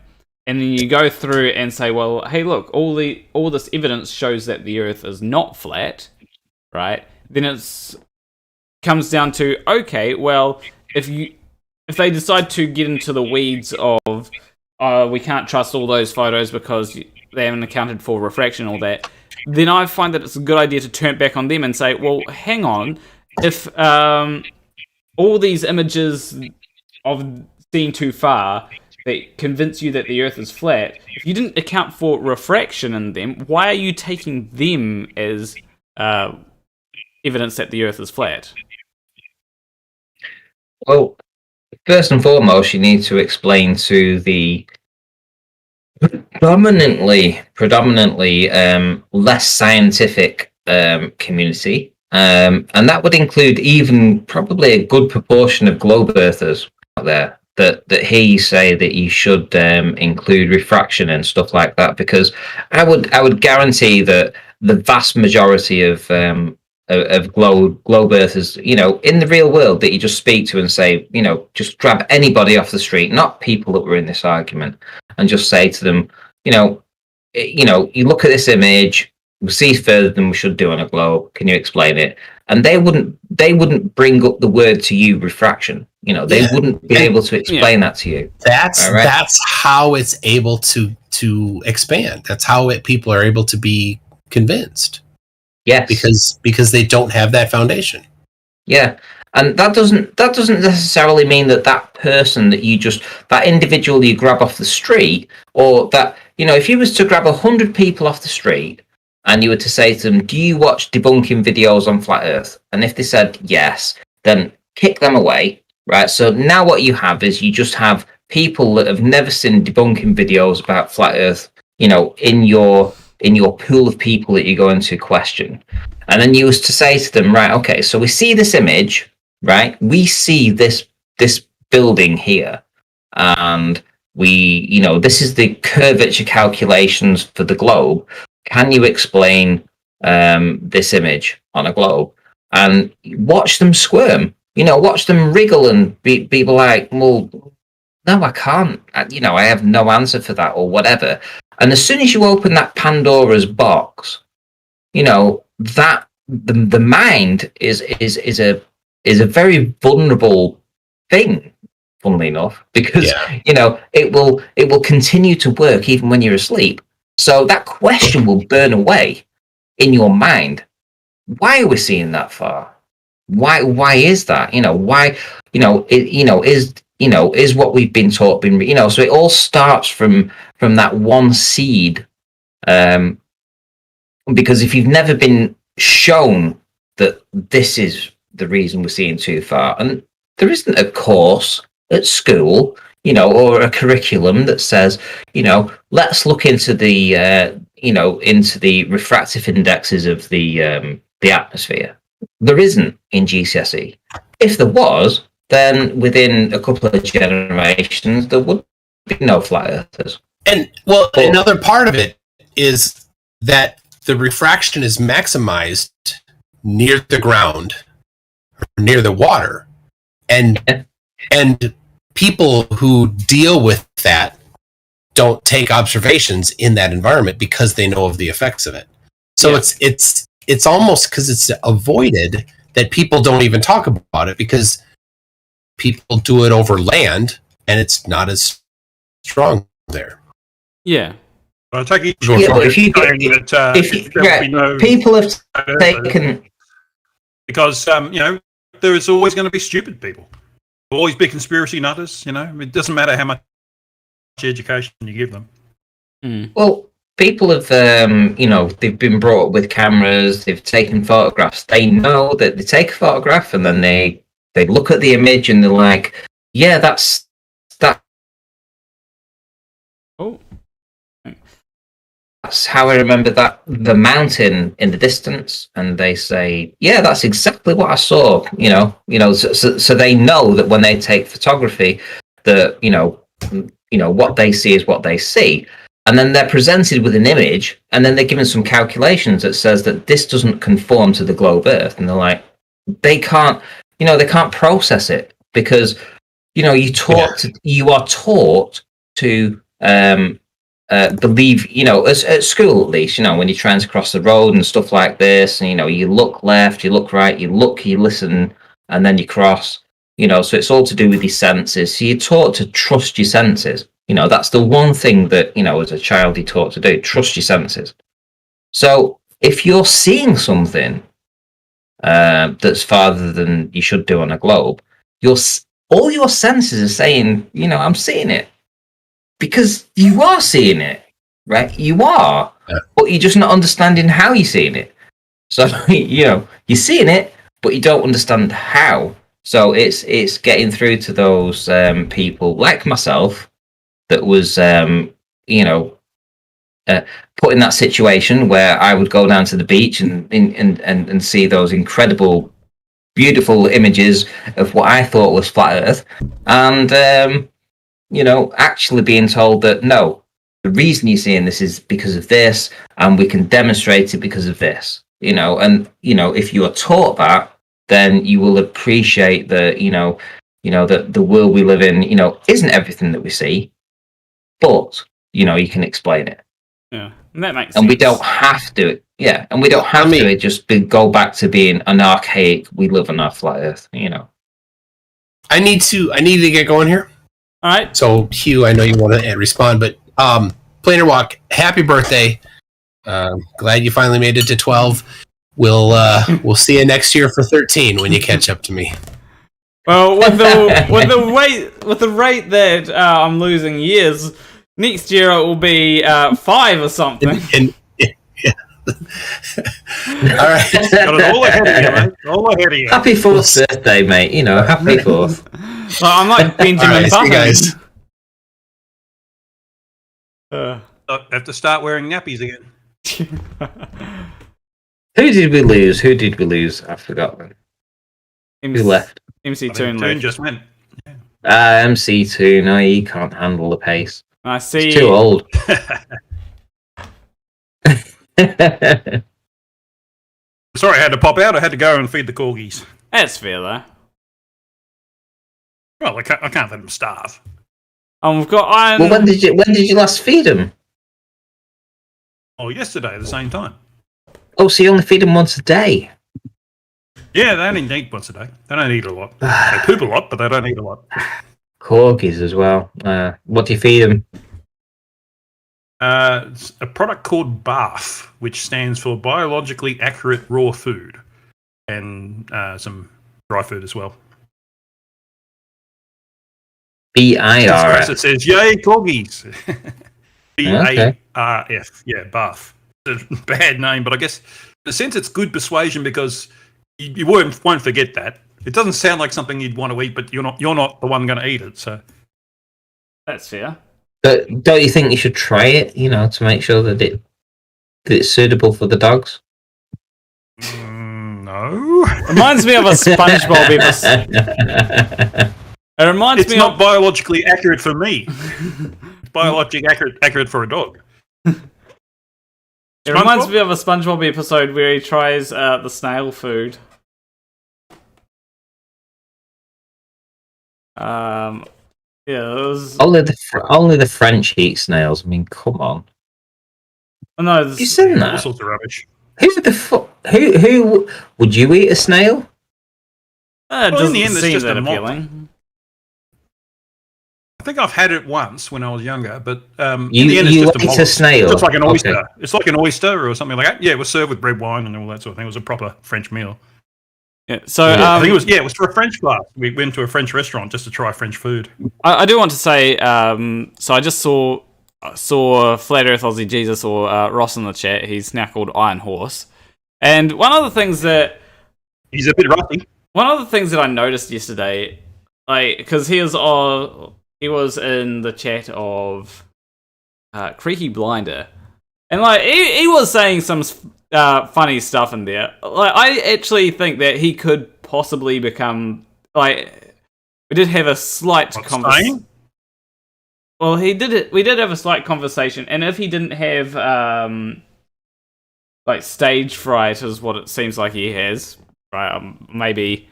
And then you go through and say, well, hey, look, all this evidence shows that the Earth is not flat, right? Then it comes down to, okay, well, if they decide to get into the weeds of we can't trust all those photos because they haven't accounted for refraction and all that, then I find that it's a good idea to turn it back on them and say, well, hang on, if all these images of seeing too far that convince you that the Earth is flat, if you didn't account for refraction in them, why are you taking them as evidence that the Earth is flat? Well, first and foremost, you need to explain to the predominantly less scientific community, and that would include even probably a good proportion of globe earthers out there that hear you say that you should include refraction and stuff like that, because I would guarantee that the vast majority of globe earthers, in the real world, that you just speak to and say, just grab anybody off the street, not people that were in this argument, and just say to them, you look at this image, we see further than we should do on a globe. Can you explain it? And they wouldn't bring up the word to you, refraction. They wouldn't be able to explain that to you. That's how it's able to expand. That's how people are able to be convinced. Yes, because they don't have that foundation. Yeah, and that doesn't necessarily mean that person that individual you grab off the street, or that, if you was to grab 100 people off the street and you were to say to them, do you watch debunking videos on flat Earth? And if they said yes, then kick them away, right? So now what you have is you just have people that have never seen debunking videos about flat Earth, in your pool of people that you're going to question. And then you was to say to them, right, okay, so we see this image, right? We see this building here, and we, this is the curvature calculations for the globe. can you explain this image on a globe? And watch them squirm, watch them wriggle and be like, well, no, I can't. I have no answer for that or whatever. And as soon as you open that Pandora's box, that the mind is a very vulnerable thing, funnily enough, because it will continue to work even when you're asleep. So that question will burn away in your mind. Why are we seeing that far? Why is that? Why? Is what we've been taught been? So it all starts from that one seed. Because if you've never been shown that this is the reason we're seeing too far, and there isn't a course at school, or a curriculum that says, let's look into the, into the refractive indexes of the atmosphere. There isn't in GCSE. If there was, then within a couple of generations, there would be no flat earthers. And another part of it is that the refraction is maximized near the ground, or near the water, and people who deal with that don't take observations in that environment because they know of the effects of it. So it's almost because it's avoided that people don't even talk about it, because people do it over land and it's not as strong there. Yeah. I take it people have taken, because there is always going to be stupid people. There'll always be conspiracy nutters. It doesn't matter how much education you give them. Well, people have, they've been brought up with cameras. They've taken photographs. They know that they take a photograph and then they look at the image and they're like, yeah, that's that. Oh. That's how I remember that, the mountain in the distance, and they say, yeah, that's exactly what I saw. So they know that when they take photography, that what they see is what they see, and then they're presented with an image, and then they're given some calculations that says that this doesn't conform to the globe Earth, and they're like, they can't process it, because you are taught to believe, at school at least, when you're trying to cross the road and stuff like this, and you look left, you look right, you listen, and then you cross, so it's all to do with your senses. So you're taught to trust your senses. That's the one thing that, as a child you're taught to do, trust your senses. So if you're seeing something that's farther than you should do on a globe, all your senses are saying, I'm seeing it. Because you are seeing it, right? You are, but you're just not understanding how you're seeing it. So, you're seeing it, but you don't understand how. So it's getting through to those people like myself that was, put in that situation where I would go down to the beach and see those incredible, beautiful images of what I thought was flat Earth, and actually being told that no, the reason you're seeing this is because of this, and we can demonstrate it because of this. And if you are taught that, then you will appreciate that that the world we live in, isn't everything that we see, but you can explain it. Yeah, and that makes and sense. we don't have to. Yeah, and we don't have to just go back to being an archaic. We live on our flat Earth. I need to get going here. All right. So, Hugh, I know you want to respond, but Planar Walk, happy birthday! Glad you finally made it to 12. We'll see you next year for 13 when you catch up to me. Well, with the rate that I'm losing years, next year it will be 5 or something. All right. Got it all ahead of you, mate. All ahead of you. Happy 4th birthday, mate. Happy 4th. Well, I'm like Benjamin All right, see you Button. guys. I have to start wearing nappies again. Who did we lose? I forgot. Who left? MCToon Toon left. just went. MCToon. No, he can't handle the pace. I see. He's too old. Sorry, I had to pop out. I had to go and feed the corgis. That's fair though. Well, I can't let them starve. We've got iron. Well, when did you last feed them? Oh, yesterday at the same time. Oh, so you only feed them once a day? Yeah, they only eat once a day. They don't eat a lot. They poop a lot, but they don't eat a lot. Corgis as well. What do you feed them? It's a product called BARF, which stands for Biologically Accurate Raw Food, and some dry food as well. BIRF. It says, "Yay, corgis!" BARF. Yeah, BARF. It's a bad name, but I guess in a sense it's good persuasion because you won't forget that. It doesn't sound like something you'd want to eat, but you're not the one going to eat it. So That's fair. But don't you think you should try it? To make sure that it's suitable for the dogs. No. Reminds me of a SpongeBob episode. It reminds It's me not of biologically accurate for me. It's biologically accurate for a dog. It reminds me of a SpongeBob episode where he tries the snail food. Yeah, it was Only the French eat snails. I mean, come on. Oh, no, You said All that. sorts of rubbish. Who would you eat a snail? It Well, in doesn't the end, it's seem just that a mock. appealing. I think I've had it once when I was younger, but in You the end, it's just ate a a mollusk. snail? It's just like an oyster. Okay. It's like an oyster or something like that. Yeah, it was served with red wine and all that sort of thing. It was a proper French meal. Yeah, so I think it was for a French class. We went to a French restaurant just to try French food. I do want to say, so I just saw Flat Earth Aussie Jesus or Ross in the chat. He's now called Iron Horse. And one of the things that He's a bit rusty. I noticed yesterday, because he was in the chat of Creaky Blinder, and he was saying some funny stuff in there. I actually think that he could possibly become we did have a slight conversation. Well, we did have a slight conversation, and if he didn't have stage fright, is what it seems like he has. Right? Maybe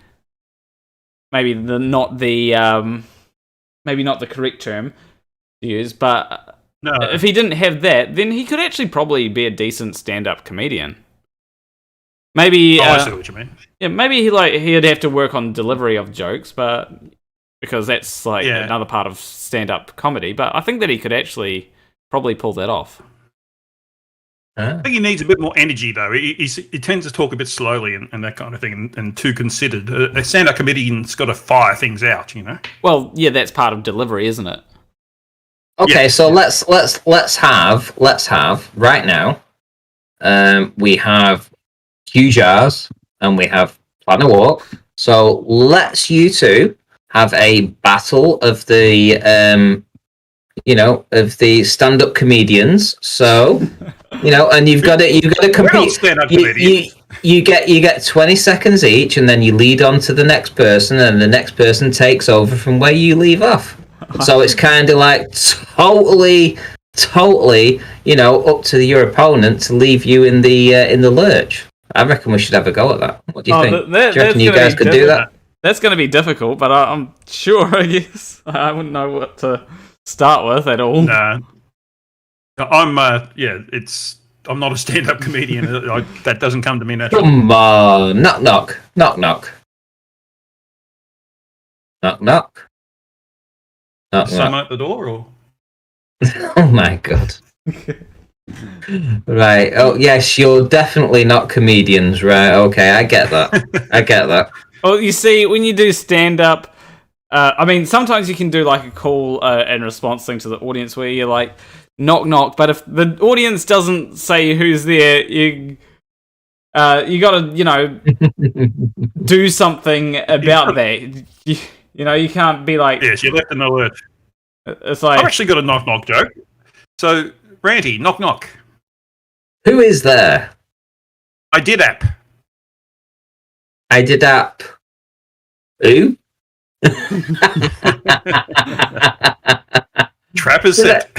not the correct term to use, but No. if he didn't have that, then he could actually probably be a decent stand-up comedian. Maybe I see what you mean. yeah, maybe he'd have to work on delivery of jokes, but because that's another part of stand-up comedy. But I think that he could actually probably pull that off. I think he needs a bit more energy, though. He tends to talk a bit slowly and that kind of thing, and too considered. A stand-up comedian's got to fire things out, Well, yeah, that's part of delivery, isn't it? Okay, Yeah. so let's have right now. We have Hugh Jarsz and we have Plan a Walk. So let's you two have a battle of the of the stand-up comedians. So and you've got to We're not compete. stand-up comedians. You get 20 seconds each, and then you lead on to the next person, and the next person takes over from where you leave off. So it's kind of like totally, up to your opponent to leave you in the lurch. I reckon we should have a go at that. What do you think? Do you reckon you guys could do that? That's going to be difficult, but I'm sure. I guess I wouldn't know what to start with at all. No. I'm I'm not a stand-up comedian. That doesn't come to me naturally. Come on, knock knock, knock knock, knock knock, knock Someone knock. at the door, or Oh my god. Right. Oh yes, you're definitely not comedians, right? Okay, I get that. Well, you see, when you do stand-up, sometimes you can do a call and response thing to the audience where you're like, knock knock, but if the audience doesn't say who's there, you gotta, do something about that. You can't be like... yes, you're left in the lurch. It's like... I've actually got a knock-knock joke. So, Ranty, knock-knock. Who is there? I did app. I did app. Who? Trap is set.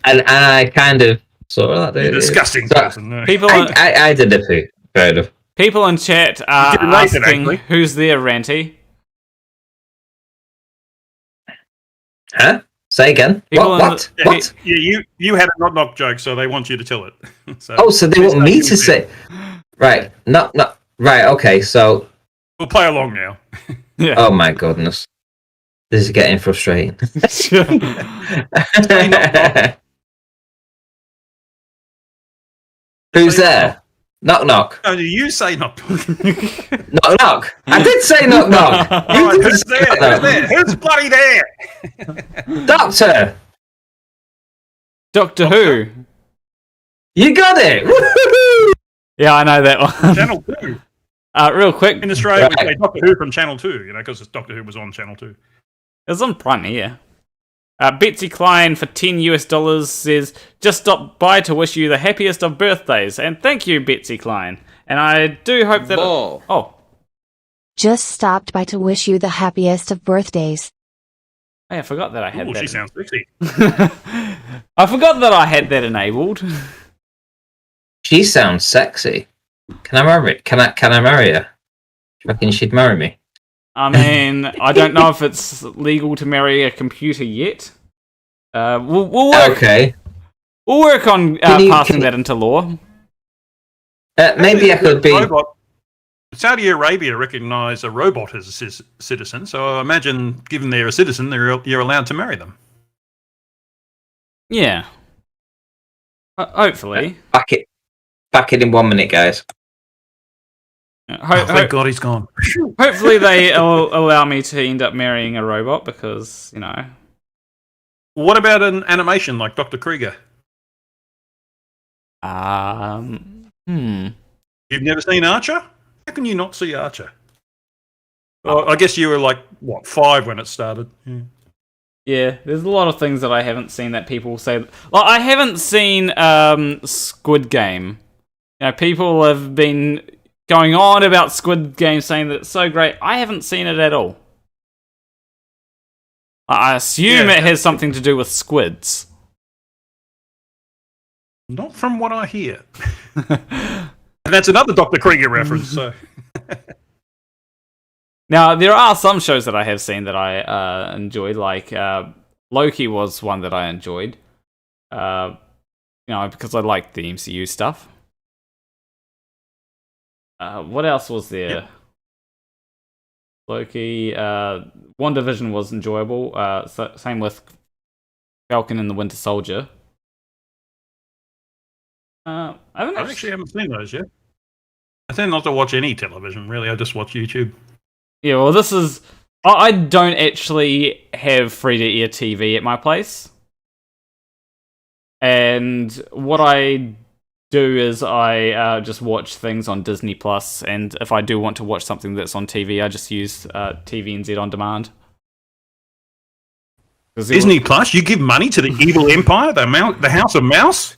And I kind of So that You disgusting person. No. People, I did a poo. Fair enough. people in chat are did Nathan, asking actually. who's there, Ranty. Huh? Say again. People in What? the- What? Yeah, you had a knock joke, so they want you to tell it. So they want me to say. Right. Knock. Right. Okay. So. We'll play along now. Yeah. Oh my goodness. This is getting frustrating. Who's there? Knock knock. No, you say knock. Knock knock. I did say knock knock. All right, who's there? Who's there? Who's bloody there? Doctor. Doctor Who. You got it. Woo-hoo-hoo! Yeah, I know that one. Channel 2. Real quick, In Australia, we Right. say Doctor Who from Channel 2, because Doctor Who was on Channel 2. it was on Prime, yeah. Betsy Klein for $10 says, just stopped by to wish you the happiest of birthdays. And thank you, Betsy Klein. And I do hope that... Oh, Just stopped by to wish you the happiest of birthdays. hey, I forgot that I had Ooh, that. she sounds sexy. I forgot that I had that enabled. She sounds sexy. Can I marry? Can I marry her? Do you reckon she'd marry me? I mean, I don't know if it's legal to marry a computer yet. We'll work. Okay. We'll work on Can you- passing can- that into law. Maybe I could be. Robot. Saudi Arabia recognise a robot as a citizen, so I imagine, given they're a citizen, you're allowed to marry them. Yeah. Hopefully. Back it in 1 minute, guys. Thank God he's gone. Hopefully they allow me to end up marrying a robot because, you know. What about an animation like Dr. Krieger? You've never seen Archer? How can you not see Archer? Well, I guess you were like, 5 when it started? Yeah. Yeah, there's a lot of things that I haven't seen that people say. Like, I haven't seen Squid Game. You know, people have been going on about Squid Game saying that it's so great. I haven't seen it at all. I assume it has something to do with squids. Not from what I hear. And that's another Dr. Krieger reference, so... Now, there are some shows that I have seen that I enjoyed, like Loki was one that I enjoyed. You know, because I like the MCU stuff. What else was there? Yep. Loki, WandaVision was enjoyable. Same with Falcon and the Winter Soldier. I actually haven't seen those yet. I tend not to watch any television, really. I just watch YouTube. Yeah, well, this is... I don't actually have free-to-air TV at my place. And what I do is I just watch things on Disney Plus, and if I do want to watch something that's on TV, I just use TVNZ On Demand. Disney Plus? You give money to the evil empire, the House of Mouse?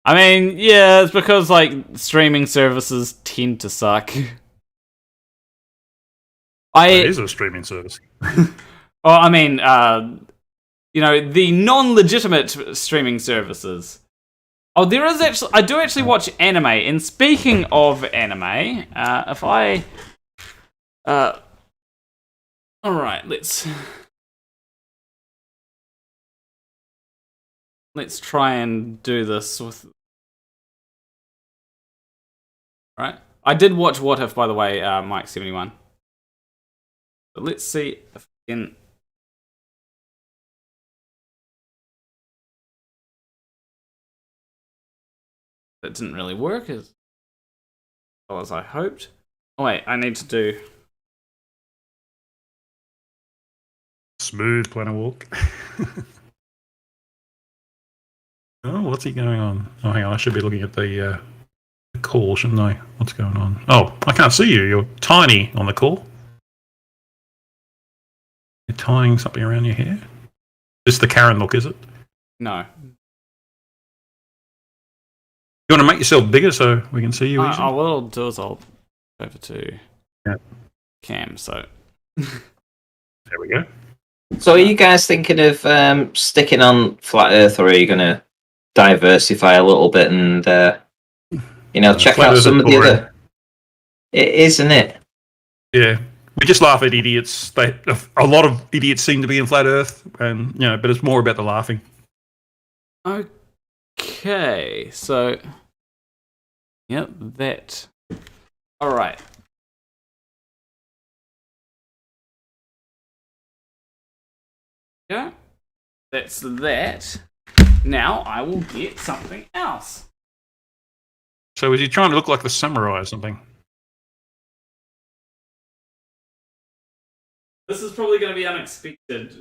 I mean, yeah, it's because, like, streaming services tend to suck. It is a streaming service. Well, I mean, you know, the non-legitimate streaming services. Oh, there is actually... I do actually watch anime. And speaking of anime, if I... Alright, let's try and do this with... Right. I did watch What If, by the way, Mike71. But let's see if we can... That didn't really work as well as I hoped. Oh wait, I need to do... Smooth Planet Walk. Oh, what's he going on? Oh, hang on, I should be looking at the call, shouldn't I? What's going on? Oh, I can't see you. You're tiny on the call. You're tying something around your hair? Just the Karen look, is it? No. You want to make yourself bigger so we can see you easily? What I'll do is I'll go over to Cam, so... There we go. So, are you guys thinking of sticking on Flat Earth, or are you going to diversify a little bit and check Flat out Earth some is of the boring. other. It isn't it? Yeah, we just laugh at idiots. A lot of idiots seem to be in flat Earth, and but it's more about the laughing. Okay, so yep, that. All right. Yeah, that's that. Now I will get something else. So is he trying to look like the samurai or something? This is probably going to be unexpected.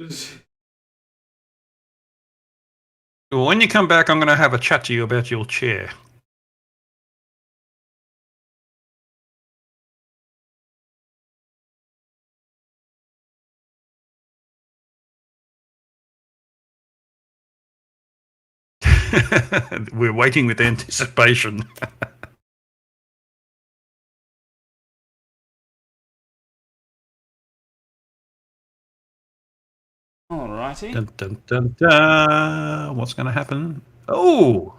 Well, when you come back, I'm going to have a chat to you about your chair. We're waiting with anticipation. Alrighty. Dun, dun, dun, dun. What's going to happen? Oh,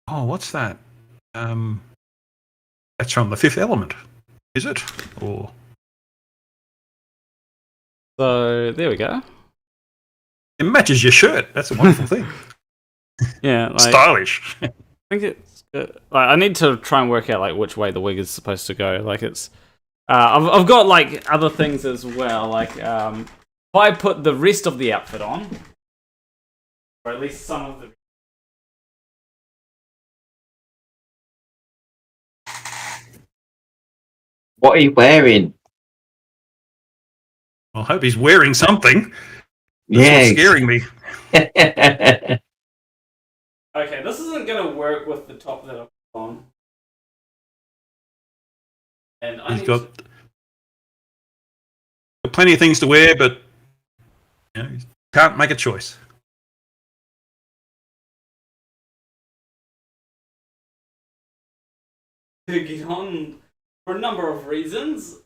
what's that? That's from The Fifth Element, is it? Or So there we go. it matches your shirt. That's a wonderful thing. Yeah, like, Stylish. I think it's good. Like, I need to try and work out like which way the wig is supposed to go. Like it's, I've got like other things as well. Like if I put the rest of the outfit on, or at least some of the. What are you wearing? I hope he's wearing something. That's Yeah. what's scaring me. Okay, this isn't gonna work with the top that I've put on. And I He's need got plenty of things to wear, but he can't make a choice. to get on for a number of reasons.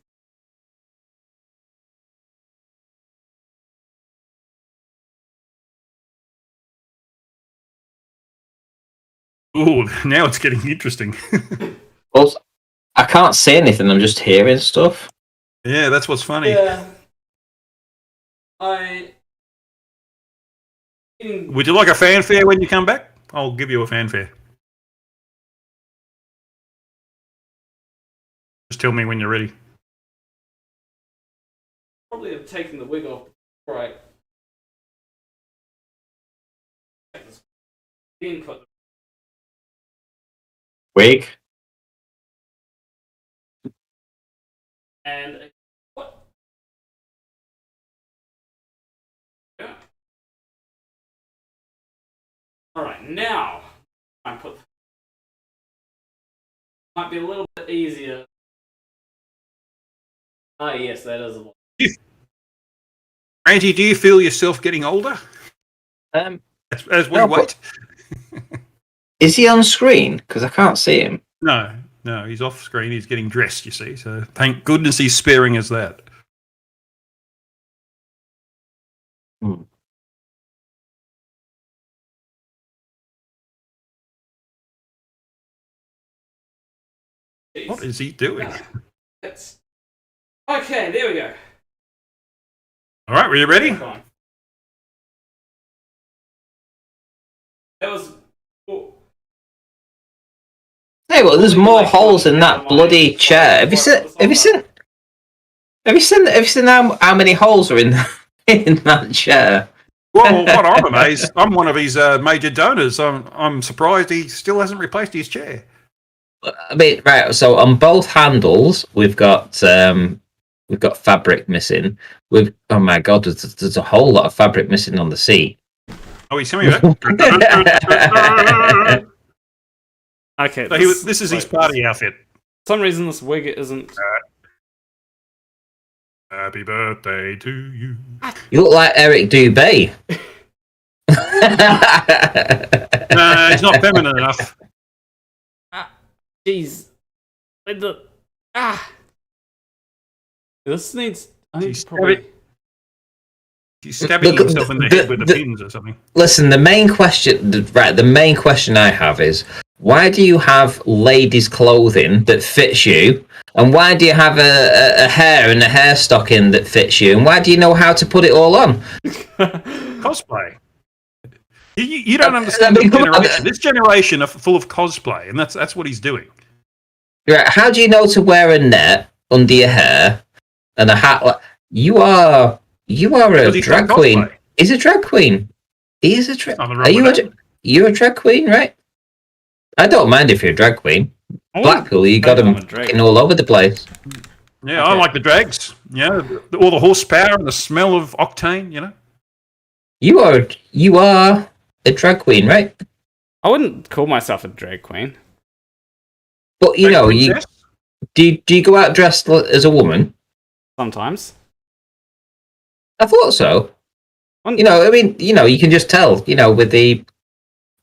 Ooh, now it's getting interesting. Well, I can't say anything. I'm just hearing stuff. Yeah, that's what's funny. Yeah. Would you like a fanfare when you come back? I'll give you a fanfare. Just tell me when you're ready. Probably have taken the wig off. Right. Input. Wig. And what? Yeah. All right, now I put. Might be a little bit easier. Ah, yes, that is a lot. Ranty, do you feel yourself getting older as we no, wait? Is he on screen? Because I can't see him. No, he's off screen. He's getting dressed, you see. So thank goodness he's sparing us that. Hmm. What is he doing? Okay, there we go. All right, were you ready? That was. Oh. Hey, well, there's more holes in that bloody chair. Have you seen how many holes are in in that chair? Well, what I'm amazed, I'm one of his major donors. I'm surprised he still hasn't replaced his chair. I mean, right. So on both handles, we've got fabric missing. Oh my god, there's a whole lot of fabric missing on the seat. Oh, he's telling me that. Okay, So this is his party outfit. For some reason, this wig isn't. Happy birthday to you. You look like Eric Dubé. No, he's not feminine enough. Jeez. This needs. I need to probably. He's stabbing Look, himself in the head with the pins or something. Listen, the main question I have is, why do you have ladies' clothing that fits you? And why do you have a hair and a hair stocking that fits you? And why do you know how to put it all on? Cosplay. You don't understand this generation. This generation are full of cosplay, and that's what he's doing. Right, how do you know to wear a net under your hair and a hat? You are a drag queen. He's a drag queen. He is a drag. Are you you're a drag queen, right? I don't mind if you're a drag queen. Blackpool, you got them all over the place. Yeah, okay. I like the drags. Yeah, all the horsepower and the smell of octane. You know. You are a drag queen, right? I wouldn't call myself a drag queen. But you know, do you go out dressed as a woman? Sometimes. I thought so. You know, I mean, you know, you can just tell, you know, with the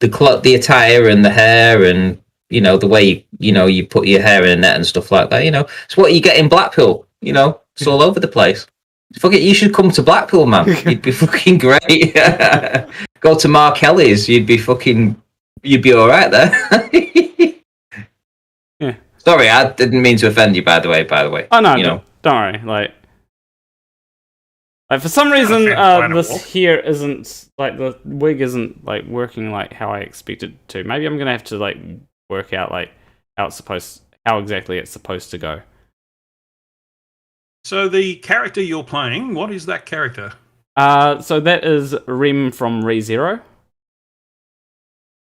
attire and the hair and, you know, the way you put your hair in a net and stuff like that. You know, it's what you get in Blackpool. You know, it's all over the place. Fuck it, you should come to Blackpool, man. You'd be fucking great. Go to Mark Kelly's. You'd be all right there. Yeah. Sorry, I didn't mean to offend you. By the way. Oh no, don't worry. Like for some reason, this here isn't like the wig isn't like working like how I expected it to. Maybe I'm gonna have to like work out like how exactly it's supposed to go. So the character you're playing, what is that character? So that is Rem from ReZero.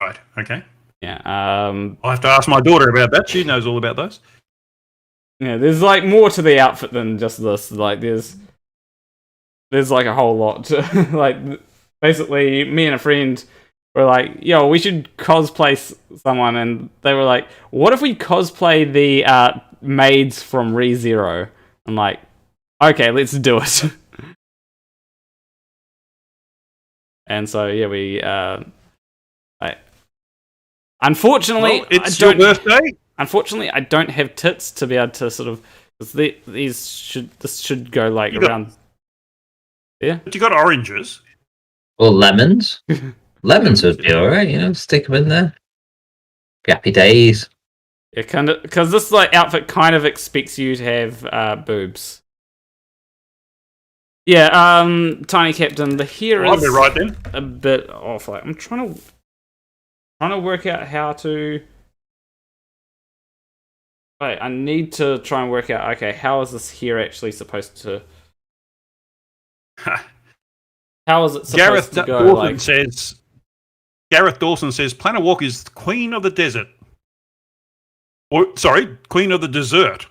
Right. Okay. Yeah. I'll have to ask my daughter about that. She knows all about those. Yeah, there's like more to the outfit than just this. Like there's like a whole lot. Like basically, me and a friend were like, "Yo, we should cosplay someone," and they were like, "What if we cosplay the maids from ReZero?" I'm like, "Okay, let's do it." And so yeah, we unfortunately, well, it's your birthday. Unfortunately, I don't have tits to be able to sort of. This should go like around. Yeah. But you got oranges. Or lemons. Lemons would be alright, you know, stick them in there. Happy days. Yeah, kind of, because this like outfit kind of expects you to have boobs. Yeah, Tiny Captain, the hair I'll is be right then. a bit off. Like, I'm trying to work out how to. Wait, I need to try and work out. Okay, how is this hair actually supposed to? How is it supposed to go? Gareth Dawson says, Planet Walk is Queen of the Desert. Or, sorry, Queen of the Dessert.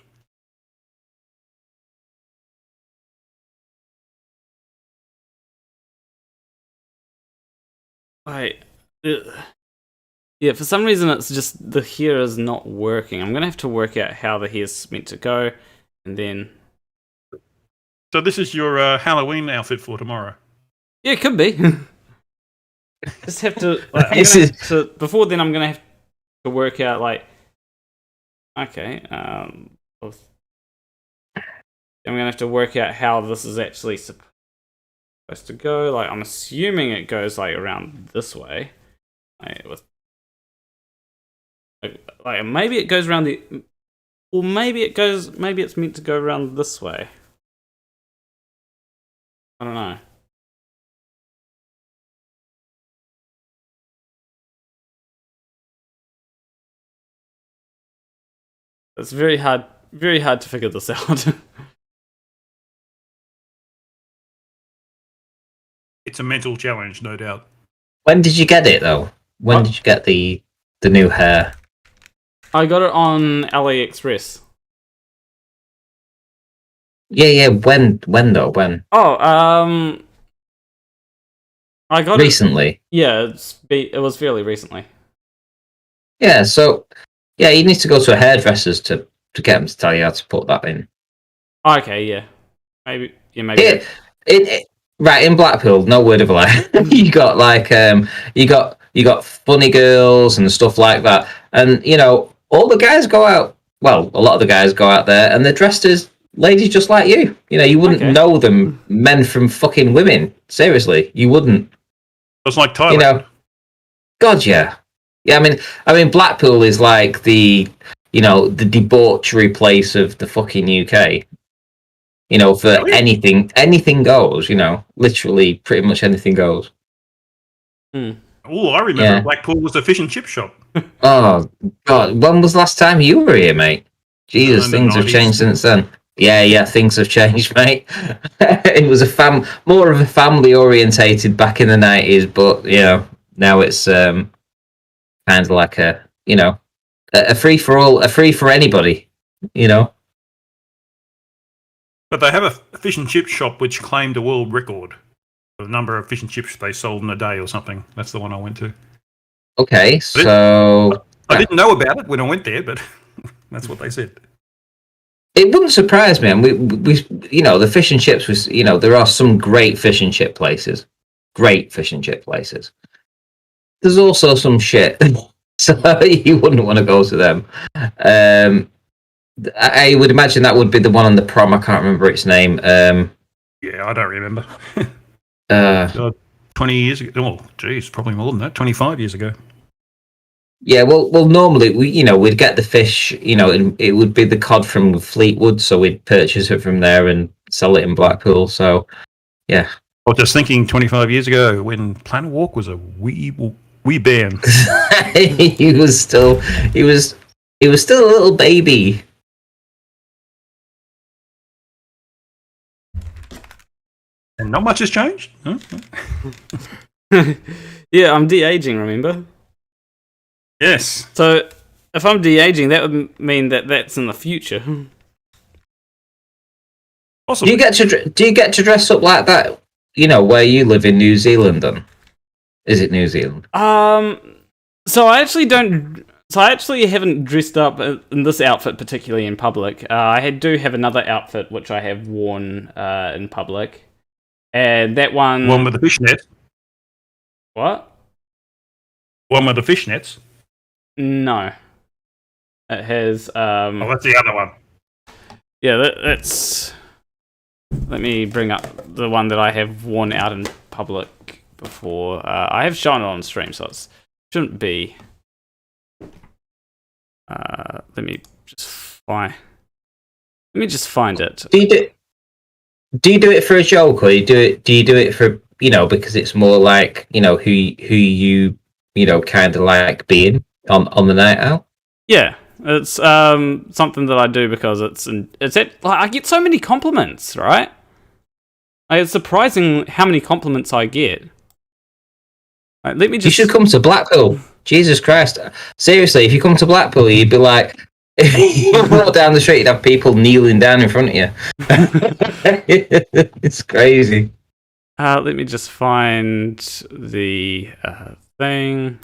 Right. Yeah, for some reason it's just the hair is not working. I'm going to have to work out how the hair's meant to go, and then... So this is your Halloween outfit for tomorrow? Yeah, it could be. Just have to... Like, before then, I'm going to have to work out, like... Okay, I'm going to have to work out how this is actually supposed to go. Like, I'm assuming it goes, like, around this way. Like, maybe it goes around the... Or maybe it's meant to go around this way. I don't know. It's very hard to figure this out. It's a mental challenge, no doubt. When did you get it, though? When did you get the new hair? I got it on AliExpress. Yeah. When though? When? Oh, I got recently. It. Yeah, it was fairly recently. Yeah, so yeah, you need to go to a hairdresser's to get them to tell you how to put that in. Okay, yeah, maybe. Right in Blackpool, no word of a lie. You got like you got funny girls and stuff like that, and you know all the guys go out. Well, a lot of the guys go out there and they're dressed as ladies just like you. You know, you wouldn't know them men from fucking women. Seriously, you wouldn't. It's like Thailand. You know, God, yeah. Yeah, I mean, Blackpool is like the debauchery place of the fucking UK. You know, for anything goes. You know, literally, pretty much anything goes. Oh, I remember Blackpool was a fish and chip shop. Oh God, when was the last time you were here, mate? Jesus, things have changed since then. Yeah, things have changed, mate. It was more of a family orientated back in the 90s, but you know, now it's kind of like a free for all, a free for anybody, you know. But they have a fish and chip shop which claimed a world record for the number of fish and chips they sold in a day or something. That's the one I went to. Okay, so I didn't know about it when I went there, but that's what they said. It wouldn't surprise me. And we the fish and chips was, there are some great fish and chip places. Great fish and chip places. There's also some shit, so you wouldn't want to go to them. I would imagine that would be the one on the prom. I can't remember its name. Yeah, I don't remember. 20 years ago. Oh, geez, probably more than that. 25 years ago. Yeah, well, normally we'd get the fish. And it would be the cod from Fleetwood, so we'd purchase it from there and sell it in Blackpool. So, yeah. I was just thinking 25 years ago when Planet Walk was a wee band. he was still a little baby. And not much has changed. Huh? Yeah, I'm de-aging, remember? Yes. So, if I'm de-aging, that would mean that that's in the future. Possibly. Do you get to dress up like that, where you live in New Zealand then? Is it New Zealand? So I actually haven't dressed up in this outfit particularly in public. I do have another outfit which I have worn in public. And that one... One with the fishnets. What? One with the fishnets? No. It has... Oh, that's the other one. Yeah, that's... Let me bring up the one that I have worn out in public before. I have shown it on stream, so it shouldn't be... Let me just find it. Do you do it for a joke, or do you do it for because it's more like who you kind of like being on the night out? Yeah, it's something that I do because I get so many compliments, right? It's surprising how many compliments I get. Right, you should come to Blackpool. Jesus Christ, seriously, if you come to Blackpool, you'd be like. You walk down the street, you'd have people kneeling down in front of you. It's crazy. Let me just find the thing.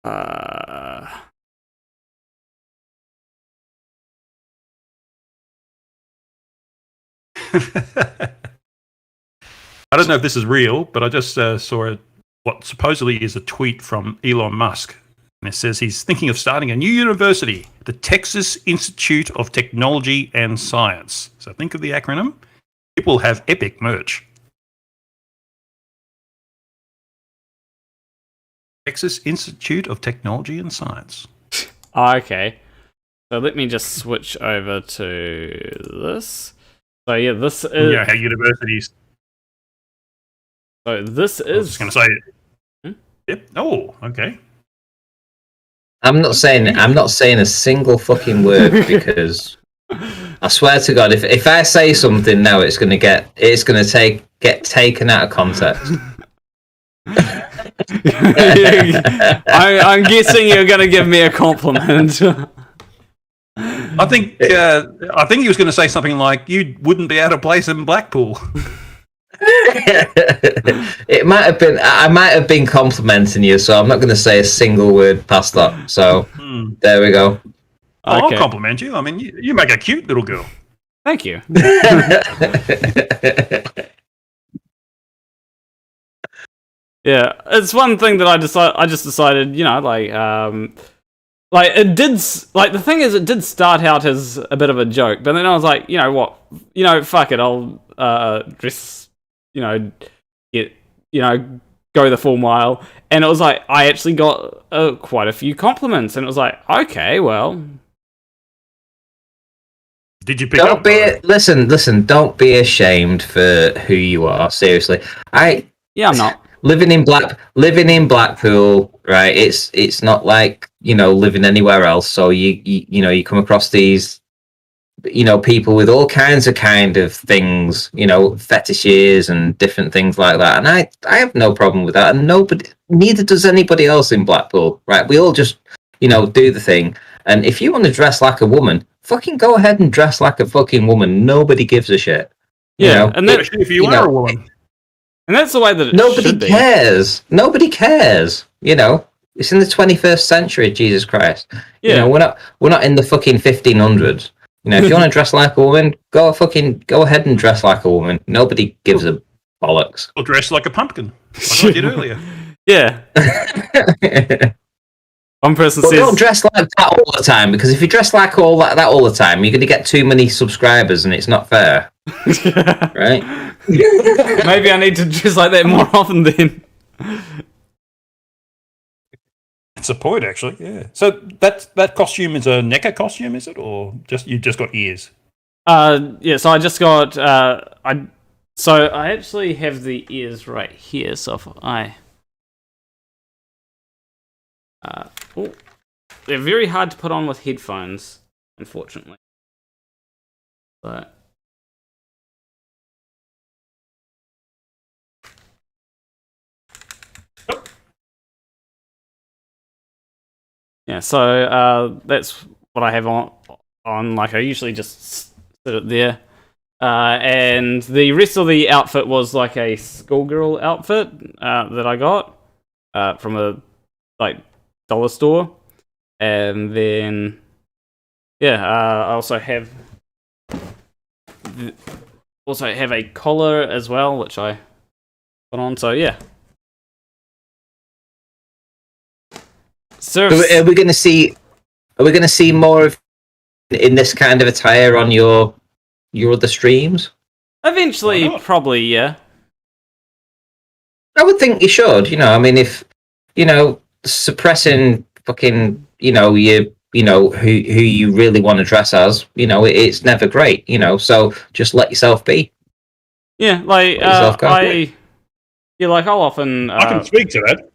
I don't know if this is real, but I just saw what supposedly is a tweet from Elon Musk. And it says he's thinking of starting a new university, the Texas Institute of Technology and Science. So think of the acronym. It will have epic merch. Texas Institute of Technology and Science. Okay. So let me just switch over to this. So yeah, this is... Yeah, how universities... So this is... I was just going to say... Yep. Oh, okay. I'm not saying a single fucking word because I swear to God, if I say something now, it's gonna get taken out of context. I'm guessing you're gonna give me a compliment. I think he was going to say something like, "You wouldn't be out of place in Blackpool." It might have been. I might have been complimenting you, so I'm not going to say a single word past that. So there we go. I'll compliment you. I mean, you make a cute little girl. Thank you. Yeah, it's one thing that I just decided, like it did. Like the thing is, it did start out as a bit of a joke, but then I was like, you know what, fuck it, I'll dress, get, go the full mile, and it was like I actually got quite a few compliments, and it was like, okay, well. Did you pick up? Listen. Don't be ashamed for who you are. Seriously, I'm not. Living in Blackpool, right? It's not like living anywhere else. So you come across these people with all kinds of things, fetishes and different things like that. And I have no problem with that, and neither does anybody else in Blackpool, right? We all just do the thing. And if you want to dress like a woman, fucking go ahead and dress like a fucking woman. Nobody gives a shit. And then, if you are a woman. And that's the way that nobody cares. Nobody cares. It's in the 21st century. Jesus Christ. Yeah. We're not in the fucking 1500s. If you want to dress like a woman, go ahead and dress like a woman. Nobody gives a bollocks. Or dress like a pumpkin, like I did earlier. Yeah. One person says, don't dress like that all the time, because if you dress like that all the time, you're going to get too many subscribers, and it's not fair. Right? Maybe I need to dress like that more often then. That's a point, actually. Yeah. So that costume is a NECA costume, is it, or you just got ears? Yeah. So I just got I actually have the ears right here. So if they're very hard to put on with headphones, unfortunately. But yeah, so that's what I have on. Like I usually just sit it there, and the rest of the outfit was like a schoolgirl outfit that I got from a dollar store, and then I also have a collar as well, which I put on. So yeah. So are we going to see more of in this kind of attire on your other streams? Eventually, probably, yeah. I would think you should. If suppressing fucking who you really want to dress as, it's never great. So just let yourself be. Yeah, I'll often I can speak to that.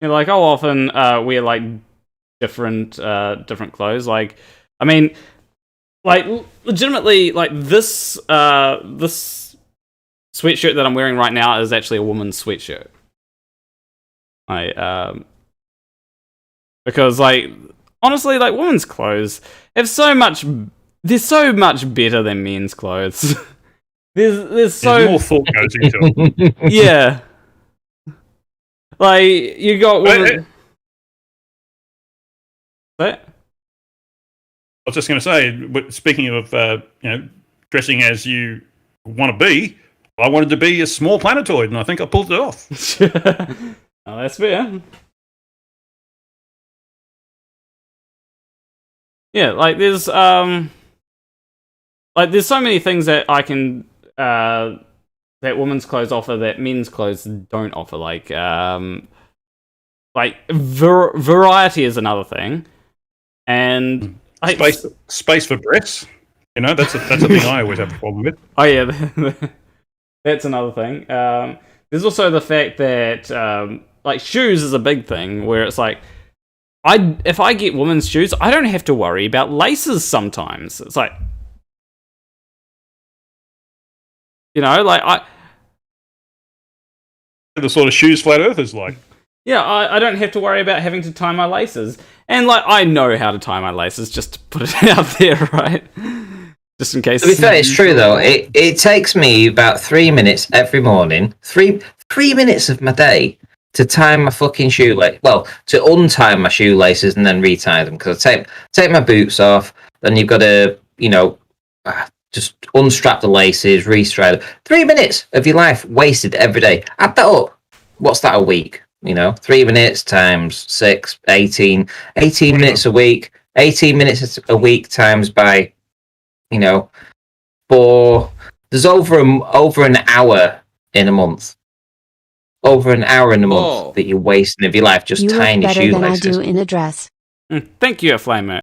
I'll often wear different clothes. Legitimately, this sweatshirt that I'm wearing right now is actually a woman's sweatshirt. Because honestly, women's clothes they're so much better than men's clothes. there's more thought goes into it. Yeah. You got women. What? I was just going to say, speaking of dressing as you want to be, I wanted to be a small planetoid, and I think I pulled it off. Oh, that's fair. Yeah, there's so many things that I can that women's clothes offer that men's clothes don't offer. Variety is another thing, and space for breasts. That's a thing I always have a problem with. Oh yeah, that's another thing. There's also the fact that shoes is a big thing where it's if I get women's shoes, I don't have to worry about laces sometimes. It's the sort of shoes flat earthers like. Yeah, I don't have to worry about having to tie my laces. And I know how to tie my laces, just to put it out there, right? Just in case. To be fair, it's true though. It takes me about 3 minutes every morning, 3 minutes of my day to tie my fucking shoelace. Well, to untie my shoelaces and then retie them, because I take my boots off. Then you've got to, just unstrap the laces, restrap them. 3 minutes of your life wasted every day. Add that up. what's that a week? 3 minutes times 6, 18 minutes a week. 18 minutes a week times by, 4. There's over an hour in a month. Over an hour in a month that you're wasting of your life just You look tying your better than I shoelaces. do in a dress. Thank you, Flamio.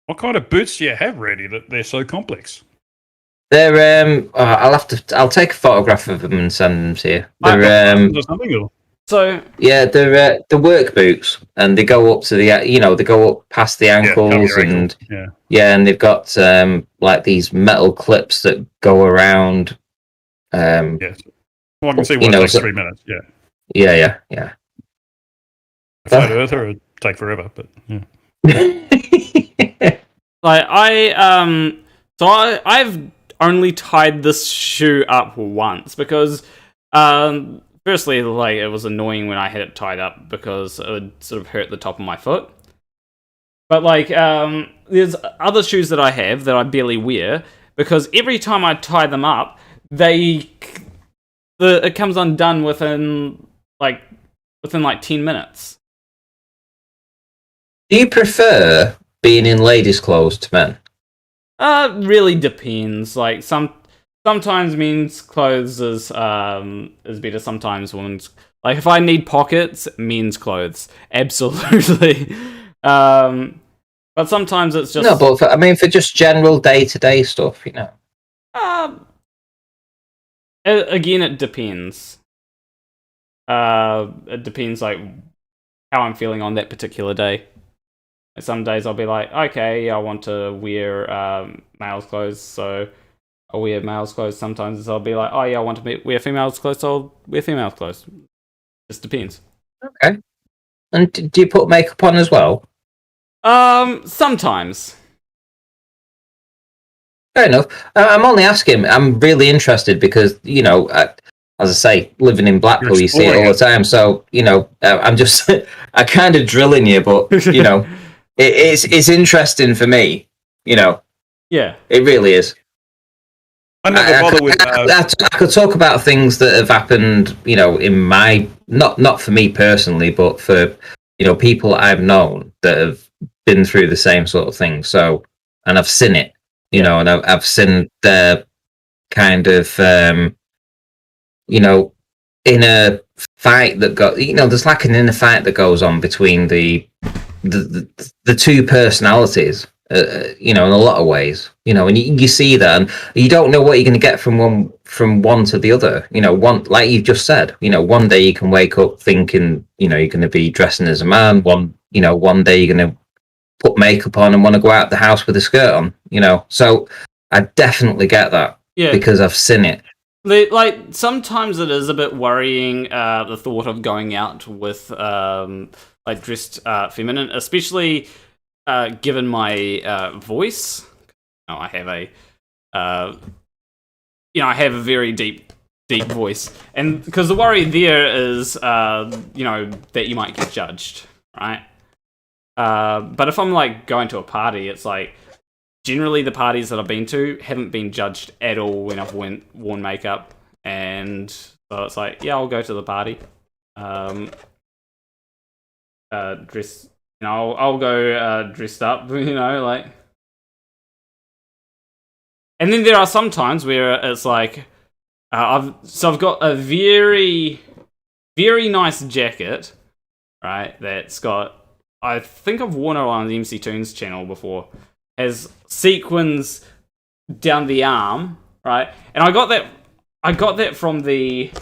What kind of boots do you have ready that they're so complex? They're I'll take a photograph of them and send them to you. So they're work boots, and they go up to the they go up past the ankles, and and they've got like these metal clips that go around. Yes. Well, I can see what takes 3 minutes. Yeah. Flat earther would take forever, but yeah. like I've only tied this shoe up once because firstly, like, it was annoying when I had it tied up because it would sort of hurt the top of my foot. But like there's other shoes that I have that I barely wear because every time I tie them up, it comes undone within 10 minutes. Do you prefer being in ladies' clothes to men? Really depends. Like sometimes men's clothes is better. Sometimes women's. Like if I need pockets, men's clothes, absolutely. But sometimes it's just no. But for just general day-to-day stuff, Again, it depends. It depends like how I'm feeling on that particular day. Some days I'll be like, okay, I want to wear male's clothes, so I'll wear male's clothes. Sometimes I'll be like, oh yeah, I want to wear female's clothes, so I'll wear female's clothes. Just depends. Okay. And do you put makeup on as well? Sometimes. Fair enough. I'm only asking. I'm really interested because, as I say, living in Blackpool, you see it all the time. So, I'm just, I kind of drilling you, but, it's interesting for me, Yeah. It really is. I never bother with... I could talk about things that have happened, in my... Not for me personally, but for, people I've known that have been through the same sort of thing. So, and I've seen it, and I've seen the kind of, in a fight that got... there's like an inner fight that goes on between the two personalities, in a lot of ways, and you see that, and you don't know what you're going to get from one to the other. One, like you've just said, one day you can wake up thinking, you're going to be dressing as a man. One day you're going to put makeup on and want to go out the house with a skirt on. So I definitely get that because I've seen it. Like sometimes it is a bit worrying, the thought of going out with like dressed feminine, especially given my voice. I have a very deep voice, and because the worry there is that you might get judged, right? But if I'm like going to a party, it's like generally the parties that I've been to haven't been judged at all when I've worn makeup, and so it's like, yeah, I'll go to the party. Dress, I'll go dressed up, like. And then there are some times where it's like, I've got a very, very nice jacket, right? That's got, I think I've worn it on the MCToon's channel before. Has sequins down the arm, right? And I got that from the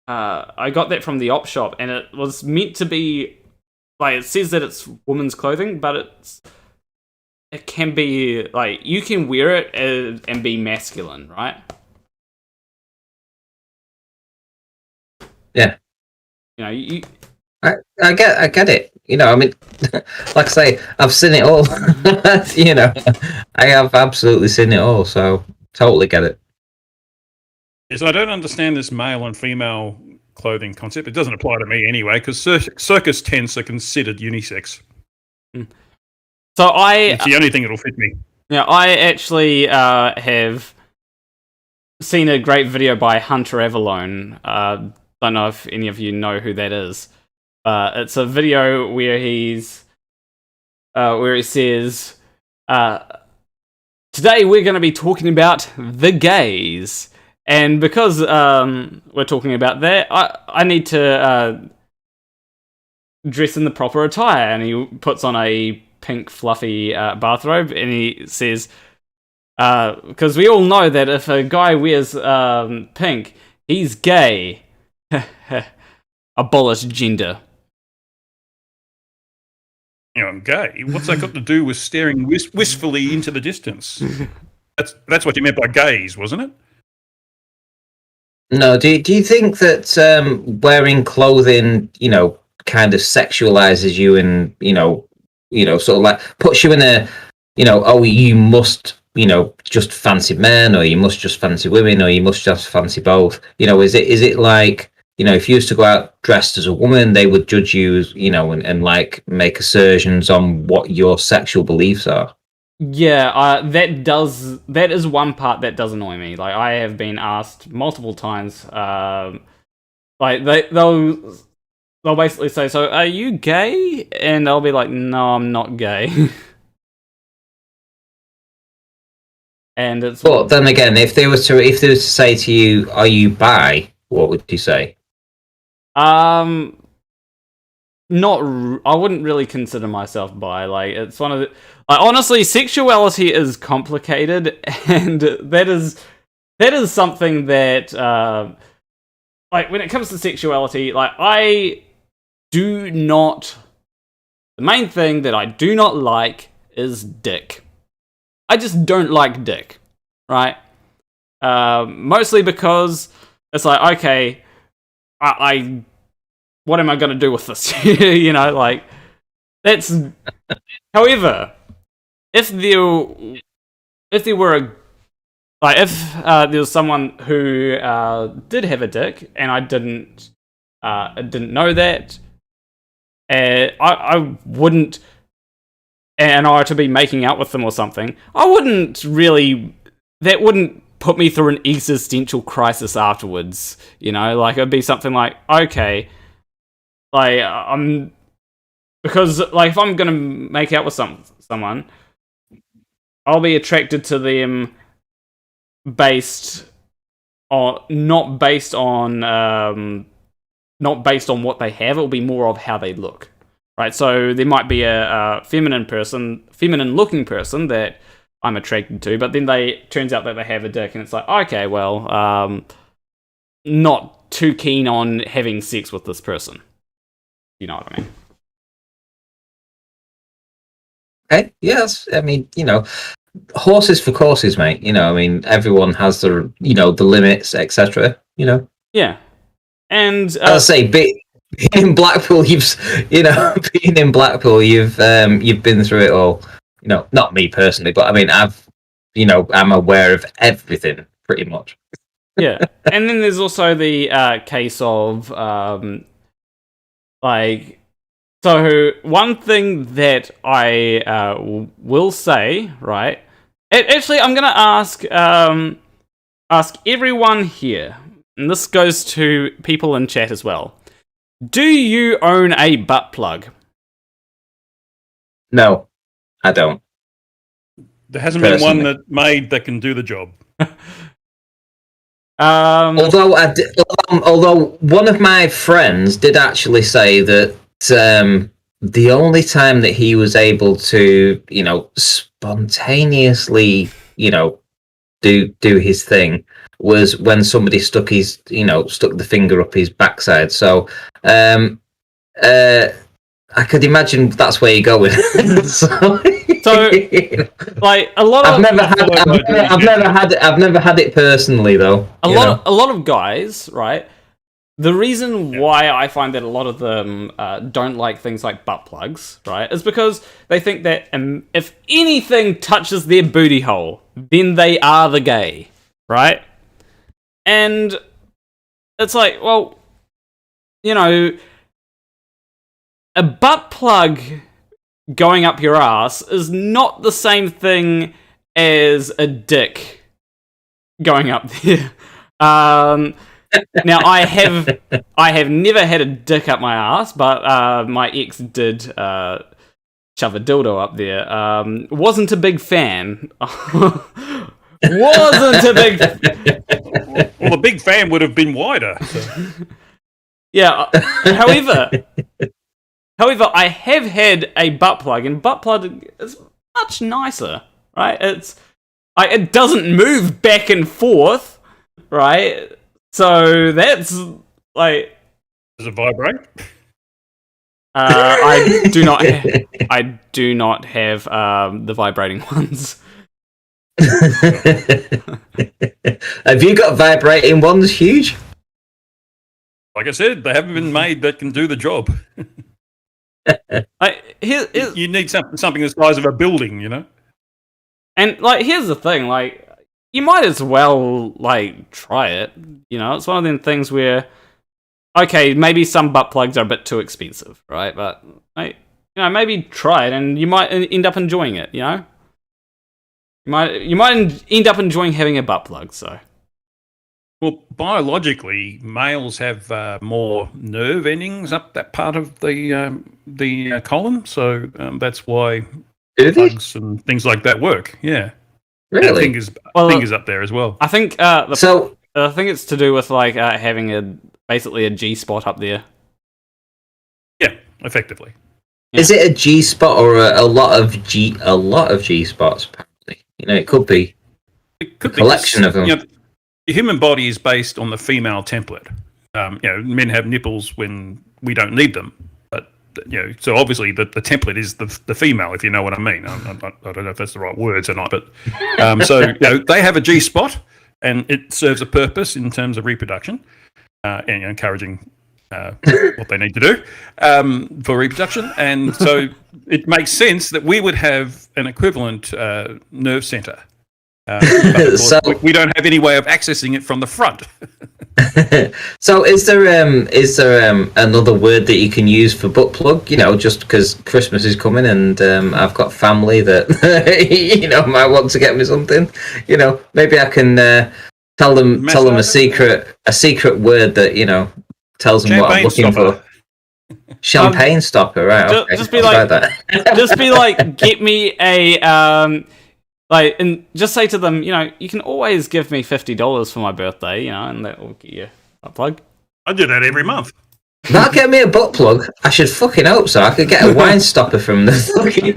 op shop, and it was meant to be like, it says that it's women's clothing, but it can be like, you can wear it and be masculine, right? Yeah. I get it. Like I say, I've seen it all. I have absolutely seen it all, so totally get it. Yes, I don't understand this male and female clothing concept. It doesn't apply to me anyway, because circus tents are considered unisex. So it's the only thing that'll fit me. Yeah, I actually have seen a great video by Hunter Avalone. Don't know if any of you know who that is. It's a video where he says, today we're going to be talking about the gays. And because we're talking about that, I need to dress in the proper attire. And he puts on a pink fluffy bathrobe, and he says, because we all know that if a guy wears pink, he's gay. Abolish gender. I'm gay. What's that got to do with staring wistfully into the distance? That's what you meant by gays, wasn't it? No, do you think that wearing clothing, kind of sexualizes you and, sort of like puts you in a, oh, you must, just fancy men, or you must just fancy women, or you must just fancy both? Is it like, if you used to go out dressed as a woman, they would judge you, and like make assertions on what your sexual beliefs are? Yeah, that is one part that does annoy me. Like, I have been asked multiple times, like they'll basically say, so are you gay? And I'll be like, no, I'm not gay. And it's... But then again, if they were to say to you, are you bi? What would you say? I wouldn't really consider myself bi. Like, it's one of the... honestly, sexuality is complicated, and that is something that, like, when it comes to sexuality, like, the main thing that I do not like is dick. I just don't like dick, right? Mostly because it's like, okay, what am I going to do with this? Like, that's... However, if there was someone who did have a dick and I didn't know that, I wouldn't, and I were to be making out with them or something, that wouldn't put me through an existential crisis afterwards. Like, it'd be something like, okay, like, because, like, if I'm gonna make out with someone, I'll be attracted to them not based on what they have. It'll be more of how they look, right? So there might be a feminine-looking person that I'm attracted to, but then turns out that they have a dick, and it's like, okay, well, not too keen on having sex with this person. You know what I mean? Okay, yes. I mean, horses for courses, mate. Everyone has their, the limits, etc. Yeah, and as I say, being in Blackpool, you've been through it all. Not me personally, but I mean, I'm aware of everything pretty much. Yeah, and then there's also the case of like. So one thing that I will say, right? Actually, I'm gonna ask everyone here, and this goes to people in chat as well. Do you own a butt plug? No, I don't. There hasn't been one that can do the job. Although one of my friends did actually say that. The only time that he was able to, spontaneously, do his thing was when somebody stuck the finger up his backside. So, I could imagine that's where you're going. So, like, a lot of I've never had it personally though. A lot of guys, right? The reason why I find that a lot of them don't like things like butt plugs, right, is because they think that if anything touches their booty hole, then they are the gay, right? And it's like, well, a butt plug going up your ass is not the same thing as a dick going up there. Now I have never had a dick up my ass, but my ex did shove a dildo up there. Wasn't a big fan. Wasn't a big. Well, the big fan would have been wider. So. Yeah. However, I have had a butt plug, and butt plug is much nicer, right? It doesn't move back and forth, right? So that's like. Does it vibrate? I do not have the vibrating ones. Have you got vibrating ones, Huge? Like I said, they haven't been made that can do the job. You need something the size of a building, you know? And, like, here's the thing, like, you might as well, like, try it, you know? It's one of them things where, okay, maybe some butt plugs are a bit too expensive, right? But, like, you know, maybe try it and you might end up enjoying it, you know? You might end up enjoying having a butt plug, so... Well, biologically, males have more nerve endings up that part of the colon, so that's why plugs and things like that work. Yeah, really. Fingers up there as well. I think I think it's to do with like having basically a G spot up there. Yeah, effectively. Yeah. Is it a G spot or a lot of G spots? Apparently, you know, it could be a collection of them. You know, the human body is based on the female template. You know, men have nipples when we don't need them, but you know, so obviously the template is the female, if you know what I mean. I don't know if that's the right words or not, but so you know, they have a G spot, and it serves a purpose in terms of reproduction and encouraging what they need to do for reproduction, and so it makes sense that we would have an equivalent nerve center. So we don't have any way of accessing it from the front. So is there another word that you can use for butt plug? You know, just because Christmas is coming and I've got family that you know might want to get me something. You know, maybe I can tell them a secret word that you know tells them what I'm looking for. Champagne stopper, right? Okay, just be like, get me a like, and just say to them, you know, you can always give me $50 for my birthday, you know, and that will get you a plug. I do that every month. Not get me a butt plug. I should fucking hope so. I could get a wine stopper from the fucking, you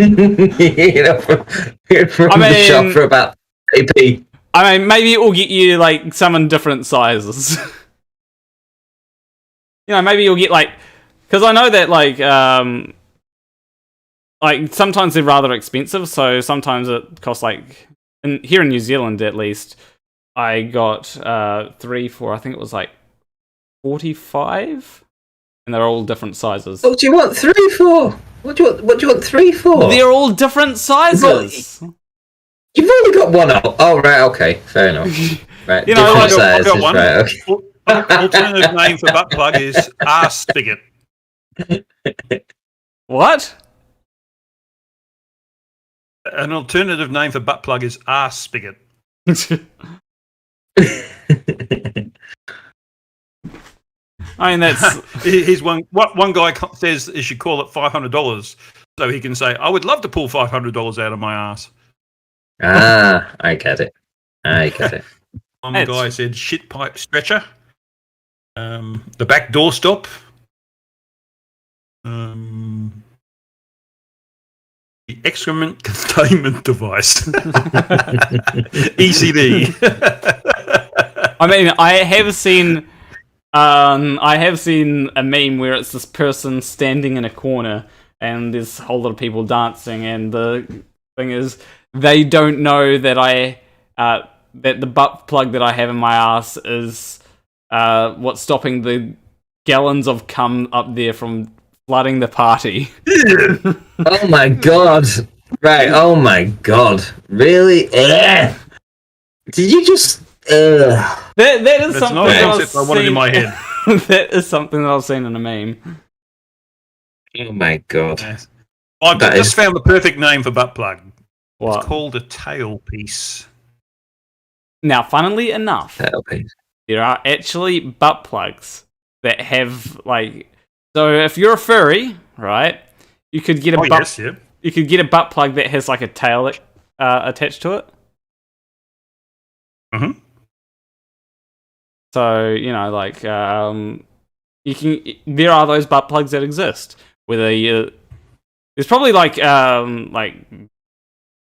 know, from the shop for about 8p. I mean, maybe it will get you like some in different sizes. You know, maybe you'll get like, because I know that like sometimes they're rather expensive, so sometimes it costs like here in New Zealand at least, I got 3 for I think it was like 45, and they're all different sizes. What do you want 3 for? What do you want 3 for? They're all different sizes. You've only got one. Oh right, okay, fair enough. Right, you know, I've got one. Right, okay. Alternative name for butt plug is arse spigot. What? An alternative name for butt plug is arse spigot. I mean, that's... Here's one guy says you should call it $500 so he can say, I would love to pull $500 out of my ass. Ah, I get it. One guy said shit pipe stretcher. The back door stop. The excrement containment device. ECD. I mean, I have seen a meme where it's this person standing in a corner and there's a whole lot of people dancing, and the thing is they don't know that that the butt plug that I have in my ass is what's stopping the gallons of cum up there from flooding the party. Oh my god. Right, oh my god. Really? Did you just... That is That's something not that a concept I wanted in my head. That is something that I've seen in a meme. Oh my god. Yes. I've just found the perfect name for butt plug. What? It's called a tailpiece. Now, funnily enough, Tail piece. there are actually butt plugs that have like. So if you're a furry, right, you could get a you could get a butt plug that has like a tail attached to it. Mm-hmm. So like you can. There are those butt plugs that exist. Whether there's probably like the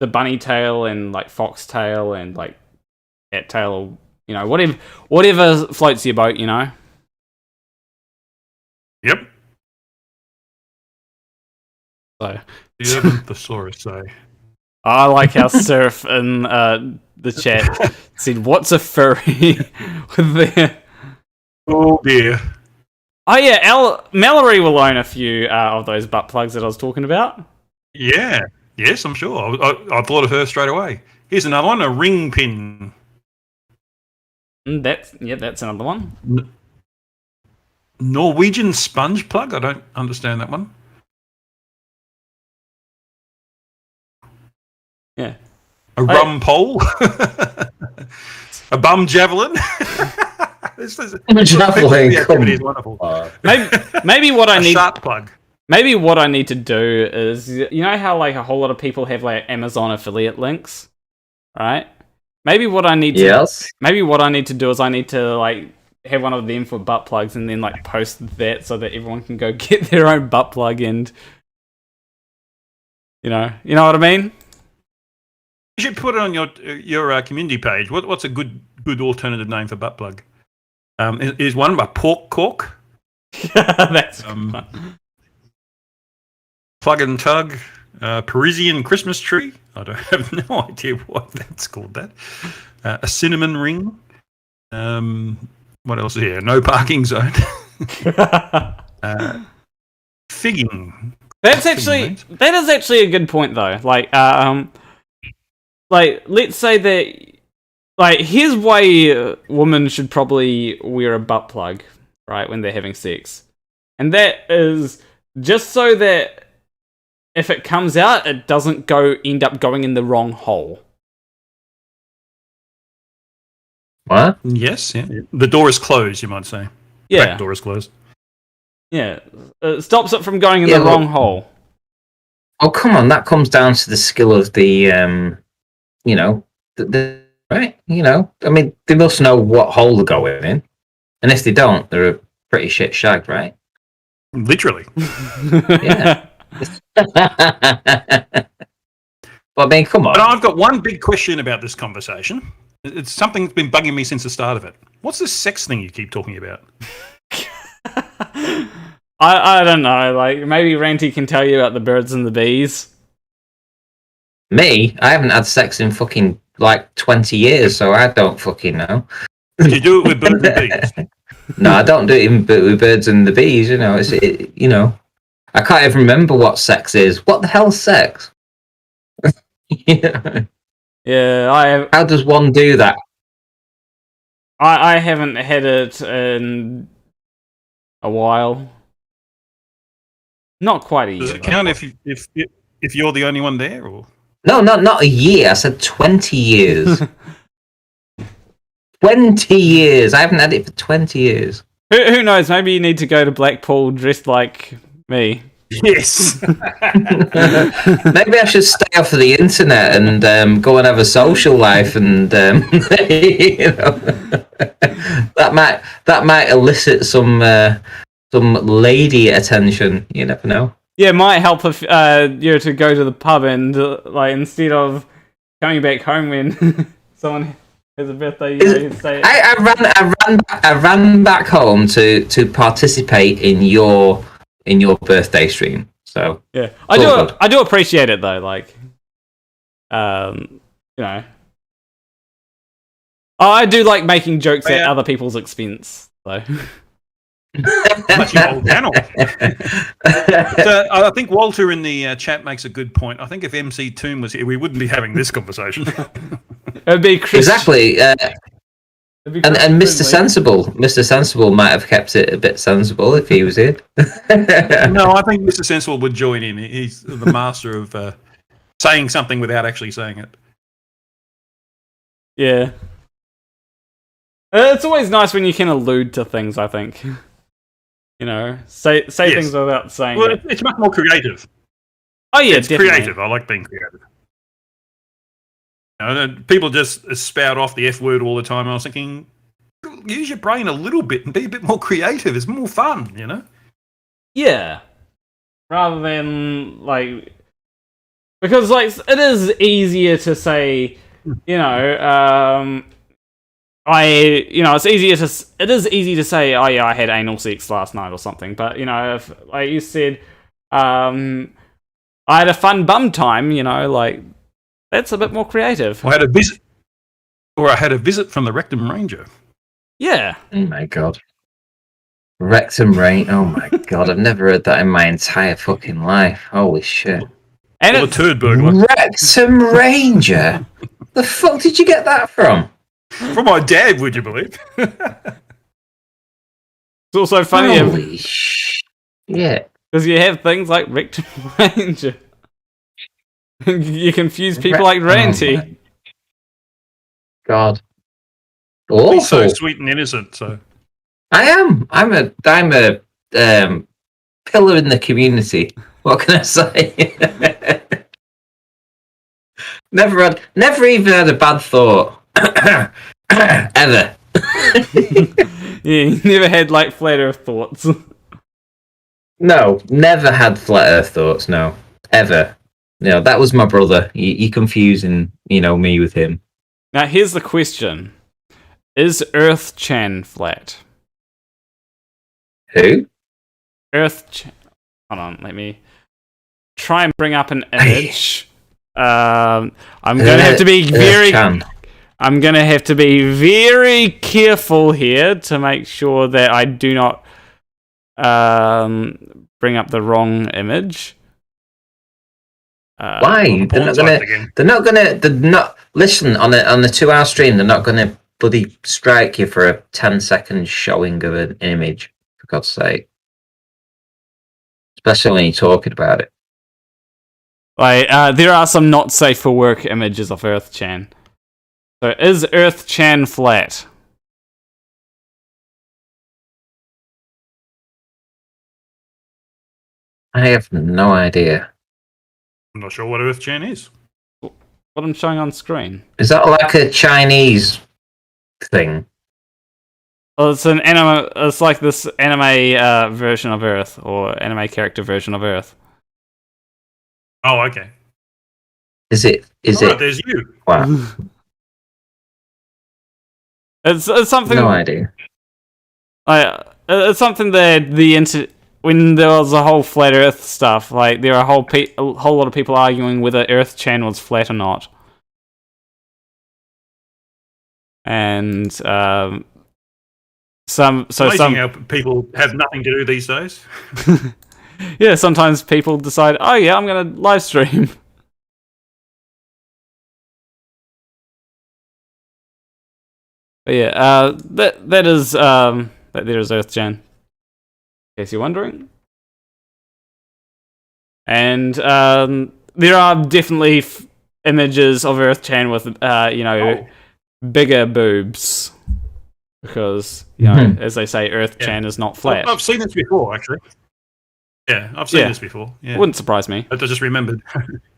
bunny tail and like fox tail and like cat tail, or whatever floats your boat, Yep. So The urban thesaurus say. I like how Surf in the chat said, "What's a furry?" with their... Oh dear. Oh yeah, Mallory will own a few of those butt plugs that I was talking about. Yeah. Yes, I'm sure. I thought of her straight away. Here's another one, a ring pin. That's another one. Norwegian sponge plug? I don't understand that one. Yeah. A rum pole? A bum javelin? Javelin, The activity is wonderful. Maybe what I A need. shark plug. Maybe what I need to do is, how like a whole lot of people have like Amazon affiliate links, right? Maybe what I need to do is I need to like have one of them for butt plugs and then like post that so that everyone can go get their own butt plug and you know what I mean? You should put it on your community page. What's a good alternative name for butt plug? Is one a pork cork? That's fun. Plug and tug, Parisian Christmas tree. I don't have no idea why that's called that. A cinnamon ring. What else is here? No parking zone. Figging. That is actually a good point though. Like let's say that like here's why women should probably wear a butt plug, right, when they're having sex. And that is just so that if it comes out, it doesn't end up going in the wrong hole. What? Yes, yeah. The door is closed, you might say. Yeah. Back door is closed. Yeah. It stops it from going in the wrong hole. Oh, come on. That comes down to the skill of the right? I mean, they must know what hole they're going in. And if they don't, they're a pretty shit shag, right? Literally. Yeah. But I mean, come on. But I've got one big question about this conversation. It's something that's been bugging me since the start of it. What's this sex thing you keep talking about? I don't know. Like maybe Ranty can tell you about the birds and the bees. Me? I haven't had sex in fucking like 20 years, so I don't fucking know. Do you do it with birds and bees? No, I don't do it with birds and the bees. I can't even remember what sex is. What the hell's sex? Yeah, I have. How does one do that? I haven't had it in a while. Not quite a year. Does it count if you're the only one there, or? No, not a year. I said 20 years. 20 years. I haven't had it for 20 years. Who knows? Maybe you need to go to Blackpool dressed like me. Yes. Maybe I should stay off of the internet and go and have a social life, and that might elicit some lady attention. You never know. Yeah, it might help if you to go to the pub and like instead of coming back home when someone has a birthday, you say. I ran back home to participate in your birthday stream. So yeah, I do appreciate it though. Like, I do like making jokes at other people's expense though. Much old panel. So, I think Walter in the chat makes a good point. I think if MCToon was here, we wouldn't be having this conversation. It'd be exactly. And Mr. Sensible might have kept it a bit sensible if he was here. No, I think Mr. Sensible would join in. He's the master of saying something without actually saying it. Yeah. It's always nice when you can allude to things, I think. You know, say things without saying Well, it. it's much more creative. Oh yeah, It's definitely. creative. I like being creative. You know, people just spout off the F word all the time. I was thinking, use your brain a little bit and be a bit more creative. It's more fun, you know? Yeah. Rather than, like... Because, like, it is easier to say, you know, it is easy to say, oh yeah, I had anal sex last night or something, but, you know, if, like you said, I had a fun bum time, you know, like, that's a bit more creative. I had a visit from the Rectum Ranger. Yeah. Oh my god. Rectum Rain. Oh my god, I've never heard that in my entire fucking life. Holy shit. And Or the it's, turd burglar. Rectum Ranger? The fuck did you get that from? From my dad, would you believe? it's also funny Holy shit. because you have things like Rectum Ranger. You confuse people like Ranty. Oh my god. He's so Awful. sweet and innocent. So I am. I'm a pillar in the community. What can I say? Never even had a bad thought. Ever. Yeah, you never had like flat earth thoughts. No, never had flat earth thoughts, no. Ever. No, that was my brother. You confusing, me with him. Now here's the question. Is Earth Chan flat? Who? Earth Chan... Hold on, let me try and bring up an image. I'm gonna have to be I'm gonna have to be very careful here to make sure that I do not bring up the wrong image. Why? They're not listen on the 2-hour stream. They're not gonna bloody strike you for a 10-second showing of an image. For God's sake, especially when you're talking about it. Like, there are some not safe for work images of Earth Chan. So, is Earth Chan flat? I have no idea. I'm not sure what Earth Chan is. What I'm showing on screen. Is that like a Chinese thing? Well, it's an anime. It's like this anime version of Earth, or anime character version of Earth. Oh, okay. Is it? There's you. Wow. It's something. No idea. It's something that when there was a whole flat Earth stuff, like there are a whole lot of people arguing whether Earth Chan was flat or not, and Amazing how people have nothing to do these days. yeah, sometimes people decide, oh yeah, I'm gonna live stream. But yeah, there is Earth Chan. In case you're wondering. And there are definitely images of Earth Chan with bigger boobs. Because, as they say, Earth Chan is not flat. I've seen this before, actually. Yeah, I've seen this before. Yeah. Wouldn't surprise me. I just remembered.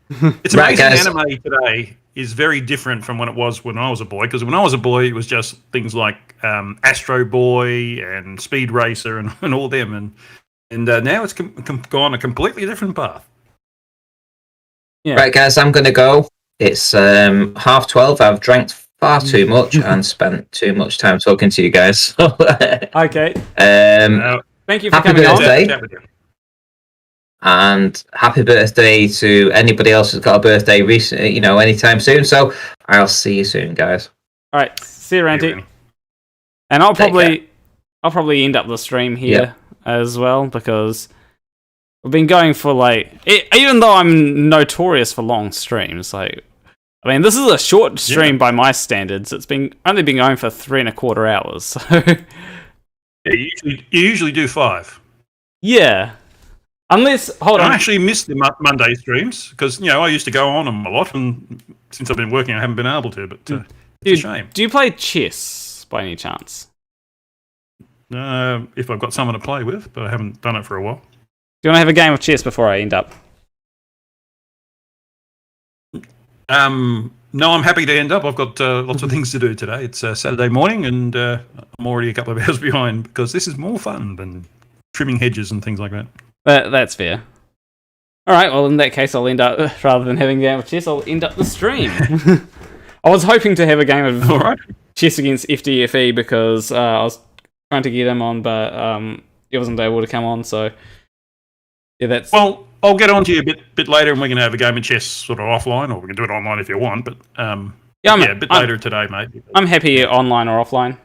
It's Right, amazing guys. anime today is very different from what it was when I was a boy. Because when I was a boy, it was just things like Astro Boy and Speed Racer and all them. And now it's gone a completely different path. Yeah. Right, guys, I'm going to go. It's 12:30. I've drank far too much and spent too much time talking to you guys. Okay. Thank you for happy coming birthday. on. And happy birthday to anybody else who's got a birthday recently, anytime soon. So I'll see you soon, guys. All right. See you, Ranty. And I'll probably end up the stream here as well, because we've been going for even though I'm notorious for long streams, this is a short stream by my standards. It's only been going for 3.25 hours. So You usually do 5. yeah. Unless, hold on. I actually missed the Monday streams because, I used to go on them a lot, and since I've been working, I haven't been able to, but it's a shame. Do you play chess by any chance? If I've got someone to play with, but I haven't done it for a while. Do you want to have a game of chess before I end up? No, I'm happy to end up. I've got lots of things to do today. It's Saturday morning, and I'm already a couple of hours behind because this is more fun than trimming hedges and things like that. That's fair. All right, well, in that case, I'll end up, rather than having a game of chess, I'll end up the stream. I was hoping to have a game of chess against FTFE because I was trying to get him on, but he wasn't able to come on, so yeah, that's... Well, I'll get on to you a bit later and we can have a game of chess sort of offline, or we can do it online if you want, but a bit later today, mate. I'm happy online or offline.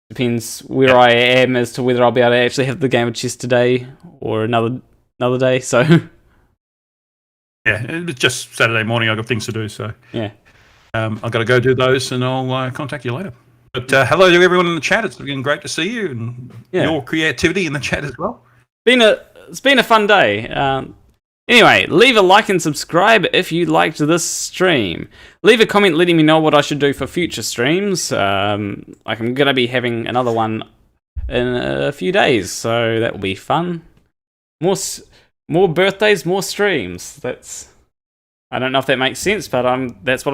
Depends where I am as to whether I'll be able to actually have the game of chess today or another day, so... Yeah, it's just Saturday morning. I've got things to do, so... Yeah. I've got to go do those and I'll contact you later. But hello to everyone in the chat. It's been great to see you and your creativity in the chat as well. It's been a fun day. Anyway, leave a like and subscribe if you liked this stream. Leave a comment letting me know what I should do for future streams. I'm going to be having another one in a few days, so that will be fun. More birthdays, more streams. I don't know if that makes sense, but that's what I'm